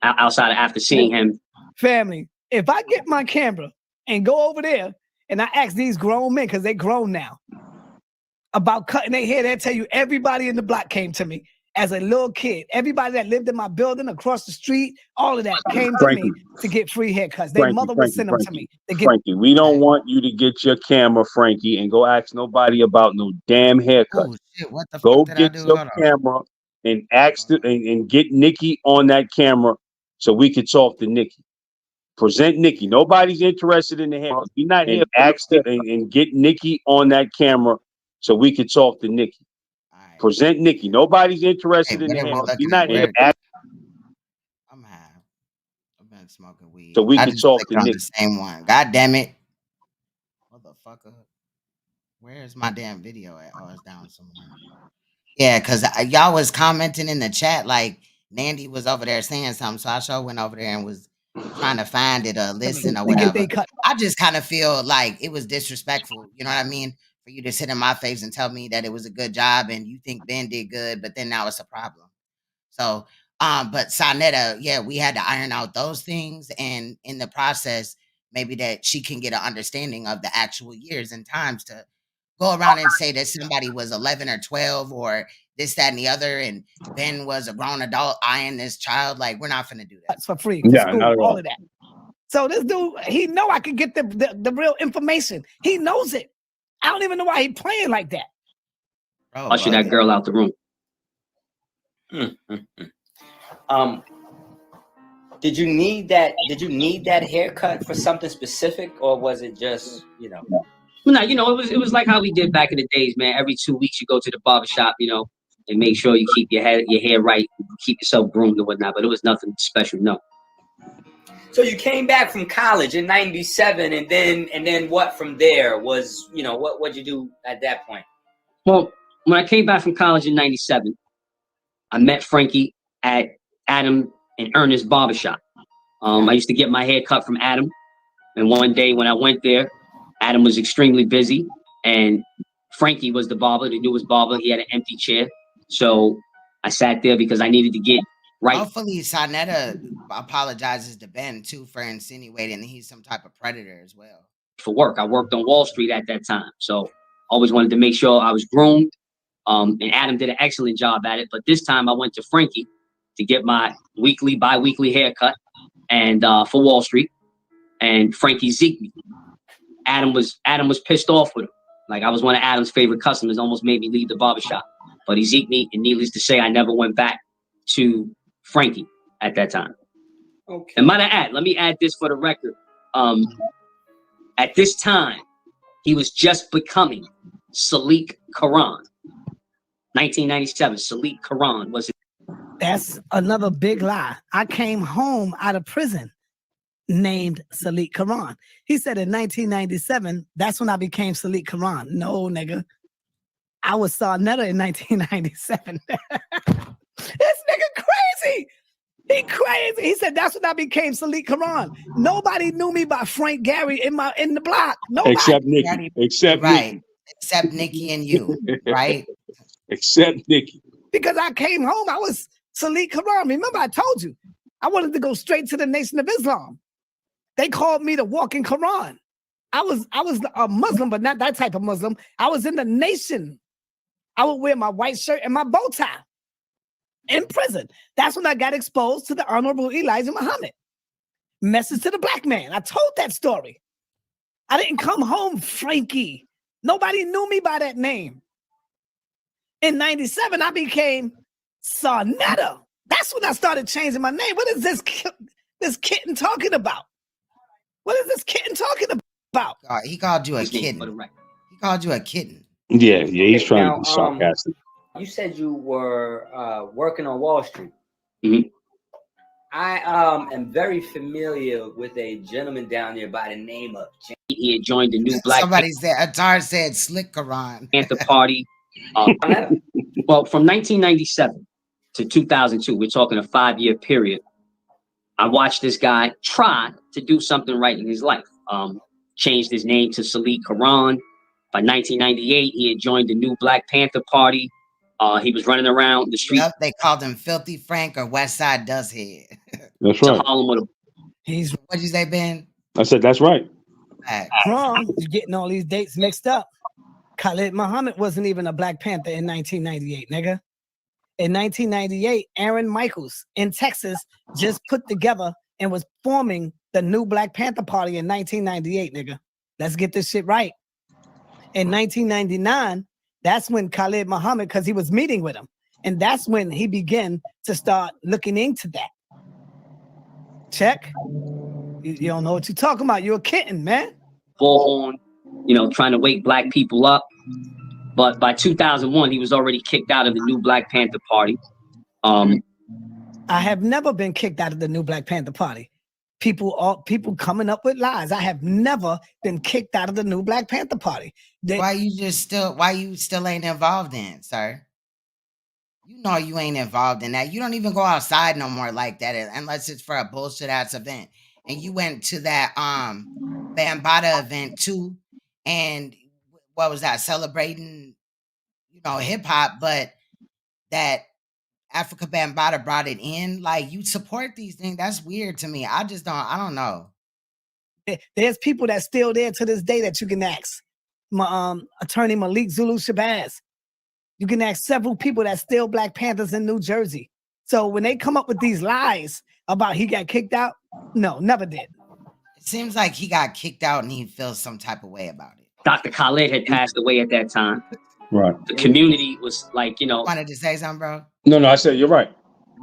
E: outside of after seeing him.
C: Family, if I get my camera and go over there, and I ask these grown men, because they grown now, about cutting their hair, they'll tell you everybody in the block came to me as a little kid. Everybody that lived in my building across the street, all of that came to me to get free haircuts. Their mother would send them to me.
B: Frankie, we don't want you to get your camera, Frankie, and go ask nobody about no damn haircut.
A: Oh, shit, what the
B: go
A: fuck
B: get your camera and ask and get Nikki on that camera so we can talk to Nikki. Present Nikki. Nobody's interested in the hair. You're not here. Ask it and get Nikki on that camera so we can talk to Nikki. Right. Present Nikki. Nobody's interested in the hair. You're not here.
A: I'm high. I've been smoking weed.
B: So we can talk to Nikki.
A: The same one. God damn it. Motherfucker. Where's my damn video at? Oh, it's down somewhere. Yeah, because y'all was commenting in the chat like Nandy was over there saying something. So I sure went over there and was trying to find it or listen or whatever. I just kind of feel like it was disrespectful. You know what I mean? For you to sit in my face and tell me that it was a good job and you think Ben did good, but then now it's a problem. So, but Sanetta, yeah, we had to iron out those things. And in the process, maybe that she can get an understanding of the actual years and times to go around and say that somebody was 11 or 12 or this, that, and the other, and Ben was a grown adult eyeing this child. Like, we're not finna do that.
C: That's for free.
B: Yeah,
C: school, all of that. So this dude, he know I could get the real information. He knows it. I don't even know why he playing like that.
E: Usher that girl out the room.
F: Did you need that haircut for something specific, or was it just, you know?
E: No, you know, it was like how we did back in the days, man. Every 2 weeks you go to the barbershop, you know, and make sure you keep your hair right, keep yourself groomed and whatnot. But it was nothing special, no.
F: So you came back from college in '97, and then what from there was, you know, what'd you do at that point?
E: Well, when I came back from college in '97, I met Frankie at Adam and Ernest barbershop. I used to get my hair cut from Adam, and one day when I went there, Adam was extremely busy, and Frankie was the barber, the newest barber. He had an empty chair, so I sat there because I needed to get right.
A: Hopefully, Sanetta apologizes to Ben too for insinuating that he's some type of predator as well.
E: For work, I worked on Wall Street at that time, so always wanted to make sure I was groomed. And Adam did an excellent job at it, but this time I went to Frankie to get my bi-weekly haircut, and for Wall Street, and Frankie zeked me. Adam was pissed off with him. Like, I was one of Adam's favorite customers, almost made me leave the barbershop. But he zeked me, and needless to say, I never went back to Frankie at that time.
F: Okay.
E: And let me add this for the record. At this time, he was just becoming Salik Karan. 1997, Salik Karan was it.
C: That's another big lie. I came home out of prison named Salik Karan. He said in 1997, that's when I became Salik Karan. No, nigga. I was Sanetta in 1997. This nigga crazy. He crazy. He said that's when I became Salik Karan. Nobody knew me by Frank Gary in the block. Nobody.
B: Except Nikki. Except
A: right.
B: Nikki.
A: Except Nikki and you, right?
B: Except Nikki.
C: Because I came home, I was Salik Karan. Remember, I told you, I wanted to go straight to the Nation of Islam. They called me the walking Quran. I was a Muslim, but not that type of Muslim. I was in the nation. I would wear my white shirt and my bow tie in prison. That's when I got exposed to the Honorable Elijah Muhammad. Message to the black man. I told that story. I didn't come home Frankie. Nobody knew me by that name. In 97, I became Sanetta. That's when I started changing my name. What is this kitten talking about? What is this kitten talking about?
A: He called you a kitten. He called you a kitten.
B: Yeah, he's trying to be sarcastic.
F: You said you were working on Wall Street.
E: Mm-hmm.
F: I am very familiar with a gentleman down there by the name of James.
E: He had joined the new Black
A: Somebody said, Attar said Slick Quran.
E: Panther Party. Well, from 1997 to 2002, we're talking a 5-year period. I watched this guy try to do something right in his life. Changed his name to Salik Karan. By 1998, he had joined the new Black Panther Party. He was running around the street.
A: Yep, they called him Filthy Frank or West Side Does Head.
B: That's right.
E: Harlem with
A: What'd you say, Ben?
B: I said that's right.
C: Wrong. You're getting all these dates mixed up. Khalid Muhammad wasn't even a Black Panther in 1998, nigga. In 1998, Aaron Michaels in Texas just put together and was forming the new Black Panther Party in 1998, nigga. Let's get this shit right. In 1999, that's when Khalid Muhammad, because he was meeting with him, and that's when he began to start looking into that. Check. You don't know what you're talking about. You're a kitten, man.
E: Bullhorn, trying to wake black people up. But by 2001, he was already kicked out of the new Black Panther Party.
C: I have never been kicked out of the new Black Panther Party. People coming up with lies. I have never been kicked out of the new Black Panther Party.
A: Why you still ain't involved in, sir? You know you ain't involved in that. You don't even go outside no more like that unless it's for a bullshit ass event. And you went to that Bambaataa event too, and what was that, celebrating hip hop, but that Africa Bambaataa brought it in. Like, you support these things. That's weird to me. I don't know.
C: There's people that's still there to this day that you can ask. My attorney Malik Zulu Shabazz. You can ask several people that's still Black Panthers in New Jersey. So when they come up with these lies about he got kicked out, no, never did.
A: It seems like he got kicked out and he feels some type of way about it.
E: Dr. Khaled had passed away at that time.
B: Right.
E: The community was like,
A: Wanted to say something, bro?
B: No, I said you're right.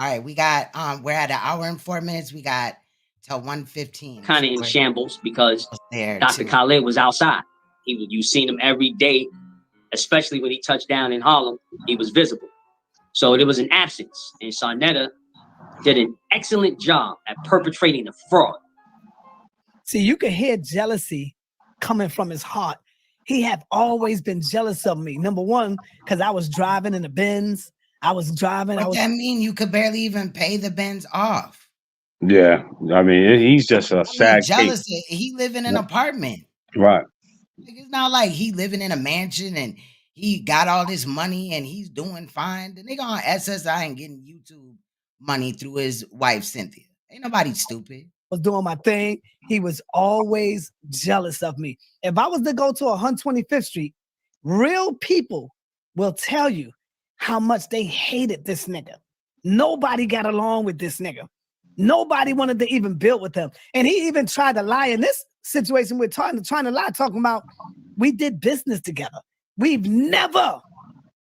A: All right, we got we're at an hour and 4 minutes. We got till 1:15.
E: Kind of in shambles because Dr.
A: Too.
E: Khaled was outside. You seen him every day, especially when he touched down in Harlem. He was visible. So there was an absence, and Sanetta did an excellent job at perpetrating the fraud.
C: See, you can hear jealousy coming from his heart. He have always been jealous of me. Number one, because I was driving in the Benz. I was driving.
A: What that mean? You could barely even pay the Benz off.
B: Yeah, I mean, he's just a sad case.
A: Jealous. He live in an apartment.
B: Right.
A: Like, it's not like he living in a mansion and he got all this money and he's doing fine. The nigga on SSI and getting YouTube money through his wife, Cynthia. Ain't nobody stupid.
C: Was doing my thing. He was always jealous of me. If I was to go to 125th Street, real people will tell you how much they hated this nigga. Nobody got along with this nigga. Nobody wanted to even build with him. And he even tried to lie in this situation. We're trying to lie, talking about we did business together. We've never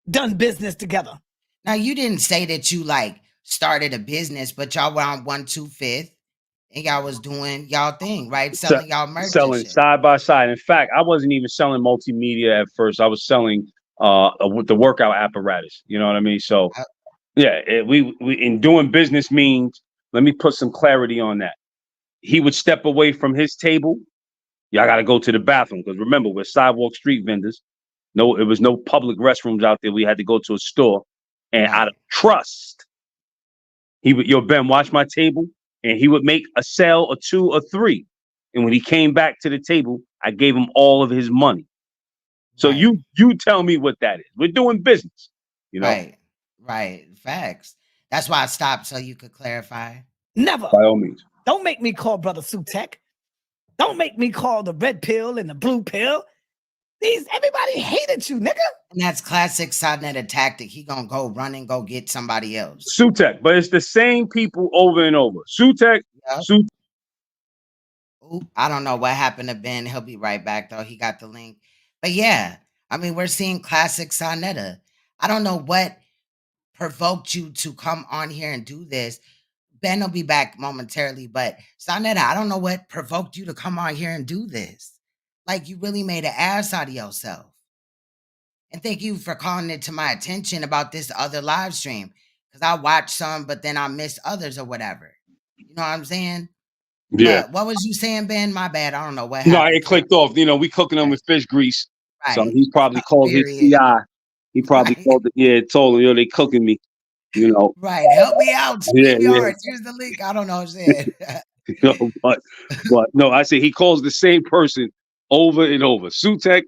C: done business together.
A: Now, you didn't say that you like started a business, but y'all were on 125th and y'all was doing y'all thing, right? Selling y'all merch.
B: Selling side by side. In fact, I wasn't even selling multimedia at first. I was selling the workout apparatus. You know what I mean? So yeah, we in doing business means, let me put some clarity on that. He would step away from his table. Y'all got to go to the bathroom because remember, we're sidewalk street vendors. No, it was no public restrooms out there. We had to go to a store, and out of trust, he would, yo, Ben, watch my table, and he would make a sale or two or three. And when he came back to the table, I gave him all of his money. So you tell me what that is. We're doing business, you know.
A: Right. Facts. That's why I stopped so you could clarify.
C: Never.
B: By all means.
C: Don't make me call Brother Sutek. Don't make me call the red pill and the blue pill. Everybody hated you, nigga.
A: And that's classic Sanetta tactic. He gonna go run and go get somebody else.
B: Sutek, but it's the same people over and over. Sutek.
A: Ooh, I don't know what happened to Ben. He'll be right back though. He got the link. But yeah, I mean, we're seeing classic Sanetta. I don't know what provoked you to come on here and do this. Ben will be back momentarily, but Sanetta, I don't know what provoked you to come on here and do this. Like, you really made an ass out of yourself. And thank you for calling it to my attention about this other live stream. Because I watched some, but then I missed others or whatever. You know what I'm saying?
B: Yeah.
A: But what was you saying, Ben? My bad. I don't know what happened.
B: No, it clicked off. You know, we cooking them with fish grease.
A: Right.
B: So he probably called his CI. He probably called it. Yeah, told him, yo, they cooking me. You know.
A: Right. Help me out.
B: Yeah.
A: Here's the link. I don't know what I'm saying.
B: No, but no, I say he calls the same person over and over. Sutek,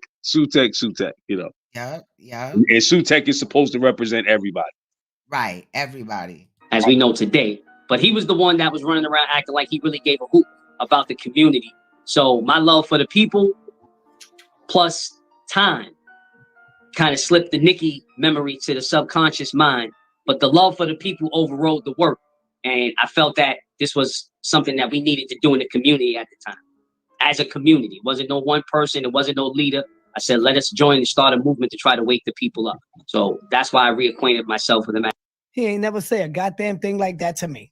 B: you know.
A: Yeah.
B: And Sutek is supposed to represent everybody.
A: Right, everybody.
E: As we know today. But he was the one that was running around acting like he really gave a hoot about the community. So my love for the people plus time kind of slipped the Nicki memory to the subconscious mind. But the love for the people overrode the work. And I felt that this was something that we needed to do in the community at the time. As a community, it wasn't no one person, it wasn't no leader. I said, let us join and start a movement to try to wake the people up. So that's why I reacquainted myself with him.
C: He ain't never say a goddamn thing like that to me.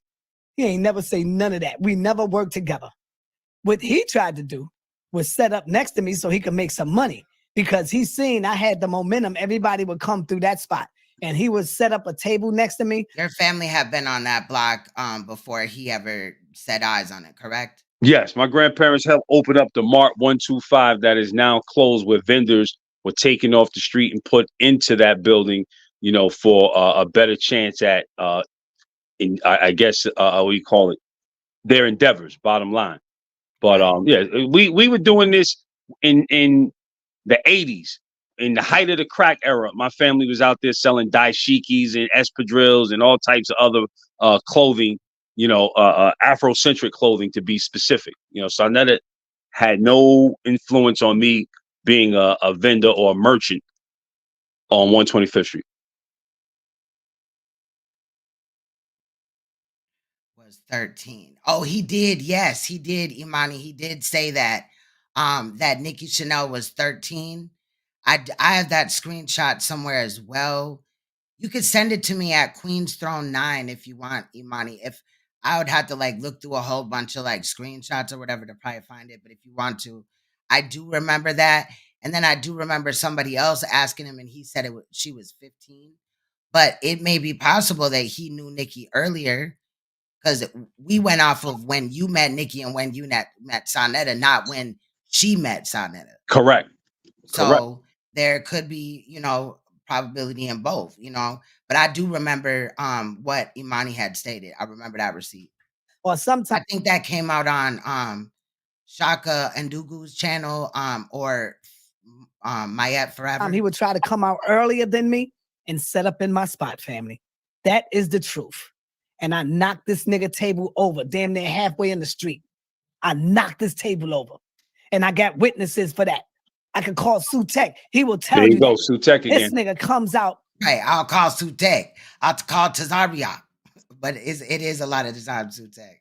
C: He ain't never say none of that. We never worked together. What he tried to do was set up next to me so he could make some money because he seen I had the momentum. Everybody would come through that spot. And he would set up a table next to me.
A: Your family have been on that block before he ever set eyes on it, correct?
B: Yes, my grandparents helped open up the Mart 125 that is now closed, where vendors were taken off the street and put into that building, you know, for a better chance at, I guess, what do you call it? Their endeavors, bottom line. But yeah, we were doing this in the 80s. In the height of the crack era, my family was out there selling dashikis and espadrilles and all types of other clothing, you know, Afrocentric clothing to be specific. You know, Sanetta had no influence on me being a vendor or a merchant on 125th Street.
A: Was 13. Oh, he did. Yes, he did, Imani. He did say that that Nikki Chanel was 13. I have that screenshot somewhere as well. You could send it to me at Queen's Throne 9 if you want, Imani. If I would have to like look through a whole bunch of like screenshots or whatever to probably find it. But if you want to, I do remember that. And then I do remember somebody else asking him and he said she was 15. but it may be possible that he knew Nikki earlier because we went off of when you met Nikki and when you met Sanetta, not when she met Sanetta.
B: Correct.
A: So there could be, probability in both, But I do remember what Imani had stated. I remember that receipt.
C: Or sometimes
A: I think that came out on Shaka and Dugu's channel, or Mayette Forever.
C: he would try to come out earlier than me and set up in my spot, family. That is the truth. And I knocked this nigga table over, damn near halfway in the street. I knocked this table over. And I got witnesses for that. I can call Sutek. He will tell
B: There you
C: you
B: go,
C: that.
B: Sutek
C: This
B: again.
C: nigga comes out.
A: Right, I'll call Sutek. I'll call Tazaria. But it is a lot of the time Sutek.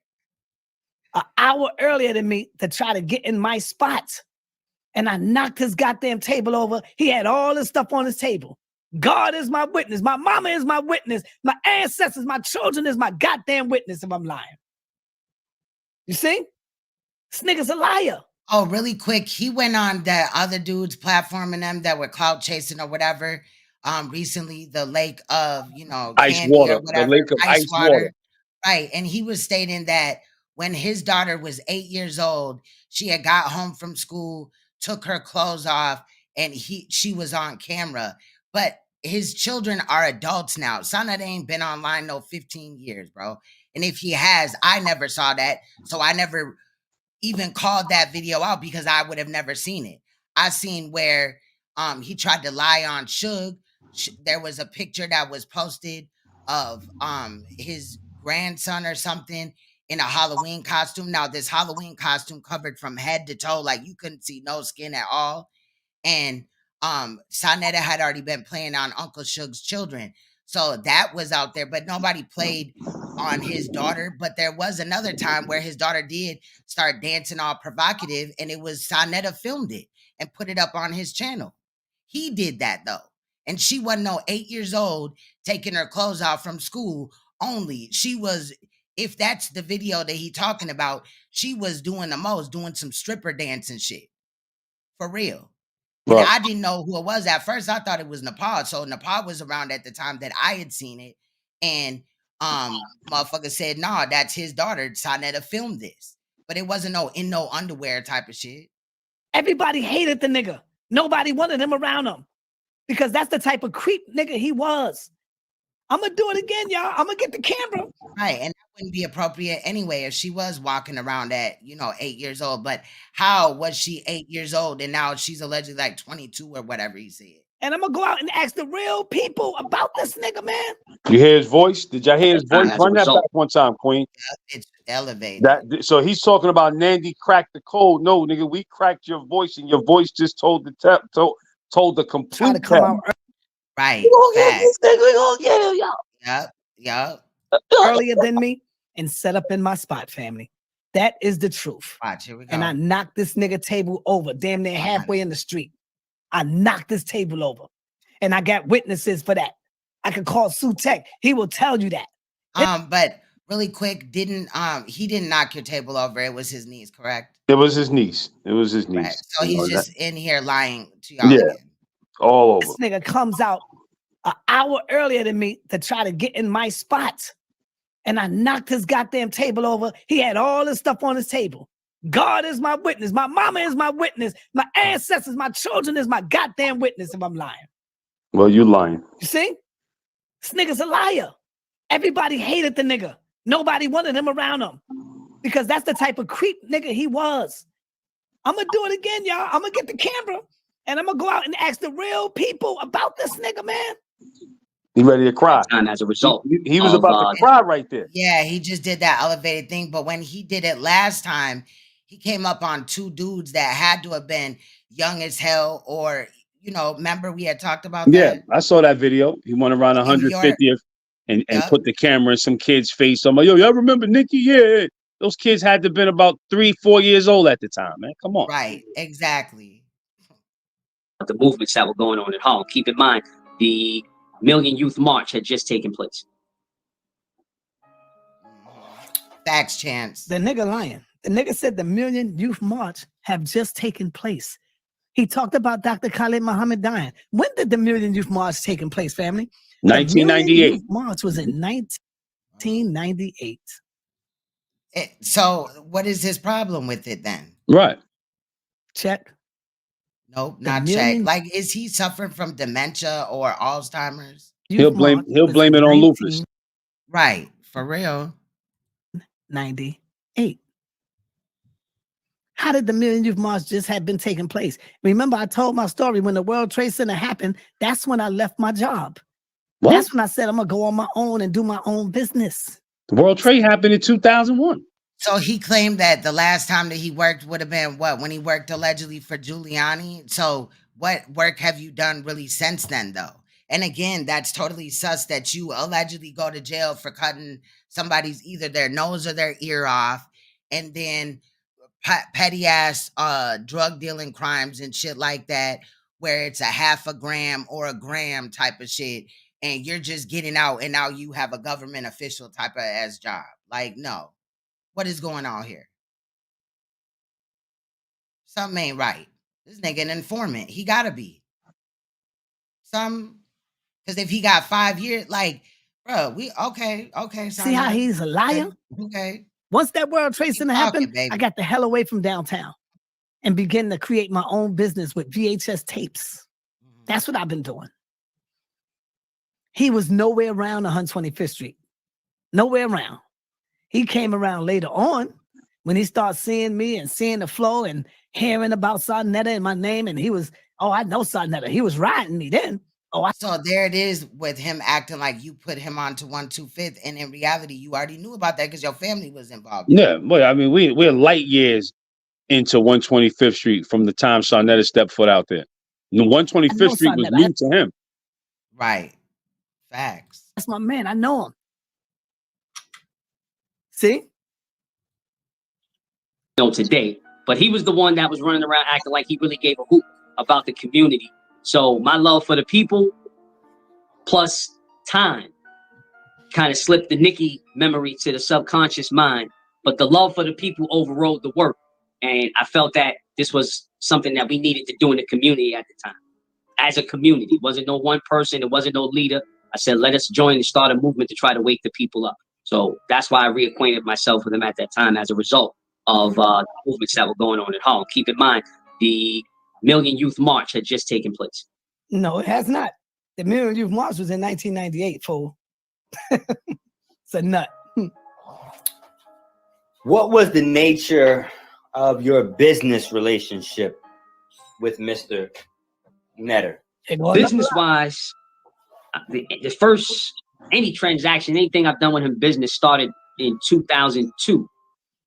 C: An hour earlier than me to try to get in my spot. And I knocked his goddamn table over. He had all this stuff on his table. God is my witness. My mama is my witness. My ancestors, my children is my goddamn witness if I'm lying. You see? This nigga's a liar.
A: Oh, really quick. He went on that other dude's platform and them that were clout chasing or whatever. Recently, the lake of,
B: Ice
A: Candy
B: water.
A: or whatever.
B: The lake of ice water.
A: Right. And he was stating that when his daughter was 8 years old, she had got home from school, took her clothes off, and she was on camera. But his children are adults now. Sanetta ain't been online no 15 years, bro. And if he has, I never saw that. So I never even called that video out because I would have never seen it. I seen where he tried to lie on Suge. There was a picture that was posted of his grandson or something in a Halloween costume. Now this Halloween costume covered from head to toe, like you couldn't see no skin at all. And Sanetta had already been playing on Uncle Suge's children. So that was out there, but nobody played on his daughter. But there was another time where his daughter did start dancing all provocative, and it was Sanetta filmed it and put it up on his channel. He did that though. And she wasn't no 8 years old taking her clothes off from school only. She was, if that's the video that he talking about, she was doing the most, doing some stripper dancing shit. For real. And
B: Right.
A: I didn't know who it was at first. I thought it was Nepal. So Nepal was around at the time that I had seen it. And motherfucker said, nah, that's his daughter. Sanetta filmed this. But it wasn't in no underwear type of shit.
C: Everybody hated the nigga. Nobody wanted him around him. Because that's the type of creep nigga he was. I'm gonna do it again, y'all. I'm gonna get the camera.
A: Right. And that wouldn't be appropriate anyway if she was walking around at, 8 years old. But how was she 8 years old and now she's allegedly like 22 or whatever he said?
C: And I'm gonna go out and ask the real people about this nigga, man.
B: You hear his voice? Did y'all hear his voice?
E: As a
B: Run that
E: result.
B: back one time, Queen.
A: It's elevated.
B: So he's talking about Nandy cracked the code. No, nigga, we cracked your voice, and your voice just told the told the
C: Try
B: complete
C: to come out
A: Right.
E: We gonna get this nigga. We gonna get him, y'all.
A: Yep.
C: earlier than me and set up in my spot, family. That is the truth.
A: Watch, here we go.
C: And I knocked this nigga table over, damn near halfway in the street. I knocked this table over. And I got witnesses for that. I can call Sutek. He will tell you that.
A: But really quick, he didn't knock your table over. It was his niece, correct?
B: It was his niece. It was his niece.
A: Right. So he's just in here lying to y'all
B: Yeah.
A: again.
B: All over.
C: This nigga comes out an hour earlier than me to try to get in my spot. And I knocked his goddamn table over. He had all this stuff on his table. God is my witness. My mama is my witness. My ancestors, my children is my goddamn witness if I'm lying.
B: Well, you lying.
C: You see? This nigga's a liar. Everybody hated the nigga. Nobody wanted him around him. Because that's the type of creep nigga he was. I'm going to do it again, y'all. I'm going to get the camera. And I'm going to go out and ask the real people about this nigga, man.
B: He ready to cry.
E: And as a result,
B: He was about to cry right there.
A: Yeah, he just did that elevated thing. But when he did it last time, he came up on two dudes that had to have been young as hell, or, remember we had talked about that?
B: Yeah, I saw that video. He went around 150th and put the camera in some kid's face. I'm like, yo, y'all remember Nicki? Yeah. Those kids had to have been about 3-4 years old at the time, man. Come on.
A: Right, exactly.
E: The movements that were going on at home. Keep in mind, the Million Youth March had just taken place.
A: Facts, Chance.
C: The nigga lying. The nigga said the Million Youth March have just taken place. He talked about Dr. Khalid Muhammad dying. When did the Million Youth March taking place, family? The Million
B: 1998.
C: Youth March was in 1998.
A: So what is his problem with it then?
B: Right.
C: Check.
A: Nope,
C: The
A: not check.
C: Million
A: Like, is he suffering from dementia or Alzheimer's?
B: He'll
C: Youth
B: blame
C: March was
B: it
C: in
B: on lupus.
A: Right, for real.
C: 1998. How did the Million Youth March just have been taking place? Remember, I told my story when the World Trade Center happened. That's when I left my job.
B: What?
C: That's when I said I'm gonna go on my own and do my own business.
B: The World Trade happened in 2001.
A: So he claimed that the last time that he worked would have been what? When he worked allegedly for Giuliani. So what work have you done really since then, though? And again, that's totally sus that you allegedly go to jail for cutting somebody's either their nose or their ear off, and then petty ass drug dealing crimes and shit like that, where it's a half a gram or a gram type of shit, and you're just getting out, and now you have a government official type of ass job. Like, no, what is going on here? Something ain't right. This nigga an informant. He gotta be. Because if he got 5 years, like, bro, we okay.
C: See how he's a liar?
A: Okay.
C: Once that World Trade Center happened,
A: baby.
C: I got the hell away from downtown and began to create my own business with VHS tapes. That's what I've been doing. He was nowhere around 125th Street. Nowhere around. He came around later on when he started seeing me and seeing the flow and hearing about Sanetta and my name. And he was, oh, I know Sanetta. He was riding me then.
A: So there it is with him acting like you put him on to 125th, and in reality, you already knew about that because your family was involved.
B: Yeah, well, I mean, we're light years into 125th Street from the time Sanetta stepped foot out there. The 125th Street was new to him.
A: Right. Facts.
C: That's my man. I know him. See?
E: No, today, but he was the one that was running around acting like he really gave a hoot about the community. So my love for the people plus time kind of slipped the Nicki memory to the subconscious mind, but the love for the people overrode the work. And I felt that this was something that we needed to do in the community at the time. As a community, it wasn't no one person, it wasn't no leader. I said, let us join and start a movement to try to wake the people up. So that's why I reacquainted myself with him at that time as a result of movements that were going on at home. Keep in mind, the Million Youth March had just taken place.
C: No, it has not. The Million Youth March was in 1998, fool. It's a nut.
F: What was the nature of your business relationship with Mr. Netter?
E: Business-wise, the first, any transaction, anything I've done with him business started in 2002.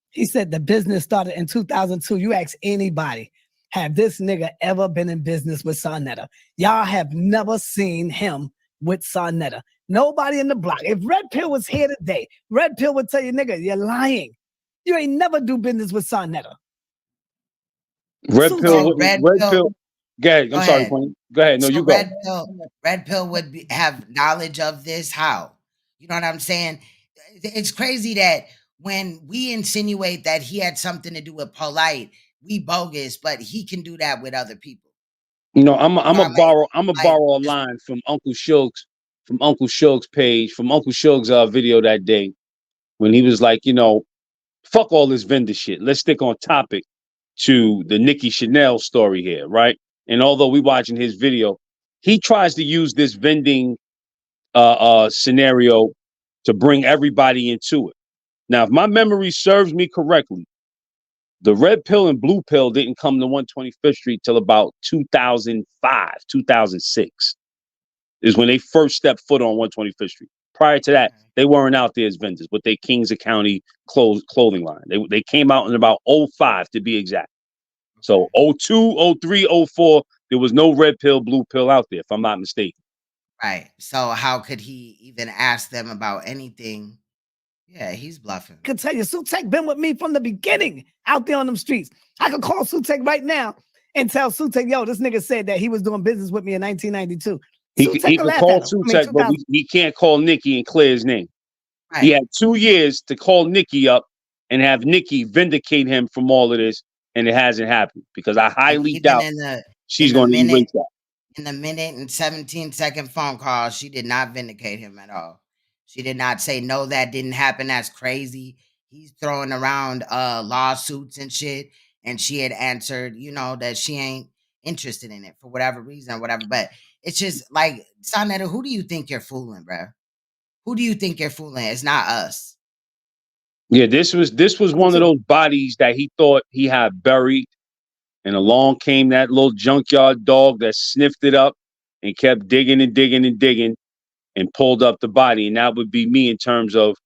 C: He said the business started in 2002. You ask anybody, have this nigga ever been in business with Sanetta? Y'all have never seen him with Sanetta. Nobody in the block. If Red Pill was here today, Red Pill would tell you, nigga, you're lying. You ain't never do business with Sanetta.
B: Red Pill. Go ahead. I'm sorry, Queen. Go ahead. No,
A: So
B: you go.
A: Red Pill would have knowledge of this. How? You know what I'm saying? It's crazy that when we insinuate that he had something to do with Polite, we bogus, but he can do that with other people.
B: You know, I'm a borrow a line from Uncle Shug's page, from Uncle Shug's video that day when he was like, you know, fuck all this vendor shit. Let's stick on topic to the Nikki Chanel story here, right? And although we watching his video, he tries to use this vending scenario to bring everybody into it. Now, if my memory serves me correctly, the red pill and blue pill didn't come to 125th Street till about 2005, 2006 is when they first stepped foot on 125th Street. Prior to that, they weren't out there as vendors, but they Kings of County clothing line. They came out in about 05 to be exact. So 02, 03, 04, there was no red pill, blue pill out there, if I'm not mistaken.
A: Right. So how could he even ask them about anything? Yeah, he's bluffing.
C: I can tell you, Sutek been with me from the beginning out there on them streets. I could call Sutek right now and tell Sutek, yo, this nigga said that he was doing business with me in 1992.
B: He can call Sutek, but he can't call Nicki and clear his name. Right. He had 2 years to call Nicki up and have Nicki vindicate him from all of this, and it hasn't happened because I highly doubt she's going to erase that.
A: In the minute and 17-second phone call, she did not vindicate him at all. She did not say, no, that didn't happen. That's crazy. He's throwing around lawsuits and shit. And she had answered, you know, that she ain't interested in it for whatever reason or whatever. But it's just like, Saneter, who do you think you're fooling, bro? Who do you think you're fooling? It's not us.
B: Yeah, this was one of those bodies that he thought he had buried. And along came that little junkyard dog that sniffed it up and kept digging and digging and digging and pulled up the body. And that would be me in terms of,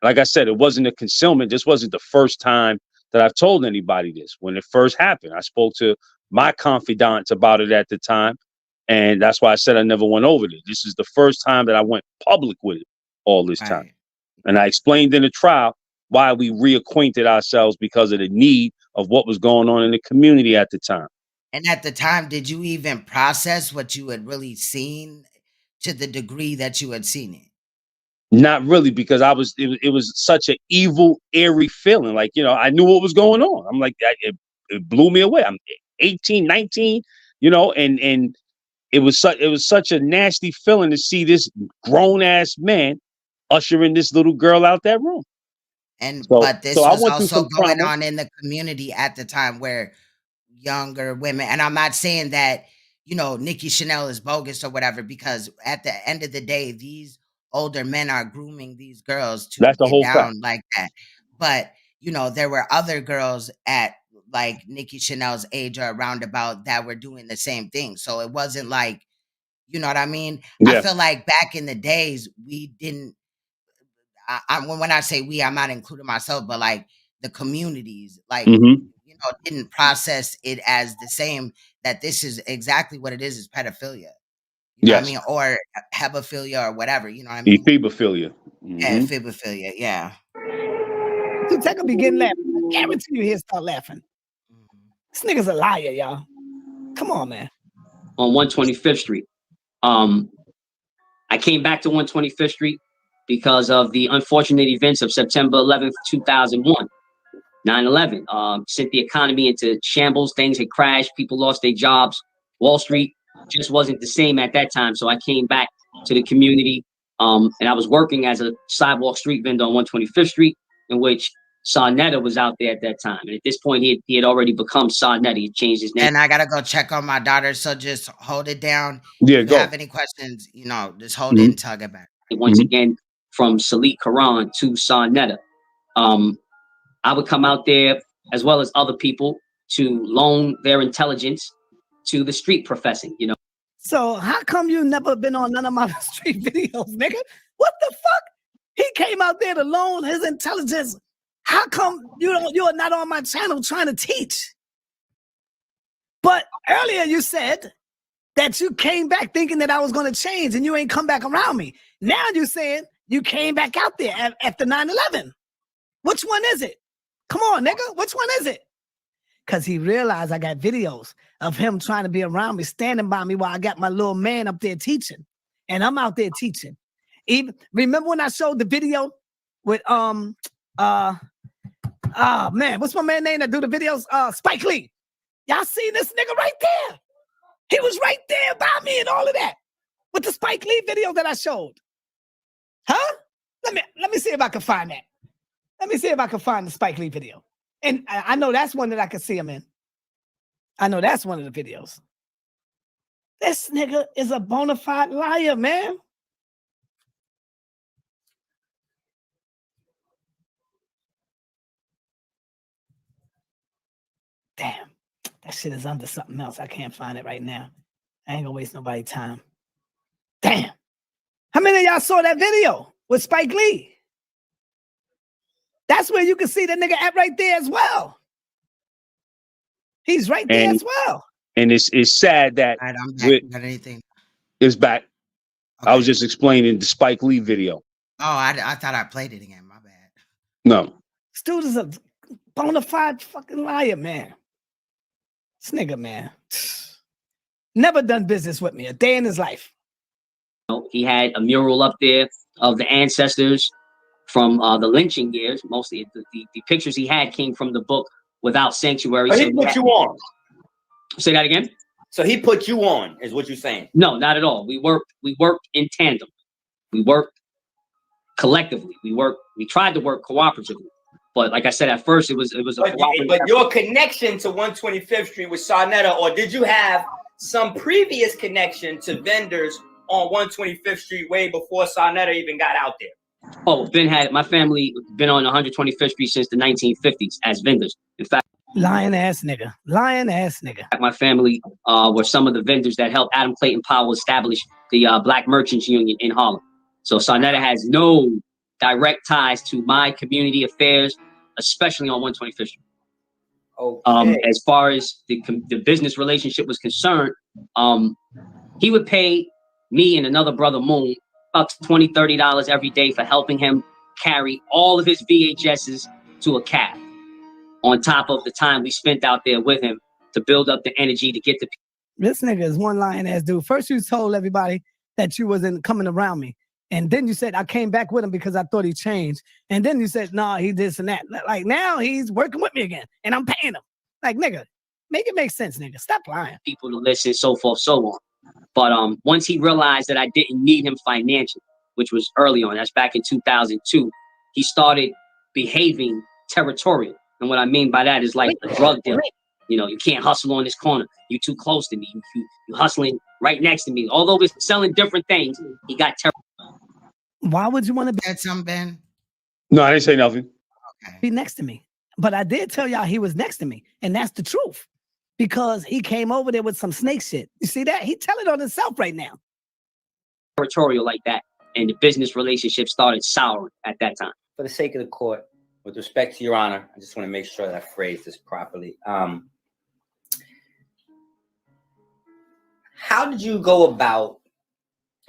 B: like I said, it wasn't a concealment. This wasn't the first time that I've told anybody this. When it first happened, I spoke to my confidants about it at the time. And that's why I said I never went over it. This is the first time that I went public with it all this time. And I explained in the trial why we reacquainted ourselves because of the need of what was going on in the community at the time.
A: And at the time, did you even process what you had really seen to the degree that you had seen it?
B: Not really, because it was such an evil, eerie feeling. Like, you know, I knew what was going on. I'm like, it blew me away. I'm 18, 19, you know, and it was such a nasty feeling to see this grown ass man ushering this little girl out that room.
A: And but this was also going on in the community at the time where younger women, and I'm not saying that, you know, Nikki Chanel is bogus or whatever, because at the end of the day, these older men are grooming these girls to
B: get
A: down fact. Like that. But, you know, there were other girls at like Nikki Chanel's age or around about that were doing the same thing. So it wasn't like, you know what I mean? Yeah. I feel like back in the days, we didn't, when I say we, I'm not including myself, but like the communities, like, you know, didn't process it as the same, that this is exactly what it is pedophilia. You know what I mean? Or hebophilia or whatever, you know what I mean?
B: Ephebophilia.
A: Yeah, ephebophilia, yeah.
C: So take a begin laughing. I guarantee you he'll start laughing. This nigga's a liar, y'all. Come on, man.
E: On 125th Street. I came back to 125th Street because of the unfortunate events of September 11th, 2001. 9/11 sent the economy into shambles. Things had crashed. People lost their jobs. Wall Street just wasn't the same at that time. So I came back to the community, and I was working as a sidewalk street vendor on 125th Street, in which Saneter was out there at that time. And at this point, he had already become Saneter. He changed his name.
A: And I got to go check on my daughter. So just hold it down.
B: Yeah,
A: if you have any questions, you know, just hold it until I get back.
E: Once again, from Salit Quran to Saneter. I would come out there, as well as other people, to loan their intelligence to the street professing, you know.
C: So how come you never been on none of my street videos, nigga? What the fuck? He came out there to loan his intelligence. How come you're not on my channel trying to teach? But earlier you said that you came back thinking that I was going to change and you ain't come back around me. Now you're saying you came back out there after 9/11. Which one is it? Come on, nigga. Which one is it? Because he realized I got videos of him trying to be around me, standing by me while I got my little man up there teaching. And I'm out there teaching. Even remember when I showed the video with man, what's my man name that do the videos? Spike Lee. Y'all see this nigga right there? He was right there by me and all of that with the Spike Lee video that I showed. Huh? Let me see if I can find that. Let me see if I can find the Spike Lee video. And I know that's one that I can see him in. I know that's one of the videos. This nigga is a bona fide liar, man. Damn, that shit is under something else. I can't find it right now. I ain't gonna waste nobody's time. Damn. How many of y'all saw that video with Spike Lee? That's where you can see the nigga at right there as well. He's right there as well.
B: And it's sad that
A: I'm back. Got anything?
B: It's back.
A: Okay.
B: I was just explaining the Spike Lee video.
A: Oh, I thought I played it again. My bad.
B: No.
C: This dude is a bona fide fucking liar, man. This nigga, man. Never done business with me a day in his life.
E: He had a mural up there of the ancestors from the lynching years. Mostly the pictures he had came from the book Without Sanctuary.
J: I hate what you want.
E: Say that again.
F: So he put you on, is what you're saying?
E: No, not at all. We worked in tandem. We worked collectively. We tried to work cooperatively. But like I said, at first it was a cooperative.
F: But your connection to 125th Street with Sanetta, or did you have some previous connection to vendors on 125th Street way before Sanetta even got out there?
E: Oh, my family been on 125th Street since the 1950s as vendors. In fact,
C: lying ass nigga.
E: My family were some of the vendors that helped Adam Clayton Powell establish the Black Merchants Union in Harlem. So Sanetta has no direct ties to my community affairs, especially on 125th Street.
F: Okay.
E: As far as the business relationship was concerned, he would pay me and another brother, Moon, about $20, $30 every day for helping him carry all of his VHSs to a cab, on top of the time we spent out there with him to build up the energy to get the.
C: This nigga is one lying ass dude. First you told everybody that you wasn't coming around me. And then you said I came back with him because I thought he changed. And then you said, no, he this and that. Like now he's working with me again and I'm paying him. Like, nigga, make it make sense, nigga. Stop lying.
E: People to listen, so forth, so on. But once he realized that I didn't need him financially, which was early on, that's back in 2002, he started behaving territorial. And what I mean by that is like a drug dealer. You know, you can't hustle on this corner. You too close to me. You hustling right next to me. Although we're selling different things, he got terrible.
C: Why would you want to
A: Said something, Ben?
B: No, I didn't say nothing.
C: be next to me? But I did tell y'all he was next to me. And that's the truth. Because he came over there with some snake shit. You see that? He telling on himself right now.
E: Territorial like that. And the business relationship started souring at that time.
F: For the sake of the court, with respect to Your Honor, I just want to make sure that I phrase this properly. How did you go about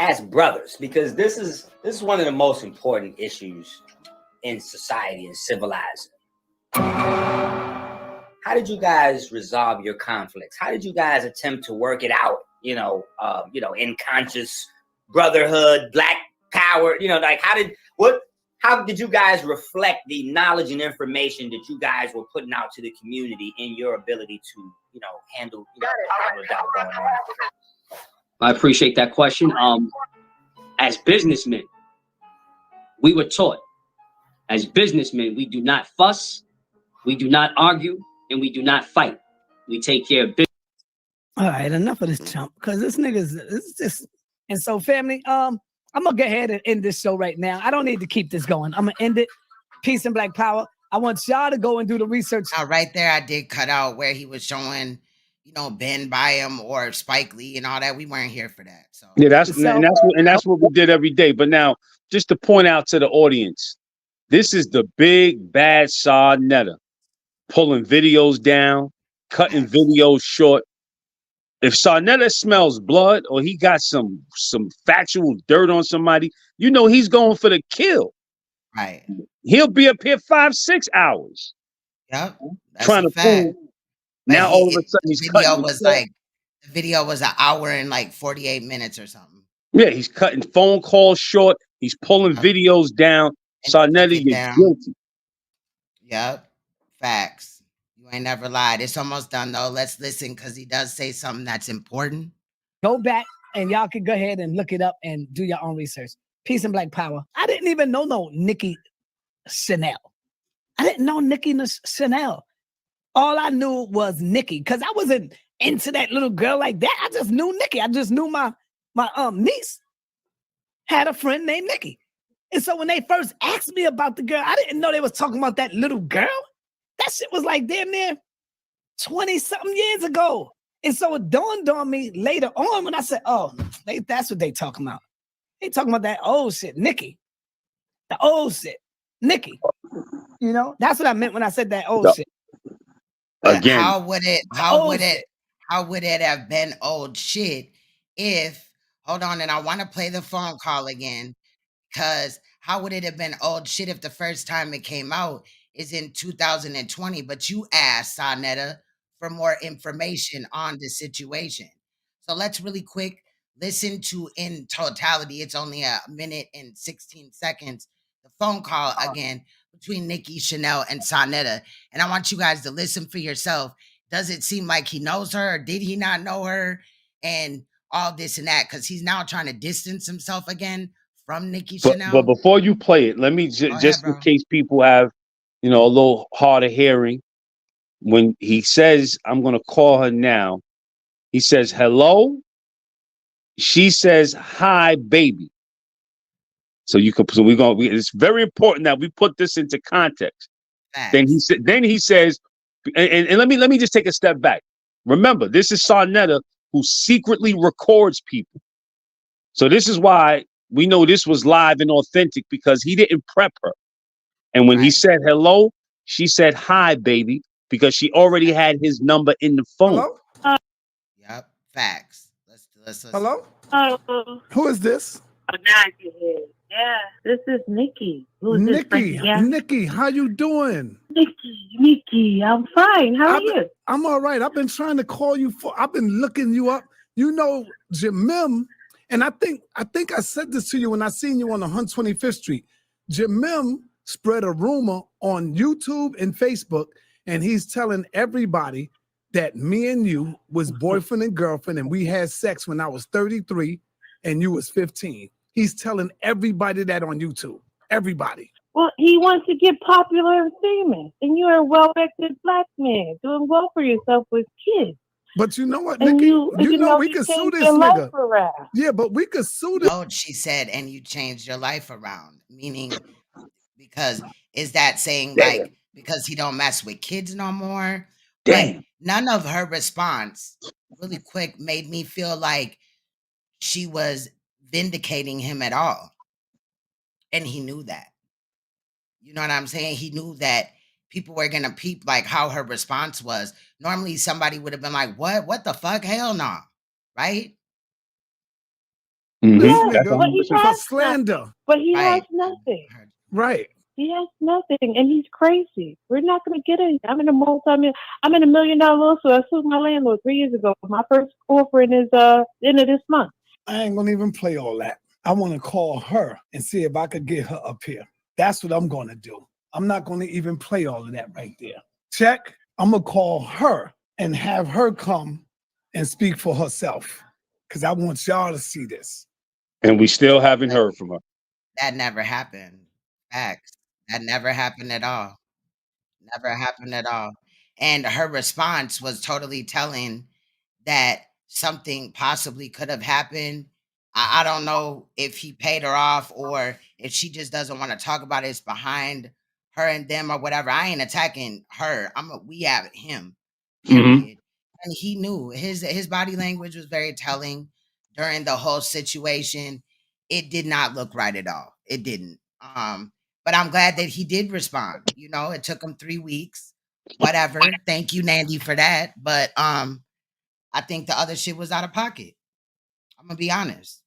F: as brothers? Because this is one of the most important issues in society and civilizing. How did you guys resolve your conflicts? How did you guys attempt to work it out? In conscious brotherhood, black power. Like how did you guys reflect the knowledge and information that you guys were putting out to the community in your ability to, handle what's going on?
E: I appreciate that question. As businessmen, we were taught, as businessmen, we do not fuss, we do not argue, and we do not fight. We take care of business.
C: All right, enough of this chump, because this nigga's just. And so, family, I'm gonna go ahead and end this show right now. I don't need to keep this going. I'm gonna end it. Peace and black power. I want y'all to go and do the research.
A: Now, right there, I did cut out where he was showing, Ben by him or Spike Lee and all that. We weren't here for that. So
B: yeah, that's what we did every day. But now, just to point out to the audience, this is the big bad Sanetta pulling videos down, cutting videos short. If Sanetta smells blood or he got some factual dirt on somebody, he's going for the kill.
A: Right.
B: He'll be up here 5-6 hours.
A: Yep.
B: Trying to prove. Now all of a sudden
A: the video was an hour and like 48 minutes or something.
B: Yeah, he's cutting phone calls short. He's pulling videos down. Sanetta, you're guilty.
A: Yep. Facts. You ain't never lied. It's almost done though. Let's listen because he does say something that's important.
C: Go back and y'all can go ahead and look it up and do your own research. Peace and black power. I didn't even know no Nikki Chanel. I didn't know Nikki Chanel. All I knew was Nicki because I wasn't into that little girl like that. I just knew Nicki. I just knew my niece had a friend named Nicki. And so when they first asked me about the girl, I didn't know they was talking about that little girl. That shit was like damn near 20-something years ago. And so it dawned on me later on when I said, oh, that's what they talking about. They talking about that old shit, Nicki. The old shit, Nicki. That's what I meant when I said that old shit.
B: Again,
A: how would it have been old shit if, hold on, and I want to play the phone call again, because how would it have been old shit if the first time it came out is in 2020, but you asked Sanetta for more information on the situation. So let's really quick listen to in totality. It's only a minute and 16 seconds. The phone call again between Nikki Chanel and Sanetta. And I want you guys to listen for yourself. does it seem like he knows her, or did he not know her, and all this and that? Because he's now trying to distance himself again from Nikki
B: But
A: Chanel.
B: before you play it, let me
A: Go ahead,
B: just in
A: bro.
B: case people have, a little harder hearing. When he says, "I'm gonna call her now," he says, "Hello." She says, "Hi, baby." So it's very important that we put this into context. Then
A: Facts.
B: he says, and let me just take a step back. Remember, this is Sanetta, who secretly records people. So this is why we know this was live and authentic, because he didn't prep her. And when he
A: Right.
B: said hello, she said, "Hi, baby," because she already had his number in the phone.
G: Hello?
A: Yep. Facts. Let's listen.
G: Hello?
H: Oh,
G: Who is this?
H: now I can hear it. Yeah, this is Nikki. Who is this?
G: Nikki.
H: Frankie? Yeah.
G: Nikki, how you doing?
H: Nikki, I'm fine. How are you?
G: I'm all right. I've been trying to call you I've been looking you up. You know, Jamim, and I think I said this to you when I seen you on the 125th Street. Jamim spread a rumor on YouTube and Facebook, and he's telling everybody that me and you was boyfriend and girlfriend, and we had sex when I was 33 and you was 15. He's telling everybody that on YouTube. Everybody.
H: Well, he wants to get popular and famous, and you're a well-respected black man doing well for yourself with kids.
G: But you know what,
H: And
G: Nikki?
H: you know
G: we
H: you
G: could sue
H: changed
G: this
H: your life
G: nigga.
H: around.
G: Yeah, but we could sue this.
A: No, she said, and you changed your life around. Meaning, because is that saying like because he don't mess with kids no more? But none of her response, really quick, made me feel like she was vindicating him at all. And he knew that. You know what I'm saying? He knew that people were gonna peep like how her response was. Normally somebody would have been like, "What? What the fuck? Hell no." Right?
G: This
H: Yeah,
G: nigga
H: but he
G: for
H: has
G: slander.
H: nothing. But he has
A: Right.
H: nothing.
G: Right.
H: He has nothing, and he's crazy. We're not going to get it. I'm in a $1 million lawsuit. I sued my landlord 3 years ago. My first girlfriend is end of this month.
G: I ain't gonna even play all that. I want to call her and see if I could get her up here. That's what I'm gonna do. I'm not gonna even play all of that right there. Check. I'm gonna call her and have her come and speak for herself, because I want y'all to see this.
B: And we still haven't heard from her.
A: That never happened. Facts. That never happened at all. Never happened at all. And her response was totally telling that something possibly could have happened. I don't know if he paid her off or if she just doesn't want to talk about it. It's behind her and them or whatever. I ain't attacking her. We have him. Period. And he knew his body language was very telling during the whole situation. It did not look right at all. It didn't. But I'm glad that he did respond. You know, it took him 3 weeks. Whatever. Thank you, Nandy, for that. But I think the other shit was out of pocket. I'm gonna be honest.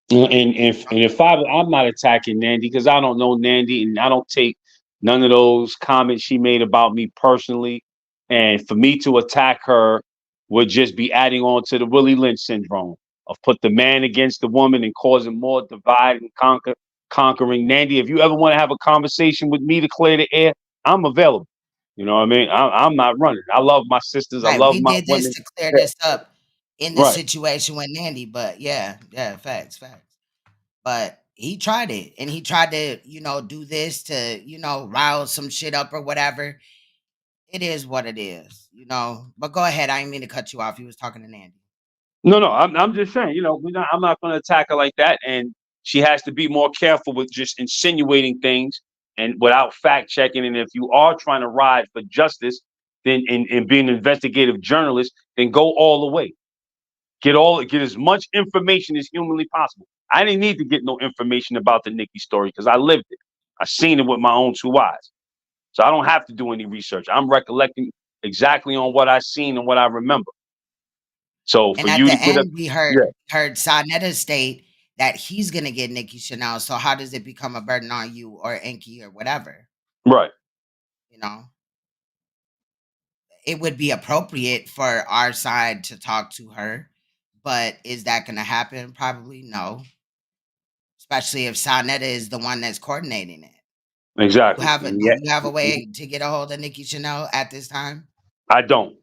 B: And if I'm not attacking Nandy, because I don't know Nandy, and I don't take none of those comments she made about me personally. And for me to attack her would just be adding on to the Willie Lynch syndrome of put the man against the woman and causing more divide and conquering. Nandy, if you ever want to have a conversation with me to clear the air, I'm available. You know what I mean? I'm not running. I love my sisters. I
A: Right.
B: love
A: We
B: my
A: did this
B: women.
A: to clear this up in the
B: Right.
A: situation with Nandy, but yeah, facts. But he tried it and he tried to, do this to, rile some shit up or whatever. It is what it is, But go ahead. I didn't mean to cut you off. He was talking to Nandy.
B: No, I'm just saying, I'm not going to attack her like that. And she has to be more careful with just insinuating things and without fact checking. And if you are trying to ride for justice, then and being an investigative journalist, then go all the way. Get as much information as humanly possible. I didn't need to get no information about the Nicki story because I lived it. I seen it with my own 2 eyes. So I don't have to do any research. I'm recollecting exactly on what I seen and what I remember. So
A: And
B: for
A: at
B: you
A: the
B: to get
A: end, we heard Sanetta state that he's gonna get Nikki Chanel. So how does it become a burden on you or Enki or whatever?
B: Right.
A: It would be appropriate for our side to talk to her, but is that gonna happen? Probably no. Especially if Sanetta is the one that's coordinating it.
B: Exactly.
A: Do you have a way to get a hold of Nikki Chanel at this time?
B: I don't.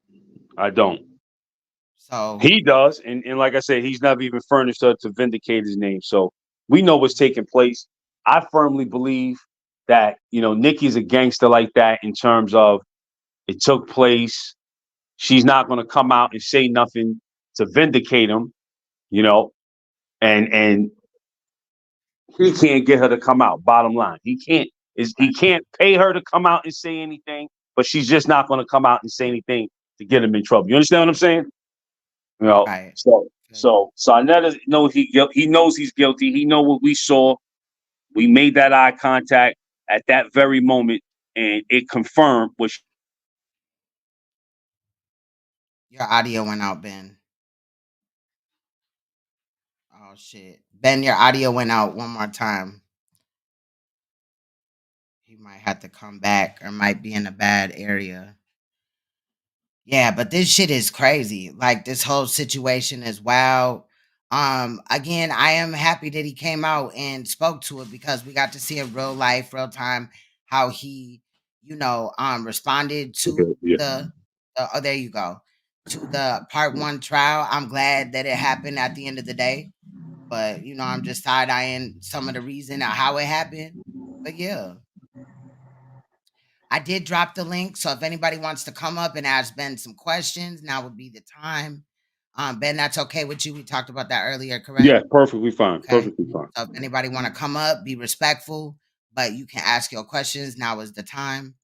A: So
B: He does, and like I said, he's never even furnished her to vindicate his name. So we know what's taking place. I firmly believe that Nikki's a gangster like that in terms of it took place. She's not going to come out and say nothing to vindicate him, and he can't get her to come out. Bottom line, he can't pay her to come out and say anything, but she's just not going to come out and say anything to get him in trouble. You understand what I'm saying?
A: right.
B: So Sanetta knows he knows he's guilty. He know what we saw. We made that eye contact at that very moment, and it confirmed what.
A: Your audio went out, Ben. Oh shit, Ben, your audio went out one more time. He might have to come back, or might be in a bad area. Yeah, but this shit is crazy. Like this whole situation is wild. Again, I am happy that he came out and spoke to it because we got to see in real life, real time, how he, responded to
B: Yeah.
A: the oh, there you go. To the part one trial. I'm glad that it happened at the end of the day. But I'm just side eyeing some of the reason of how it happened. But yeah. I did drop the link, so if anybody wants to come up and ask Ben some questions, now would be the time. Ben, that's okay with you. We talked about that earlier, correct?
B: Yeah, perfectly fine.
A: Okay.
B: Perfectly fine.
A: So if anybody want to come up, be respectful, but you can ask your questions. Now is the time.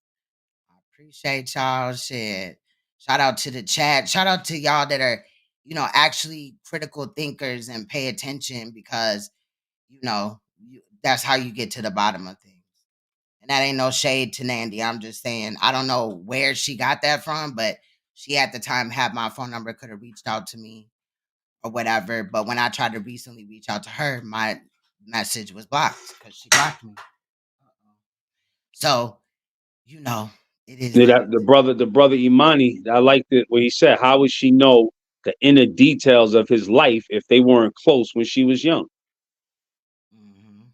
A: I appreciate y'all. Shit. Shout out to the chat. Shout out to y'all that are, actually critical thinkers and pay attention because, that's how you get to the bottom of things. And that ain't no shade to Nandy. I'm just saying, I don't know where she got that from, but she at the time had my phone number, could have reached out to me or whatever. But when I tried to recently reach out to her, my message was blocked because she blocked me. So, it is.
B: Yeah, the brother Imani, I liked it what he said. How would she know the inner details of his life if they weren't close when she was young?
A: Mhm.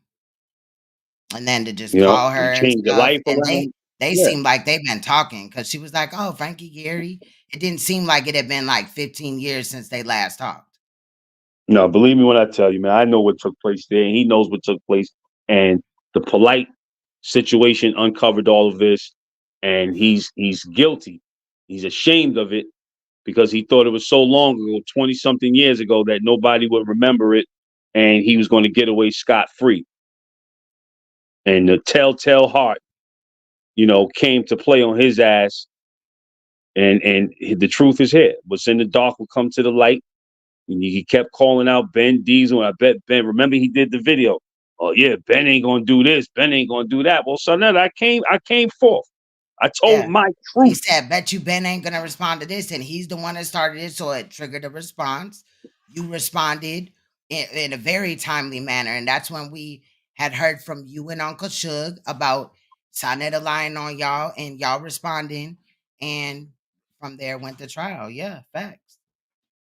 A: And then to just call her
B: You
A: and
B: change your
A: stuff.
B: life
A: And
B: around.
A: they
B: Yeah.
A: seemed like they've been talking because she was like, oh, Frankie Gary. It didn't seem like it had been like 15 years since they last talked.
B: No, believe me when I tell you, man, I know what took place there, and he knows what took place. And the polite situation uncovered all of this, and he's guilty. He's ashamed of it because he thought it was so long ago, 20 something years ago, that nobody would remember it, and he was going to get away scot free. And the telltale heart, came to play on his ass, and the truth is here. What's in the dark will come to the light. And he kept calling out Ben Diesel. I bet Ben, remember he did the video. Oh yeah, Ben ain't gonna do this. Ben ain't gonna do that. Well, son, I came forth. I told
A: Yeah.
B: my
A: He
B: truth.
A: said, bet you Ben ain't gonna respond to this. And he's the one that started it, so it triggered a response. You responded in a very timely manner. And that's when we had heard from you and Uncle Suge about Saneter lying on y'all and y'all responding. And from there went the trial. Yeah, facts.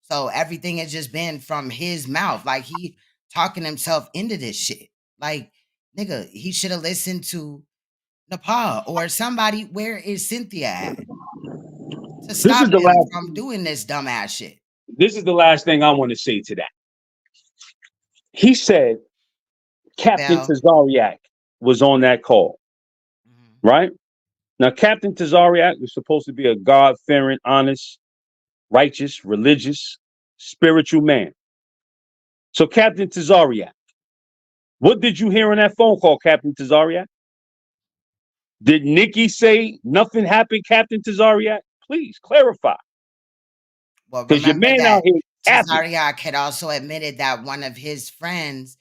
A: So everything has just been from his mouth. Like he talking himself into this shit. Like, nigga, he should have listened to Nepal or somebody. Where is Cynthia at to
B: This is
A: stop
B: the
A: him
B: last.
A: from doing this dumbass shit?
B: This is the last thing I want to say to that. He said
A: Hey,
B: Captain
A: Bell.
B: Tazariak was on that call,
A: Mhm.
B: right? Now, Captain Tazariak was supposed to be a God-fearing, honest, righteous, religious, spiritual man. So, Captain Tazariak, what did you hear on that phone call, Captain Tazariak? Did Nicki say nothing happened, Captain Tazariak? Please clarify.
A: Well,
B: Because your
A: remember
B: man out
A: that
B: here capping.
A: Tazariak had also admitted that one of his friends,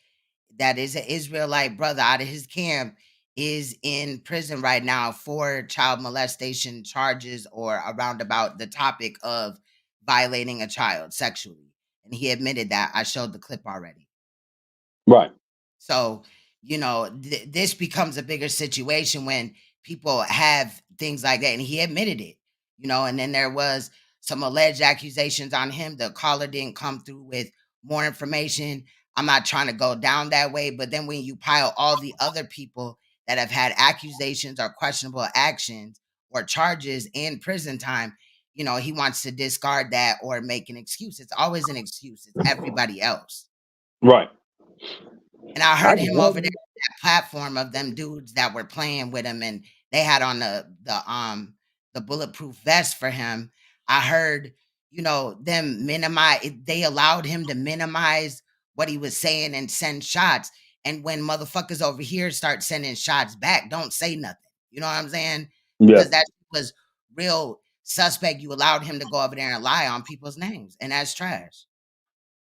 A: that is an Israelite brother out of his camp, is in prison right now for child molestation charges or around about the topic of violating a child sexually. And he admitted that. I showed the clip already.
B: Right.
A: So, this becomes a bigger situation when people have things like that. And he admitted it, and then there was some alleged accusations on him. The caller didn't come through with more information. I'm not trying to go down that way. But then when you pile all the other people that have had accusations or questionable actions or charges in prison time, you know, he wants to discard that or make an excuse. It's always an excuse. It's everybody else.
B: Right.
A: And I heard him over there on that platform of them dudes that were playing with him, and they had on the bulletproof vest for him. I heard, you know, them minimize. They allowed him to minimize what he was saying and send shots. And when motherfuckers over here start sending shots back, don't say nothing. You know what I'm saying?
B: Yeah.
A: Because that was real suspect. You allowed him to go over there and lie on people's names, and that's trash.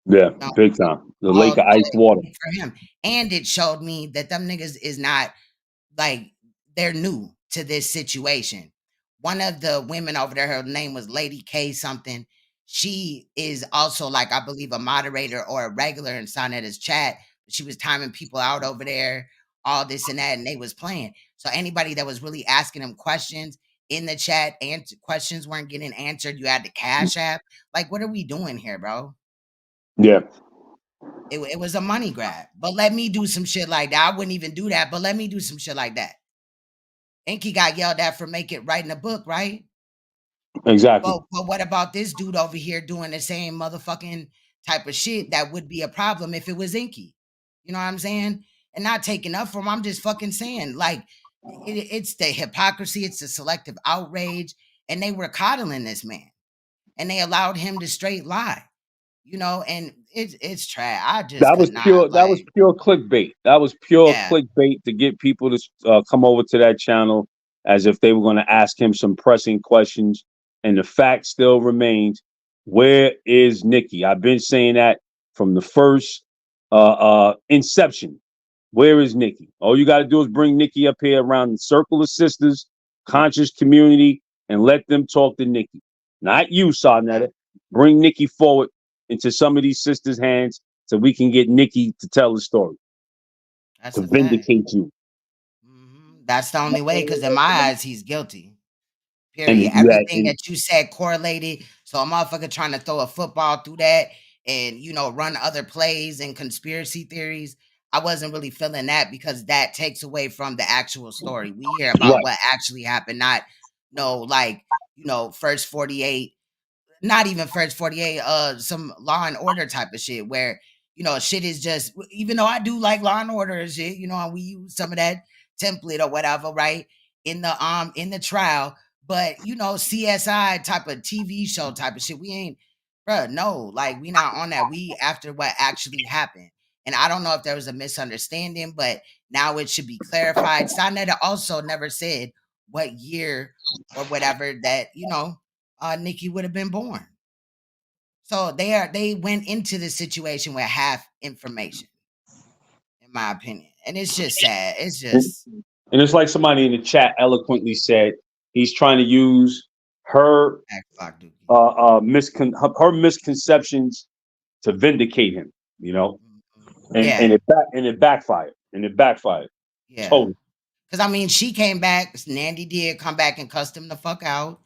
B: Yeah,
A: No.
B: big time. The
A: All
B: lake of ice water.
A: for him. And it showed me that them niggas is not like they're new to this situation. One of the women over there, her name was Lady K something. She is also like, I believe, a moderator or a regular in Saneta's chat. She was timing people out over there, all this and that, and they was playing. So anybody that was really asking them questions in the chat, and questions weren't getting answered, you had the Cash App. Like, what are we doing here, bro?
B: Yeah.
A: It was a money grab. But let me do some shit like that. I wouldn't even do that, but let me do some shit like that. Inky got yelled at for writing a book, right?
B: Exactly.
A: But what about this dude over here doing the same motherfucking type of shit that would be a problem if it was Inky? You know what I'm saying? And not taking up for him. I'm just fucking saying, like, it's the hypocrisy, it's the selective outrage, and they were coddling this man, and they allowed him to straight lie. You know, and it's trash. I just
B: That was
A: could not,
B: pure. That was
A: like,
B: pure clickbait. That was pure
A: yeah.
B: clickbait to get people to come over to that channel as if they were going to ask him some pressing questions. And the fact still remains: where is Nicki? I've been saying that from the first inception. Where is Nicki? All you got to do is bring Nicki up here around the circle of sisters, conscious community, and let them talk to Nicki. Not you, Sanetta. Bring Nicki forward into some of these sisters' hands so we can get Nicki to tell the story.
A: That's
B: To
A: a fact.
B: vindicate you.
A: That's the only way, because in my eyes, he's guilty.
B: And
A: Period. Everything that you said correlated. So a motherfucker trying to throw a football through that and, you know, run other plays and conspiracy theories. I wasn't really feeling that, because that takes away from the actual story. We hear about
B: Right.
A: what actually happened, not like, you know, first 48, not even first 48, some Law and Order type of shit where, you know, shit is just, even though I do like Law and Order and shit, you know, and we use some of that template or whatever, right? In the trial, but, you know, CSI type of TV show type of shit, we ain't, bruh, no, like, we not on that. We after what actually happened. And I don't know if there was a misunderstanding, but now it should be clarified. Sanetta also never said what year or whatever that, you know, Nicki would have been born. So they went into the situation with half information, in my opinion. And it's just sad. It's just,
B: And it's like somebody in the chat eloquently said, he's trying to use her her misconceptions to vindicate him, you know? And
A: yeah.
B: and it backfired. And it backfired.
A: Yeah.
B: Totally.
A: Because, I mean, she came back. Nandy did come back and cussed him the fuck out.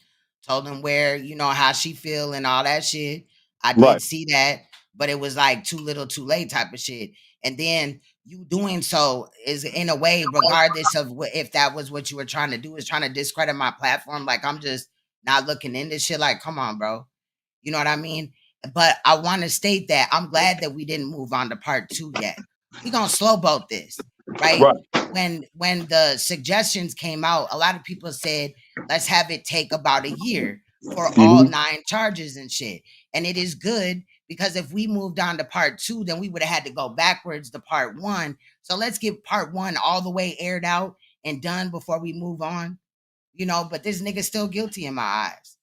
A: Told him where, you know, how she feel and all that shit. I did see that, but it was like too little too late type of shit. And then you doing so is, in a way, regardless of if that was what you were trying to do, is trying to discredit my platform. Like, I'm just not looking into shit. Like, come on, bro. You know what I mean? But I want to state that I'm glad that we didn't move on to part 2 yet. We're going to slow boat this, right? When the suggestions came out, a lot of people said, let's have it take about a year for all 9 charges and shit. And it is good, because if we moved on to part 2, then we would have had to go backwards to part 1. So let's get part 1 all the way aired out and done before we move on. You know, but this nigga's still guilty in my eyes.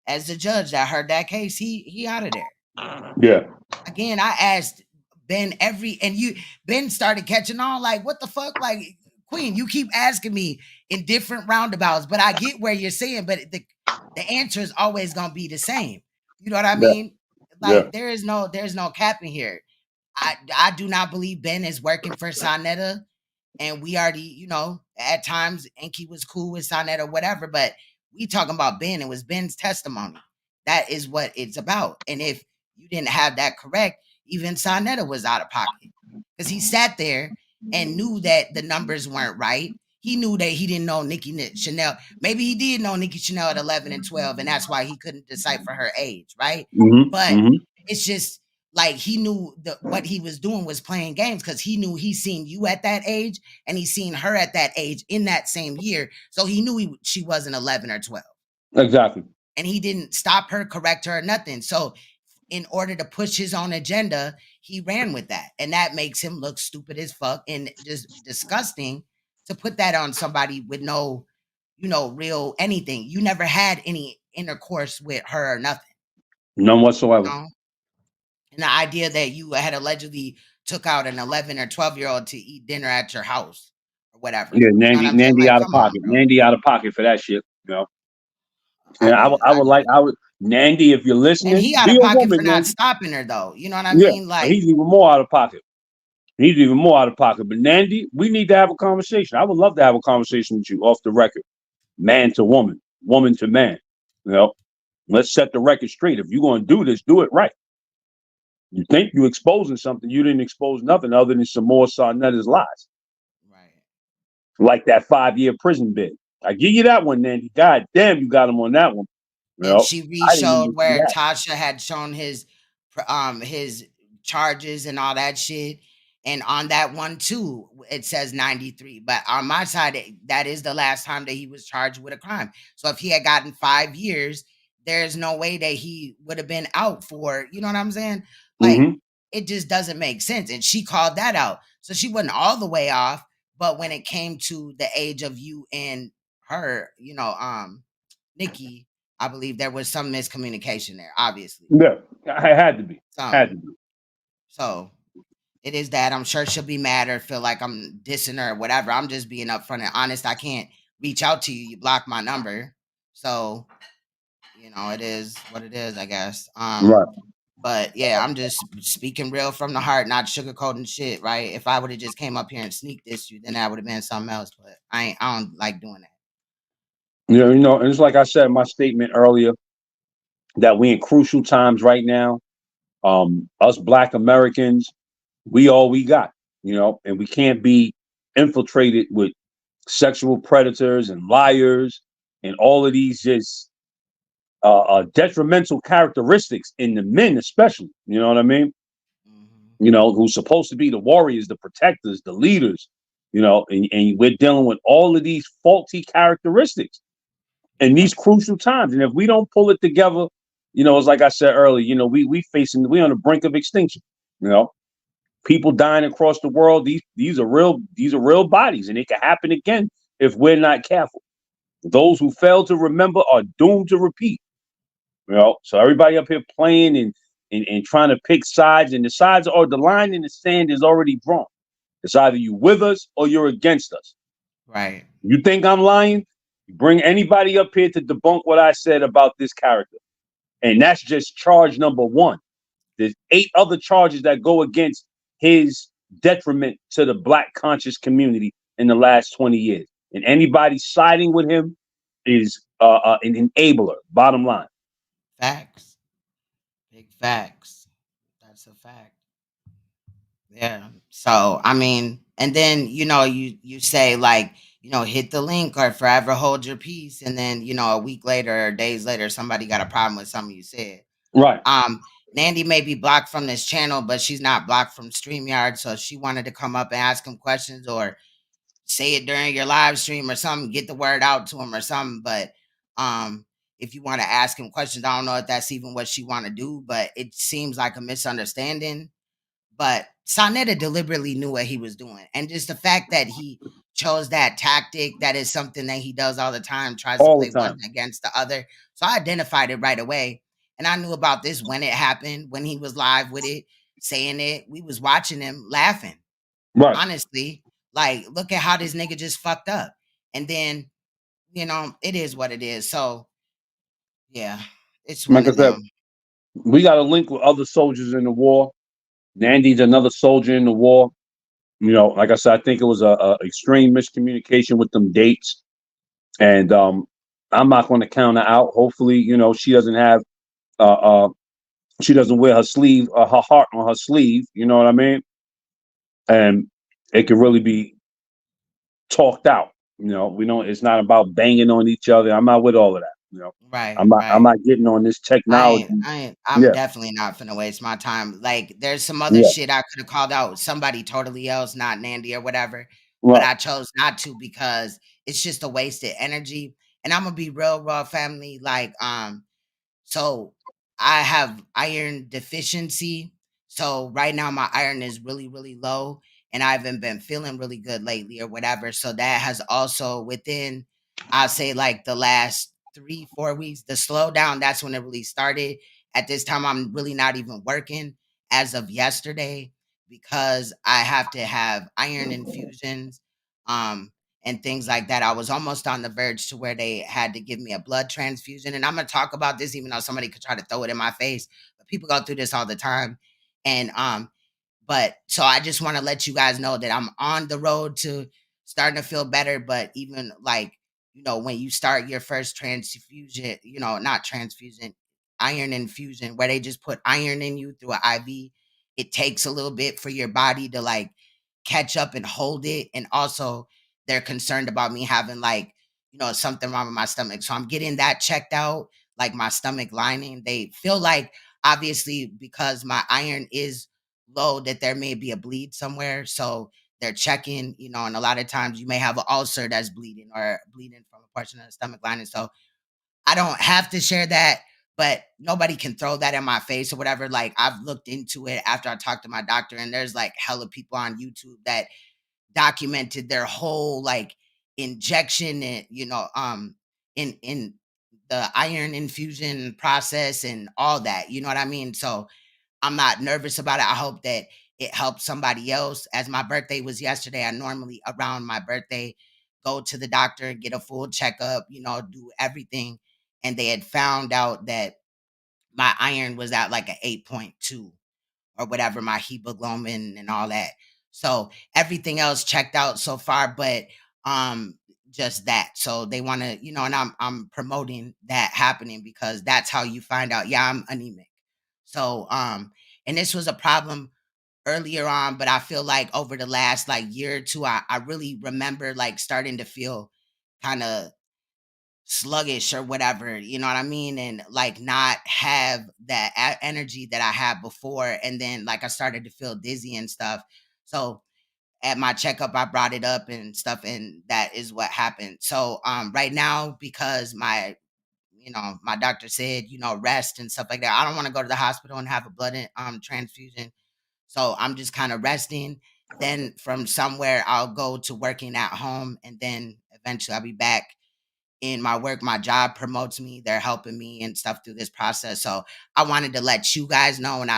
A: As the judge that heard that case, he out of there.
B: Yeah.
A: Again, I asked Ben Ben started catching on, like, what the fuck? Like, Queen, you keep asking me in different roundabouts, but I get where you're saying, but the answer is always gonna be the same. You know what I mean? Like, there's no capping here. I do not believe Ben is working for Sanetta. And we already, you know, at times Enki was cool with Sanetta, whatever, but we talking about Ben. It was Ben's testimony. That is what it's about. And if you didn't have that correct, even Sanetta was out of pocket, because he sat there and knew that the numbers weren't right. he knew that he didn't know Nikki Chanel. Maybe he did know Nikki Chanel at 11 and 12, and that's why he couldn't decipher her age, right? But it's just like he knew what he was doing was playing games, because he knew he seen you at that age and he seen her at that age in that same year. So he knew she wasn't 11 or 12.
B: Exactly.
A: And he didn't stop her, correct her, or nothing. So in order to push his own agenda, he ran with that. And that makes him look stupid as fuck and just disgusting to put that on somebody with no, real anything. You never had any intercourse with her or nothing.
B: None whatsoever.
A: And the idea that you had allegedly took out an 11 or 12-year-old to eat dinner at your house or whatever.
B: Yeah, Nandy
A: Like,
B: out of pocket. Nandy out of pocket for that shit, And I would Nandy, if you're listening,
A: and he out of pocket for not stopping her, though. You know what I mean? Like,
B: he's even more out of pocket. He's even more out of pocket. But Nandy, we need to have a conversation. I would love to have a conversation with you off the record, man to woman, woman to man. Let's set the record straight. If you're going to do this, do it right. You think you're exposing something, you didn't expose nothing other than some more Sanetta's lies.
A: Right.
B: Like that 5-year prison bid. I give you that one, Nandy. God damn, you got him on that one.
A: And she re-showed where Tasha had shown his charges and all that shit. And on that one too, it says 93. But on my side, that is the last time that he was charged with a crime. So if he had gotten 5 years, there's no way that he would have been out for, you know what I'm saying? Like, it just doesn't make sense. And she called that out. So she wasn't all the way off. But when it came to the age of you and her, Nikki, I believe there was some miscommunication there, obviously.
B: Yeah, I had to be. Had to be.
A: So it is that. I'm sure she'll be mad or feel like I'm dissing her or whatever. I'm just being upfront and honest. I can't reach out to you. You blocked my number. So, it is what it is, I guess.
B: Right.
A: But yeah, I'm just speaking real from the heart, not sugarcoating shit, right? If I would have just came up here and sneak this you, then that would have been something else. But I don't like doing that.
B: Yeah, and it's like I said in my statement earlier, that we in crucial times right now. Us Black Americans, we all we got, and we can't be infiltrated with sexual predators and liars and all of these just detrimental characteristics in the men, especially. You know what I mean? Who's supposed to be the warriors, the protectors, the leaders. And we're dealing with all of these faulty characteristics in these crucial times. And if we don't pull it together, it's like I said earlier. We on the brink of extinction. People dying across the world. These are real bodies, and it can happen again if we're not careful. Those who fail to remember are doomed to repeat. So everybody up here playing and trying to pick sides, and the line in the sand is already drawn. It's either you with us or you're against us.
A: Right.
B: You think I'm lying? Bring anybody up here to debunk what I said about this character. And that's just charge number 1. There's 8 other charges that go against his detriment to the Black conscious community in the last 20 years. And anybody siding with him is an enabler, bottom line.
A: Facts. Big facts. That's a fact. Yeah. So, I mean, and then, you say like, hit the link or forever hold your peace. And then, a week later or days later, somebody got a problem with something you said.
B: Right.
A: Nandy may be blocked from this channel, but she's not blocked from StreamYard. So if she wanted to come up and ask him questions or say it during your live stream or something, get the word out to him or something. But if you want to ask him questions, I don't know if that's even what she want to do, but it seems like a misunderstanding. But Saneter deliberately knew what he was doing. And just the fact that he chose that tactic, that is something that he does all the time, tries to play one against the other. So I identified it right away. And I knew about this when it happened, when he was live with it, saying it. We was watching him laughing.
B: Right.
A: Honestly, like, look at how this nigga just fucked up. And then, it is what it is. So, yeah, it's one of them.
B: We got a link with other soldiers in the war. Nandy's another soldier in the war. Like I said, I think it was a extreme miscommunication with them dates. And I'm not going to count her out. Hopefully, she doesn't have she doesn't wear her sleeve, her heart on her sleeve. You know what I mean? And it could really be talked out. You know, we don't. It's not about banging on each other. I'm not with all of that. You know,
A: Right,
B: I'm
A: right.
B: not getting on this technology.
A: I'm
B: Yeah,
A: definitely not finna waste my time. Like, there's some other
B: yeah,
A: shit I could have called out somebody totally else, not Nandy or whatever, but
B: right,
A: I chose not to because it's just a wasted energy. And I'm gonna be real raw family. Like, so I have iron deficiency. So right now my iron is really, really low, and I haven't been feeling really good lately or whatever. So that has also within, I'll say like the last 3, 4 weeks, the slowdown, that's when it really started. At this time, I'm really not even working as of yesterday because I have to have iron infusions. And things like that. I was almost on the verge to where they had to give me a blood transfusion. And I'm gonna talk about this, even though somebody could try to throw it in my face. But people go through this all the time. And but so I just want to let you guys know that I'm on the road to starting to feel better. But even like, when you start your first transfusion, not transfusion, iron infusion, where they just put iron in you through an IV, it takes a little bit for your body to like catch up and hold it. And also, they're concerned about me having like, something wrong with my stomach. So I'm getting that checked out, like my stomach lining. They feel like, obviously, because my iron is low, that there may be a bleed somewhere. So they're checking, and a lot of times you may have an ulcer that's bleeding or bleeding from a portion of the stomach lining. So I don't have to share that, but nobody can throw that in my face or whatever. Like, I've looked into it after I talked to my doctor, and there's like hella people on YouTube that documented their whole like injection and in the iron infusion process and all that. You know what I mean? So I'm not nervous about it. I hope that it helps somebody else. As my birthday was yesterday, I normally around my birthday go to the doctor, get a full checkup, do everything. And they had found out that my iron was at like an 8.2 or whatever, my hemoglobin and all that. So everything else checked out so far, but um just that. So they want to, and I'm promoting that happening because that's how you find out, yeah, I'm anemic. So and this was a problem earlier on, but I feel like over the last like year or two, I really remember like starting to feel kind of sluggish or whatever, you know what I mean? And like not have that energy that I had before. And then like I started to feel dizzy and stuff. So at my checkup, I brought it up and stuff, and that is what happened. So right now, because my doctor said, rest and stuff like that, I don't want to go to the hospital and have a blood transfusion. So I'm just kind of resting. Then from somewhere I'll go to working at home, and then eventually I'll be back in my work. My job promotes me, they're helping me and stuff through this process. So I wanted to let you guys know, and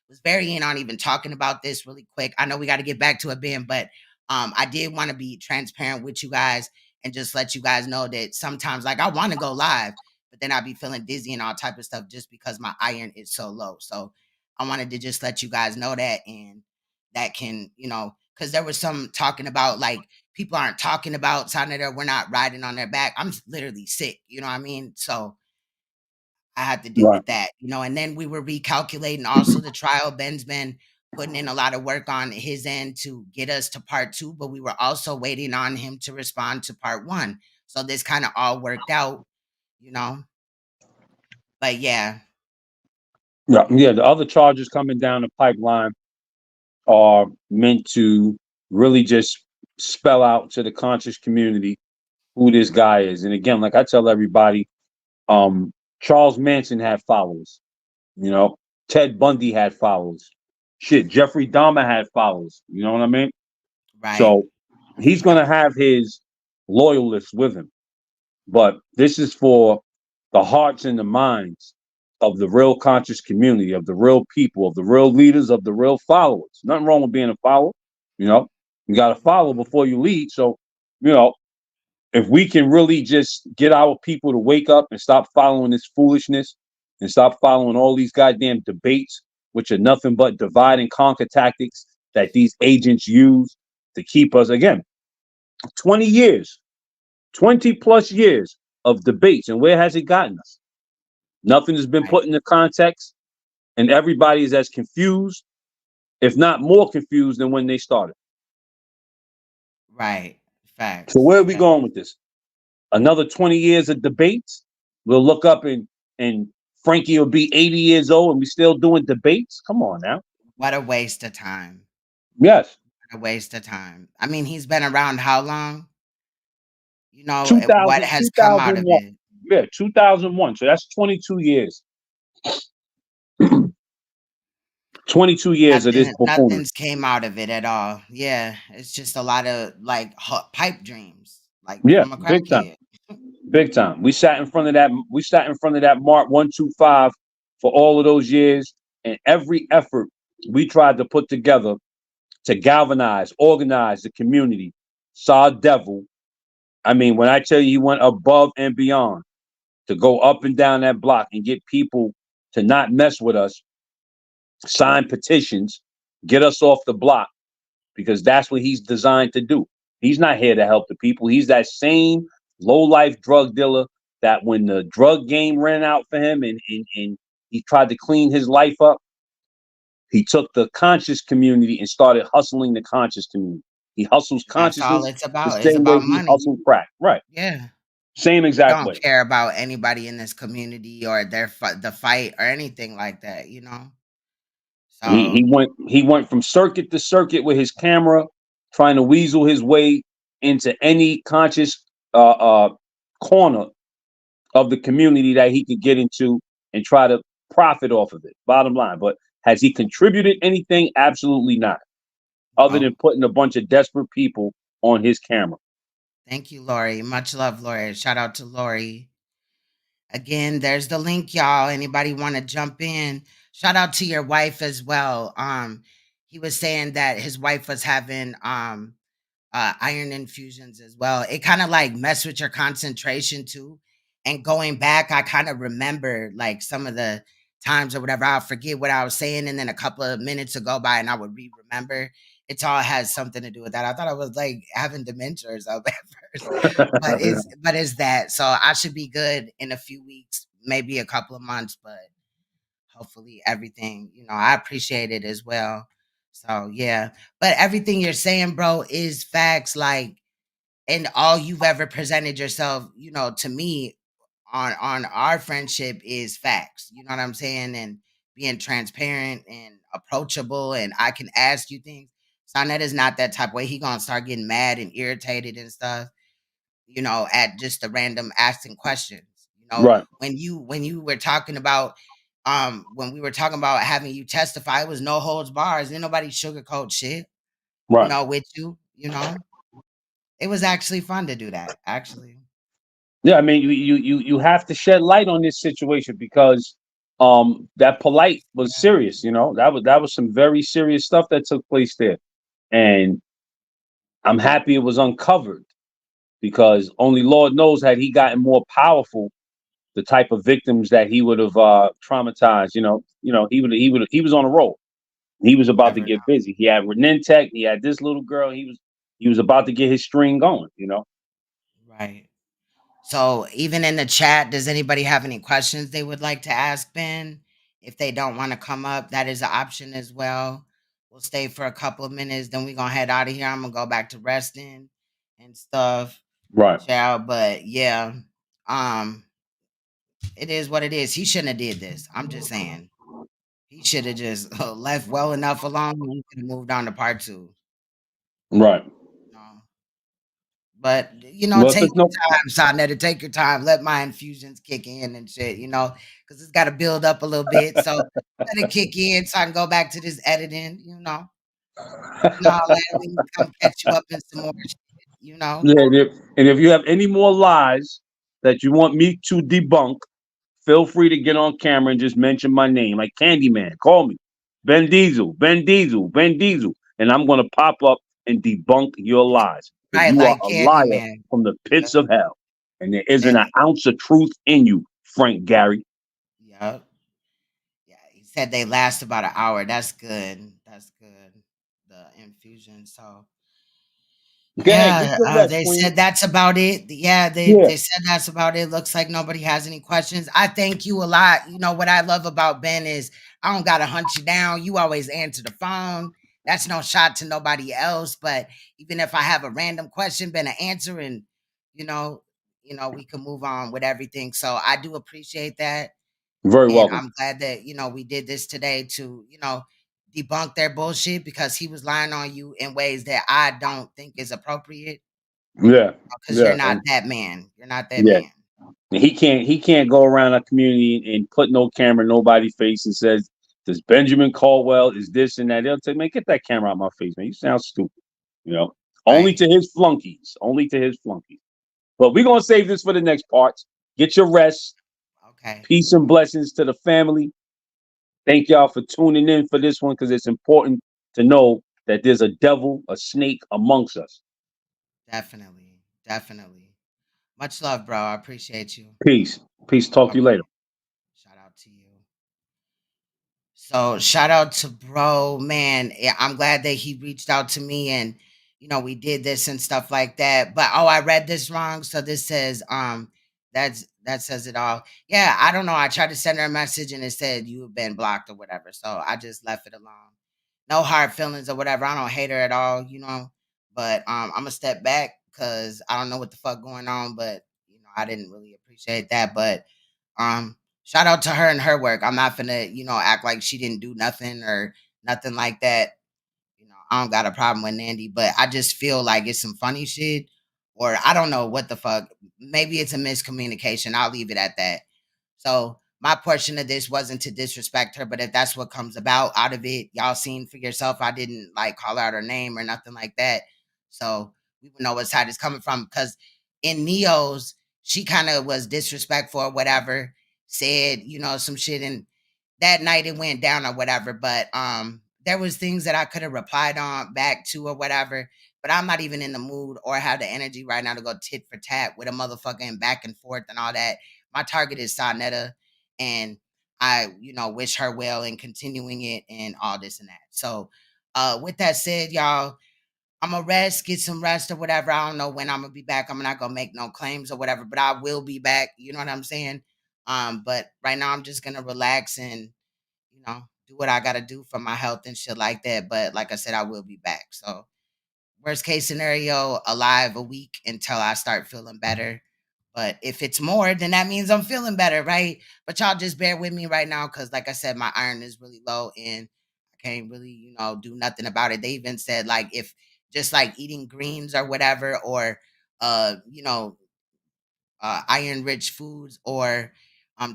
A: was very in on even talking about this really quick. I know we got to get back to it, Ben, but I did want to be transparent with you guys and just let you guys know that sometimes like I want to go live, but then I'll be feeling dizzy and all type of stuff just because my iron is so low. So I wanted to just let you guys know that, and that can, because there was some talking about like people aren't talking about Saneter. We're not riding on their back. I'm literally sick. You know what I mean? So I had to deal
B: right.
A: with that, and then we were recalculating also the trial. Ben's been putting in a lot of work on his end to get us to part 2, but we were also waiting on him to respond to part 1. So this kind of all worked out, you know. But yeah,
B: Yeah, yeah. The other charges coming down the pipeline are meant to really just spell out to the conscious community who this guy is. And again, like I tell everybody, Charles Manson had followers. You know, Ted Bundy had followers. Shit, Jeffrey Dahmer had followers. You know what I mean?
A: right,
B: So he's gonna have his loyalists with him. But this is for the hearts and the minds of the real conscious community, of the real people, of the real leaders, of the real followers. Nothing wrong with being a follower. You know, you got to follow before you lead. So, you know, if we can really just get our people to wake up and stop following this foolishness and stop following all these goddamn debates, which are nothing but divide and conquer tactics that these agents use to keep us, again, 20 years, 20 plus years of debates. And where has it gotten us? Nothing has been
A: right,
B: put into context, and everybody is as confused, if not more confused, than when they started.
A: right. Facts.
B: So where are we
A: Yeah.
B: going with this? Another 20 years of debates? We'll look up and Frankie will be 80 years old and we still doing debates? Come on now.
A: What a waste of time.
B: Yes.
A: What a waste of time. I mean, he's been around how long? You know,
B: 2000,
A: what has come out of
B: 2001.
A: it?
B: Yeah, 2001. So that's 22 years. 22 years of this buffoonery.
A: Nothing's came out of it at all. Yeah, it's just a lot of like pipe dreams, like
B: Yeah,
A: from a
B: big time.
A: crackhead.
B: Big time. We sat in front of that. We sat in front of that Mark 125 for all of those years, and every effort we tried to put together to galvanize, organize the community, saw devil. I mean, when I tell you he went above and beyond to go up and down that block and get people to not mess with us, sign petitions, get us off the block, because that's what he's designed to do. He's not here to help the people. He's that same low-life drug dealer that when the drug game ran out for him and he tried to clean his life up, he took the conscious community and started hustling the conscious community. He hustles
A: That's all
B: consciousness
A: it's
B: the
A: about. It's
B: same way
A: about
B: he
A: money.
B: hustled crack. Right.
A: Yeah.
B: Same
A: He
B: exact
A: don't
B: way.
A: care about anybody in this community or the fight or anything like that, you know. So
B: He went from circuit to circuit with his camera, trying to weasel his way into any conscious corner of the community that he could get into and try to profit off of it. Bottom line. But has he contributed anything? Absolutely not. Other
A: no.
B: than putting a bunch of desperate people on his camera.
A: Thank you, Lori. Much love, Lori. Shout out to Lori. Again, there's the link, y'all. Anybody want to jump in? Shout out to your wife as well. He was saying that his wife was having iron infusions as well. It kind of like mess with your concentration too. And going back, I kind of remember like some of the times or whatever. I'll forget what I was saying, and then a couple of minutes would go by, and I would remember. It all has something to do with that. I thought I was like having dementia or something at first, but it's that. So I should be good in a few weeks, maybe a couple of months, but hopefully everything, I appreciate it as well. So yeah, but everything you're saying, bro, is facts. Like, and all you've ever presented yourself, to me on our friendship is facts. You know what I'm saying? And being transparent and approachable, and I can ask you things. Sonet is not that type of way. He gonna start getting mad and irritated and stuff, at just the random asking questions.
B: Right.
A: When you were talking about when we were talking about having you testify, it was no holds bars. Ain't nobody sugarcoat shit,
B: Right.
A: with you. It was actually fun to do that, actually.
B: Yeah, I mean, you have to shed light on this situation because that polite was serious. That was some very serious stuff that took place there, and I'm happy it was uncovered because only Lord knows had he gotten more powerful, the type of victims that he would have traumatized. He was on a roll. He was about to
A: Never
B: get
A: know.
B: busy. He had Renentech. He had this little girl. He was about to get his string going.
A: Right. So even in the chat, does anybody have any questions they would like to ask Ben? If they don't want to come up, that is an option as well. We'll stay for a couple of minutes, then we're gonna head out of here. I'm gonna go back to resting and stuff.
B: Right.
A: Child, but yeah, um, it is what it is. He shouldn't have did this. I'm just saying. He should have just left well enough alone and we could have moved on to part two.
B: Right.
A: No. But
B: Well, if
A: take
B: there's
A: your
B: no
A: time, Sonetta. Take your time. Let my infusions kick in and shit, because it's got to build up a little bit. So let it kick in so I can go back to this editing. No, man, we can come catch you up in some more shit.
B: Yeah, and if you have any more lies that you want me to debunk, feel free to get on camera and just mention my name, like Candyman. Call me Ben Diesel, Ben Diesel, Ben Diesel, and I'm gonna pop up and debunk your lies because
A: Right,
B: you are
A: like
B: a liar
A: Candyman.
B: from the
A: Yep.
B: pits of hell, and there isn't an
A: And
B: ounce of truth in you, Frank Gary.
A: yep. Yeah, he said they last about an hour. That's good. That's good. The infusion. So
B: Go ahead, get
A: yeah,
B: your rest,
A: they
B: Queen.
A: said that's about it. Yeah, they
B: Yeah,
A: they said that's about it. Looks like nobody has any questions. I thank you a lot. What I love about Ben is I don't gotta hunt you down. You always answer the phone. that's no shot to nobody else. But even if I have a random question, been an answer, and you know, we can move on with everything. So I do appreciate that.
B: Very
A: And
B: welcome.
A: I'm glad that, we did this today to, debunk their bullshit because he was lying on you in ways that I don't think is appropriate
B: Yeah,
A: because you're
B: yeah,
A: not that man. You're not that
B: yeah.
A: man.
B: And he can't go around a community and put no camera in nobody's face and says, "Does Benjamin Caldwell is this and that?" They'll say, "Man, get that camera out my face, man. You sound stupid." You know, only
A: Right.
B: to his flunkies. Only to his flunkies. But we're gonna save this for the next parts. Get your rest.
A: Okay.
B: Peace and blessings to the family. Thank y'all for tuning in for this one because it's important to know that there's a devil, a snake amongst us.
A: Definitely. Definitely. Much love, bro. I appreciate you.
B: Peace. Peace. Talk
A: All
B: to you later.
A: right. Shout out to you. So shout out to bro, man. Yeah, I'm glad that he reached out to me and we did this and stuff like that. But I read this wrong. So this says, that says it all. Yeah, I don't know. I tried to send her a message and it said you have been blocked or whatever. So I just left it alone. No hard feelings or whatever. I don't hate her at all. But I'm gonna step back because I don't know what the fuck going on, but I didn't really appreciate that. But shout out to her and her work. I'm not gonna, act like she didn't do nothing or nothing like that. I don't got a problem with Nandy, but I just feel like it's some funny shit, or I don't know what the fuck. Maybe it's a miscommunication. I'll leave it at that. So my portion of this wasn't to disrespect her, but if that's what comes about out of it, y'all seen for yourself. I didn't like call out her name or nothing like that. So we would know what side it's coming from. Because in Neo's, she kind of was disrespectful or whatever, said, some shit, and that night it went down or whatever. But there was things that I could have replied on back to or whatever. But I'm not even in the mood or have the energy right now to go tit for tat with a motherfucker and back and forth and all that. My target is Sanetta, and I, wish her well in continuing it and all this and that. So, with that said, y'all, I'm gonna rest, get some rest or whatever. I don't know when I'm gonna be back. I'm not gonna make no claims or whatever, but I will be back. You know what I'm saying? But right now I'm just gonna relax and do what I gotta do for my health and shit like that. But like I said, I will be back. So worst case scenario, alive a week until I start feeling better. But if it's more, then that means I'm feeling better, right? But y'all just bear with me right now because, like I said, my iron is really low and I can't really, do nothing about it. They even said, like, if just like eating greens or whatever, or, uh, you know, iron rich foods or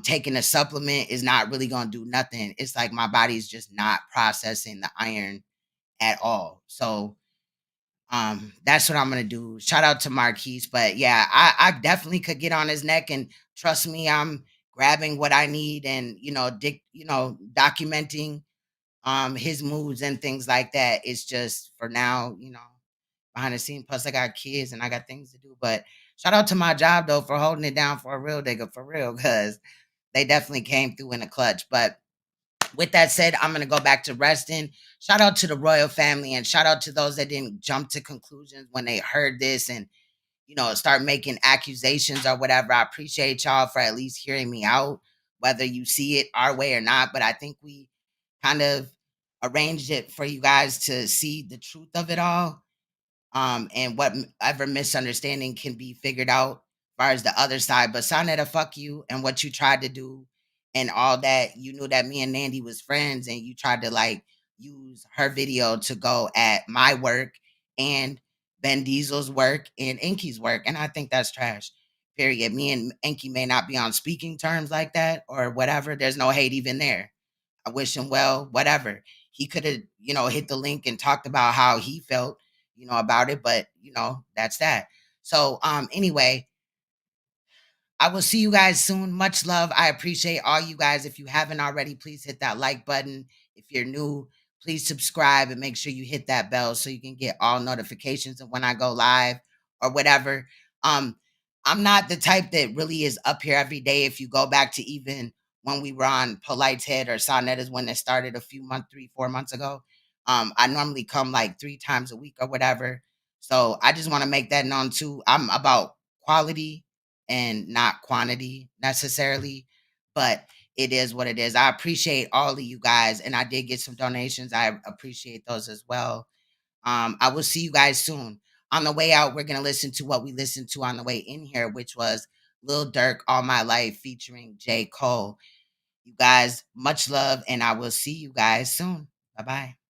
A: taking a supplement is not really going to do nothing. It's like my body's just not processing the iron at all. So, that's what I'm gonna do. Shout out to Marquise, but yeah, I definitely could get on his neck and trust me, I'm grabbing what I need and documenting his moods and things like that. It's just for now, behind the scene. Plus, I got kids and I got things to do. But shout out to my job though for holding it down for a real nigga, for real, because they definitely came through in a clutch. But with that said, I'm going to go back to resting. Shout out to the royal family and shout out to those that didn't jump to conclusions when they heard this and, start making accusations or whatever. I appreciate y'all for at least hearing me out, whether you see it our way or not. But I think we kind of arranged it for you guys to see the truth of it all, and whatever misunderstanding can be figured out as far as the other side. But Sonetta, fuck you and what you tried to do and all that. You knew that me and Nandy was friends, and you tried to like use her video to go at my work and Ben Diesel's work and Inky's work, and I think that's trash. Period. Me and Inky may not be on speaking terms like that or whatever. There's no hate even there. I wish him well, whatever. He could have, hit the link and talked about how he felt, about it, but that's that. So anyway, I will see you guys soon. Much love. I appreciate all you guys. If you haven't already, please hit that like button. If you're new, please subscribe and make sure you hit that bell so you can get all notifications of when I go live or whatever. Um, I'm not the type that really is up here every day. If you go back to even when we were on Polite's Head or Sonetta's when it started a few months, 3-4 months ago, I normally come like 3 times a week or whatever. So I just want to make that known too. I'm about quality and not quantity necessarily. But it is what it is. I appreciate all of you guys, and I did get some donations. I appreciate those as well. I will see you guys soon. On the way out, we're gonna listen to what we listened to on the way in here, which was Lil Durk All My Life featuring J. Cole. You guys, much love, and I will see you guys soon. Bye-bye.